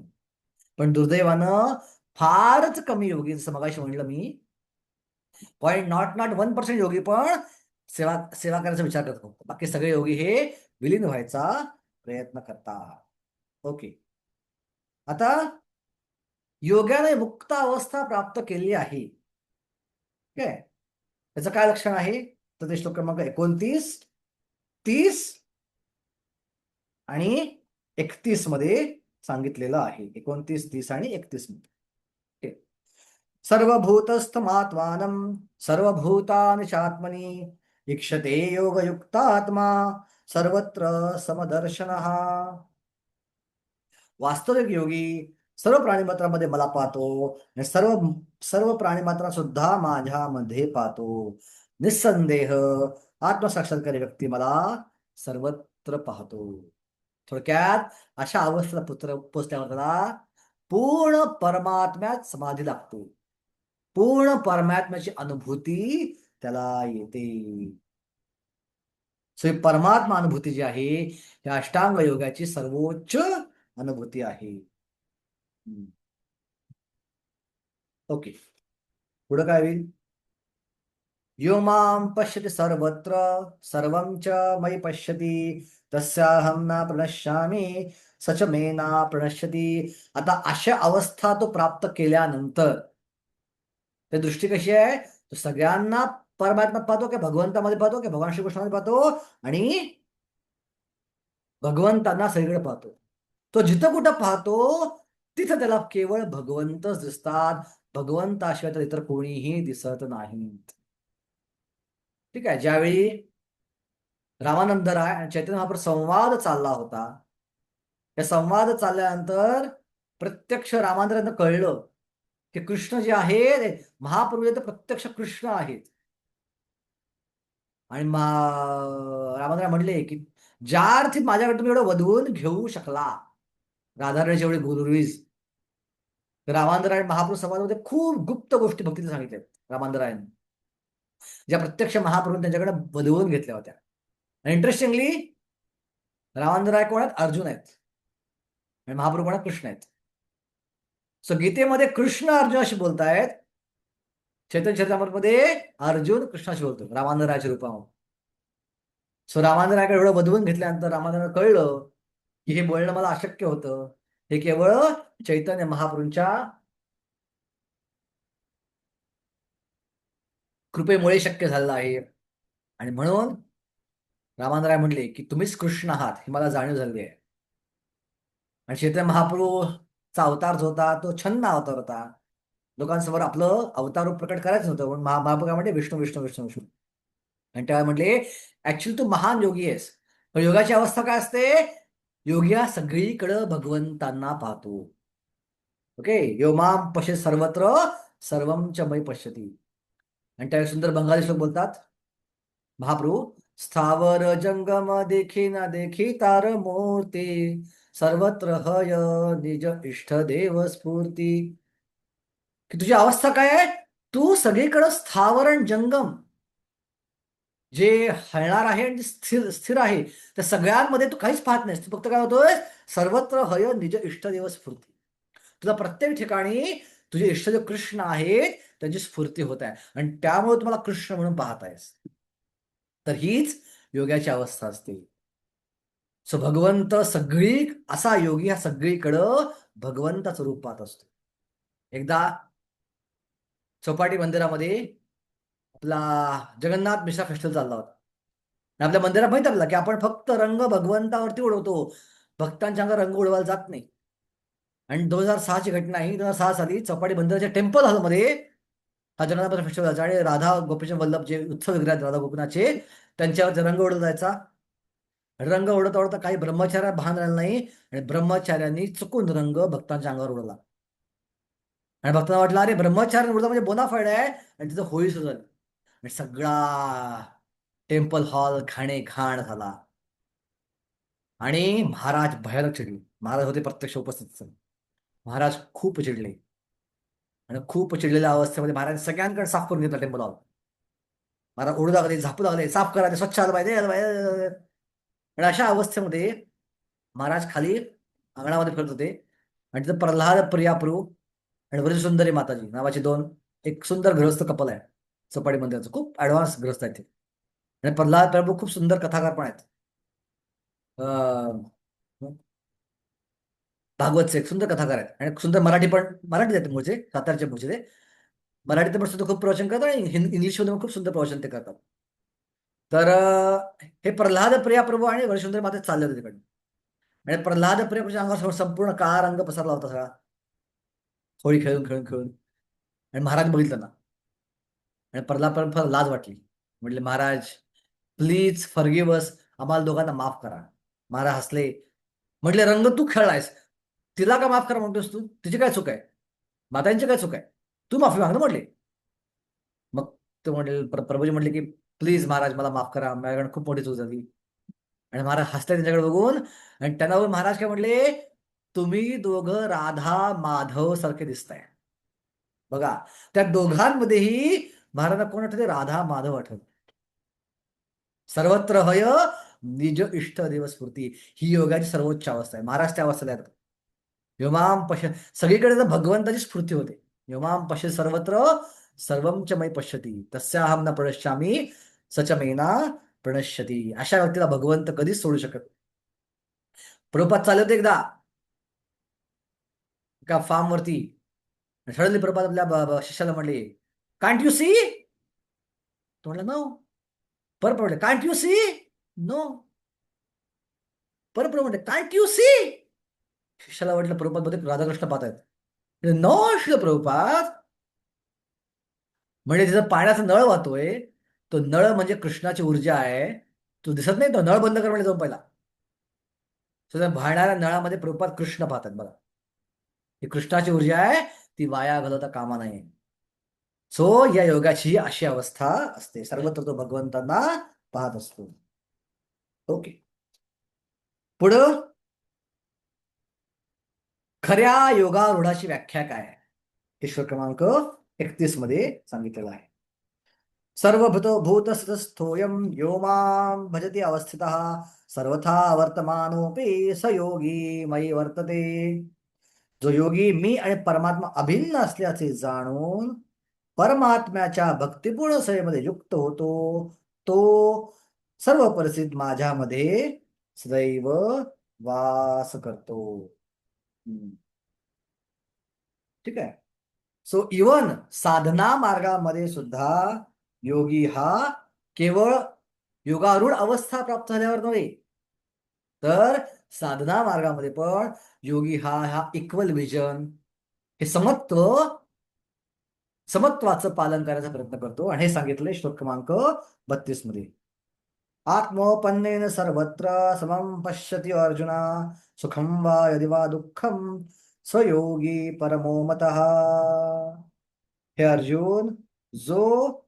पण दुर्दैवानं फारच कमी योगी, जसं मगाशी म्हणलं मी, 0.01% योगी पण सेवा करायचा विचार करतो. बाकी सगळे योगी हे विलीन व्हायचा प्रयत्न करतात. ओके, आता योग्याने मुक्त अवस्था प्राप्त केली आहे. ठीक आहे, त्याचं काय लक्षण आहे? तर ते श्लोक क्रमांक 29, 30 आणि 31 मध्ये सांगितलेलं आहे. 29, 30 आणि 31 मध्ये. सर्वभूतस्थमात्मानं सर्वभूतानि चात्मनि इक्षते योगयुक्तात्मा सर्वत्र समदर्शनः. वास्तविक योगी सर्व प्राणीमात्रांमध्ये मला पाहतो आणि सर्व प्राणीमात्रा सुद्धा माझ्यामध्ये पाहतो. निस्संदेह आत्मसाक्षात्कारी व्यक्ती मला सर्वत्र पाहतो. थोडक्यात अशा अवस्थेला पोचल्यावर त्याला पूर्ण परमात्म्यात समाधी लागतो. पूर्ण परमात्म्याची अनुभूती त्याला येते. सो ही परमात्मा अनुभूती जी आहे या अष्टांग योगाची सर्वोच्च अनुभूती आहे. ओके, पुढे काय होईल? यो मां पश्यति सर्वत्र सर्वं च मयि पश्यति तस्याहं न प्रणश्यामि सच मे न प्रणश्यति. आता अशा अवस्था तो प्राप्त केल्यानंतर ते दृष्टी कशी आहे? तो सगळ्यांना परमात्म्यात पाहतो की भगवंतामध्ये पाहतो की भगवान श्रीकृष्णामध्ये पाहतो, आणि भगवंतांना सगळीकडे पाहतो. तो जिथं कुठं पाहतो तिथं त्याला केवळ भगवंतच दिसतात. भगवंताशिवाय तर इतर कोणीही दिसत नाहीत. ठीक आहे, ज्यावेळी रामानंद राय आणि चैतन्य महाप्रभू संवाद चालला होता, या संवाद चालल्यानंतर प्रत्यक्ष रामानंदांना कळलं की कृष्ण जे आहे महाप्रभू तर प्रत्यक्ष कृष्ण आहेत. आणि रामानंद म्हणले की ज्या अर्थी माझ्याकडे तुम्ही एवढं वधवून घेऊ शकला, राधारण्याची एवढी गुरुवीज, तर रामानंदराय महाप्रभू संवादामध्ये खूप गुप्त गोष्टी भक्तीला सांगितल्यात रामानंदरायांनी, ज्या प्रत्यक्ष महाप्रभू त्यांच्याकडे वधवून घेतल्या होत्या. आणि इंटरेस्टिंगली रामानंदराय कोण आहेत? अर्जुन आहेत, आणि महाप्रभू कोण आहेत? कृष्ण आहेत. सो गीतेमध्ये कृष्ण अर्जुनाशी बोलतायत, चैतन्य चरितामृतमध्ये अर्जुन कृष्णाशी बोलतो रामानंदरायाच्या रूपामध्ये. सो रामानंदरायकडे एवढं वधवून घेतल्यानंतर रामानंदराय कळलं की हे बोलणं मला अशक्य होतं, हे केवळ चैतन्य महाप्रभूंच्या कृपेमुळे शक्य झालेलं आहे. आणि म्हणून रामानंदराय म्हणले की तुम्हीच कृष्ण आहात हे मला जाणीव झाली आहे. आणि चैतन्य महाप्रभूचा अवतार जो होता तो छन्न अवतार होता. लोकांसमोर आपलं अवतार रूप प्रकट करायचं होतं, म्हणून महाप्रभू काय म्हणते? विष्णू विष्णू विष्णू विष्णू. आणि तेव्हा म्हटले ऍक्च्युली तू महान योगी आहेस. पण योगाची अवस्था काय असते? योगी हा सगळीकडं भगवंतांना पाहतो. ओके, यो मां पश्यति सर्वत्र सर्वं च मयि पश्यति. आणि त्या सुंदर बंगाली श्लोक बोलतात महाप्रभू, स्थावर जंगम देखी न देखी तार मूर्ती सर्वत्र हय निज इष्ट देव स्फूर्ती. की तुझी अवस्था काय आहे? तू सगळीकडं स्थावर आणि जंगम जे हलणार आहे आणि स्थिर आहे त्या सगळ्यांमध्ये तू काहीच पाहत नाहीस. तू फक्त काय होतोय? सर्वत्र हय निज इष्टदेव स्फूर्ती. तुला प्रत्येक ठिकाणी तुझे इष्टदेव कृष्ण आहेत त्यांची स्फूर्ती होत आहे आणि त्यामुळे तुम्हाला कृष्ण म्हणून पाहतायस. तर हीच योगाची अवस्था असते. सो भगवंत असा योगी हा सगळीकडं भगवंताचं रूप पाहत असतो. एकदा चौपाटी मंदिरामध्ये आपला जगन्नाथ मिश्रा फेस्टिवल चालला होता. आणि आपल्या मंदिरात माहित आपल्याला की आपण फक्त रंग भगवंतावरती उडवतो, भक्तांच्या अंगावर रंग उडवायला जात नाही. आणि 2006ची घटना ही 2006 साली चौपाटी मंदिराच्या टेम्पल हॉलमध्ये हा जगन्नाथ फेस्टिवल व्हायचा आणि राधा गोपीचंद वल्लभ जे उत्सव विग्रह आहेत राधा गोपीनाथचे, त्यांच्यावर रंग उडवला जायचा. रंग उडत उडता काही ब्रह्मचार्य भान राहिलं नाही आणि ब्रह्मचार्यांनी चुकून रंग भक्तांच्या अंगावर उडवला. आणि भक्तांना वाटलं अरे ब्रह्मचार्य उडला म्हणजे बोनाफाईड आहे, आणि तिथं होळी सुरू झाली आणि सगळा टेम्पल हॉल घाण झाला. आणि महाराज भयानक चिडले. महाराज होते प्रत्यक्ष उपस्थित. महाराज खूप चिडले आणि खूप चिडलेल्या अवस्थेमध्ये महाराज सगळ्यांकडे साफ करून घेतला टेम्पल हॉल. महाराज ओढू लागले, झापू लागले, साफ करा, ते स्वच्छ आलं पाहिजे, आणि अशा अवस्थेमध्ये महाराज खाली अंगणामध्ये फिरत होते आणि तिथं प्रल्हाद प्रियाप्रू आणि व्रजसुंदरी माताजी नावाचे एक सुंदर गृहस्थ कपल आहे. चौपाटी मंदिराचं खूप ऍडव्हान्स गृहस्थ आहेत ते. आणि प्रल्हाद प्रभू खूप सुंदर कथाकार पण आहेत. भागवतचे एक सुंदर कथाकार आहेत आणि सुंदर मराठी आहेत मूळचे, सातारचे मूळचे ते. मराठीत पण सुद्धा खूप प्रवचन करतात आणि इंग्लिशमध्ये पण खूप सुंदर प्रवचन ते करतात. तर हे प्रल्हाद प्रिया प्रभू आणि व्रजसुंदरी माता चालले होते तिकडे. आणि प्रल्हाद प्रिया प्रभूच्या अंगावर संपूर्ण काळा रंग पसरला होता सगळा, होळी खेळून खेळून खेळून. आणि महाराज बघितलं ना आणि प्रल्हाद लाज वाटली. म्हटले महाराज प्लीज फॉरगिव्ह अस, आम्हाला दोघांना माफ करा. महाराज हसले, म्हटले रंग तू खेळलायस, तिला का माफ करा म्हणतोस तू? तिची काय चूक आहे? मातांची काय चूक आहे? तू माफी माग ना म्हटले. मग तो म्हटले प्रभूजी म्हटले की प्लीज महाराज मला माफ करा, माझ्याकडे खूप मोठी चूक झाली. आणि महाराज हसते त्यांच्याकडे बघून आणि त्यांना बघून महाराज काय म्हटले, तुम्ही दोघं राधा माधव सारखे दिसताय. बघा त्या दोघांमध्येही महाराजांना कोण आठवते? राधा माधव आठवत. सर्वत्र हय निज इष्ट देव स्फूर्ती, ही योगाची सर्वोच्च अवस्था आहे. महाराज त्या अवस्थेला आहेत. योमाम पश्य, सगळीकडे जर भगवंताची स्फूर्ती होते. योमाम पश्य सर्वत्र सर्वम च मयि पश्यति तस्याहम न प्रणश्यामी सच मेना प्रणश्यती. अशा व्यक्तीला भगवंत कधीच सोडू शकत. प्रभुपाद चालले होते एकदा एका फार्म वरती. सडनली प्रभुपाद आपल्या शिष्याला म्हणले, कांट यू सी? तो म्हणला नो. परत म्हटले कांट यू सी? नो. परत म्हटले कांट यू सी? शिष्याला वाटलं प्रभुपाद मध्ये राधाकृष्ण पाहत आहेत. नो श्री प्रभुपाद. म्हणजे तिथं पाण्याचा नळ वाहतोय, तो नळ म्हणजे कृष्णाची ऊर्जा आहे. तू दिसत नाही? तो नळ बंद कर म्हणजे जाऊन पहिला. वाहणाऱ्या नळामध्ये प्रभुपाद कृष्ण पाहतात. बघा ही कृष्णाची ऊर्जा आहे, ती वाया घालवता कामा नये. सो या योगाची अशी अवस्था असते, सर्वत्र तो भगवंतांना पाहत असतो. ओके, पुढं खऱ्या योगारूढाची व्याख्या काय आहे हे श्लोक क्रमांक 31 मध्ये सांगितलेलं आहे. सर्वभूतस्थोयम यो मां भजति अवस्थितः सर्वथा वर्तमानोपि स योगी मयि वर्तते. जो योगी मी आणि परमात्मा अभिन्न असल्याचे जाणून परमात्म्याच्या भक्तिपूर्ण सेवेमध्ये युक्त होतो, तो सर्व परिस्थितीत माझ्यामध्ये सदैव वास करतो. ठीक आहे. सो इवन साधना मार्गामध्ये सुद्धा योगी हा केवळ योगारूढ अवस्था प्राप्त झाल्यावर नव्हे, तर साधना मार्गामध्ये पण योगी हा इक्वल विजन, हे समत्वाचं पालन करायचा प्रयत्न करतो. आणि हे सांगितलंय श्लोक क्रमांक 32 मध्ये. आत्मोपन्नेन सर्वत्र समं पश्यति अर्जुन सुखम वा यदि वा दुःखम स्वयोगी परमो मतः. हे अर्जुन, जो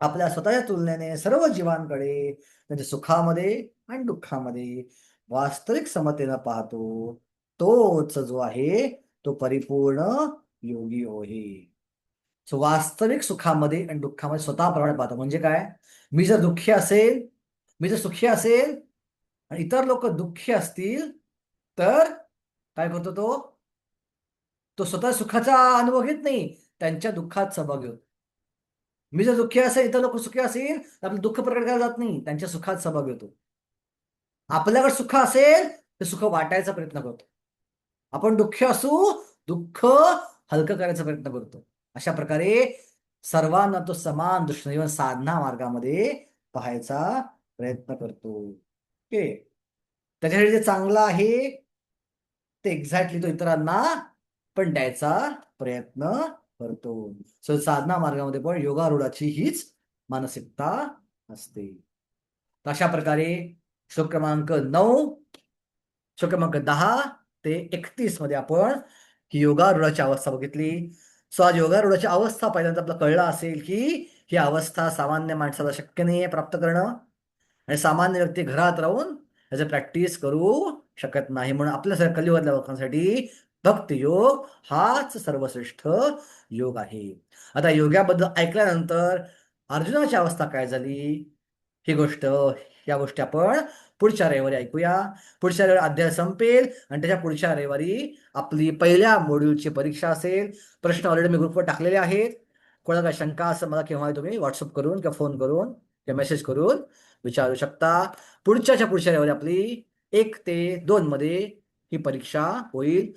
आपल्या स्वतःच्या तुलनेने सर्व जीवांकडे त्यांच्या सुखामध्ये आणि दुःखामध्ये वास्तविक समतेनं पाहतो, तोच जो आहे तो परिपूर्ण योगी होय. सो वास्तविक सुखामध्ये आणि दुःखामध्ये स्वतःप्रमाणे पाहतो. म्हणजे काय? मी जर दुःखी असेल, मी जर सुखी असेल आणि इतर लोक दुःखी असतील तर काय करतो? तो स्वतः सुखाचा अनुभव घेत नाही, त्यांच्या दुःखात सहभागी होतो. मी जर दुःखी असेल, इतर लोक सुखी असेल, तर आपलं दुःख प्रकट करायला जात नाही, त्यांच्या सुखात सहभागी होतो. आपल्याकडे सुख असेल तर सुख वाटायचा प्रयत्न करतो. आपण दुःखी असू, दुःख हलकं करायचा प्रयत्न करतो. अशा प्रकारे सर्वांना तो समान दृष्टीने साधना मार्गामध्ये पाहायचा प्रयत्न करतो. ओके, त्याच्यासाठी जे चांगलं आहे ते एक्झॅक्टली तो इतरांना पण द्यायचा प्रयत्न करतो. सो साधना मार्गामध्ये पण योगारूढाची हीच मानसिकता असते. तर अशा प्रकारे श्लोक क्रमांक 9, श्लोक क्रमांक 10 ते 31 मध्ये आपण ही योगारूढाची अवस्था बघितली. सो आज योगारूढाची अवस्था पहिल्यांदा आपल्याला कळलं असेल की ही अवस्था सामान्य माणसाला शक्य नाहीये प्राप्त करणं, आणि सामान्य व्यक्ती घरात राहून त्याचं प्रॅक्टिस करू शकत नाही. म्हणून आपल्यासारख्या कलियुगातल्या लोकांसाठी भक्ती योग हाच सर्वश्रेष्ठ योग आहे. आता योगाबद्दल ऐकल्यानंतर अर्जुनाची अवस्था काय झाली या गोष्टी आपण पुढच्या रविवारी ऐकूया. पुढच्या रविवारी अध्याय संपेल आणि त्याच्या पुढच्या रविवारी आपली पहिल्या मॉड्यूलची परीक्षा असेल. प्रश्न ऑलरेडी मी ग्रुपवर टाकलेले आहेत. कोणाला काय शंका असेल मला केव्हा तुम्ही व्हॉट्सअप करून किंवा फोन करून किंवा मेसेज करून विचारू शकता. पुढच्या रविवारी आपली 1 ते 2 मध्ये ही परीक्षा होईल.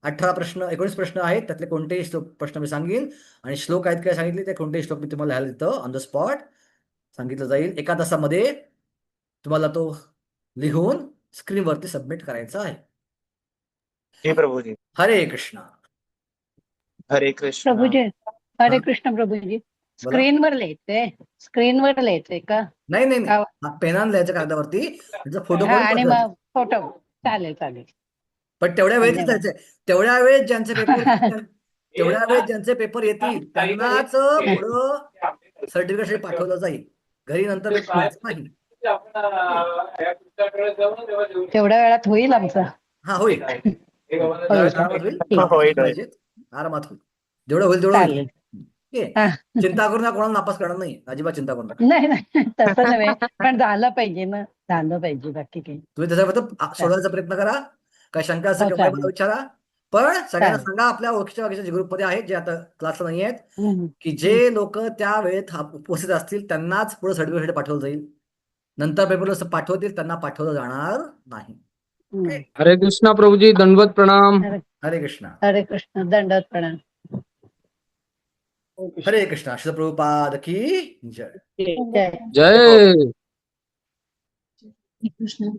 19 प्रश्न आहेत. त्यातले कोणतेही प्रश्न मी सांगेन, आणि श्लोक आहेत काय सांगितले ते कोणतेही श्लोक मी तुम्हाला लिहायला देतो, ऑन द स्पॉट सांगितलं जाईल. 1 तासामध्ये तुम्हाला तो लिहून स्क्रीनवरती सबमिट करायचा आहे. जी प्रभूजी. हरे कृष्ण. हरे कृष्ण. प्रभूजी, हरे हा, कृष्ण प्रभूजी. बोला. स्क्रीनवर लिहायचंय का? नाही नाही का- नाही, पेनाने लिहायचं कागदावरती, त्याचा फोटो हा, करून आणि पाठवायचा. मग फोटो. चालेल. पण तेवढ्या वेळेतच धन्यवाद. लिहायचंय. तेवढ्या वेळेत ज्यांचे पेपर येतील त्यांनाच पुढं सर्टिफिकेट पाठवलं जाईल. घरी नंतर पेपर लिहायचं नाही. तेवढ्या वेळात होईल आमचं. हा, होईल. त्यावेळेस आरामात होईल. ठीक. नापास होईल. पाहिजेत. आरामात होईल. जेवढं होईल तेवढं होईल. चालेल. ठीक आहे. हा. चिंता करू नका, कोणाला नापास करणार नाही. अजिबात चिंता करू नका. नाही तसं नव्हे, पण झालं पाहिजे ना, बाकी काही. तुम्ही त्याच्याबद्दल सोडवायचा प्रयत्न करा. काय शंका असेल हो, किंवा चालेल. मला विचारा. पण सगळ्यांना चालेल. सांगा, आपल्या ओळखीच्या जे ग्रुपमध्ये आहेत, जे आता क्लासला नाही आहेत, हम्म. की जे लोक त्या वेळेत उपस्थित असतील त्यांनाच पुढे सर्टिफिकेट पाठवलं जाईल. नंतर पेपर पाठवतील त्यांना पाठवलं जाणार नाही. हम्म. हरे कृष्णा प्रभुजी, दंडवत प्रणाम. हरे कृष्ण. हरे कृष्ण, दंडवत प्रणाम. हरे कृष्ण. श्री प्रभुपाद की जय. जय. जय कृष्ण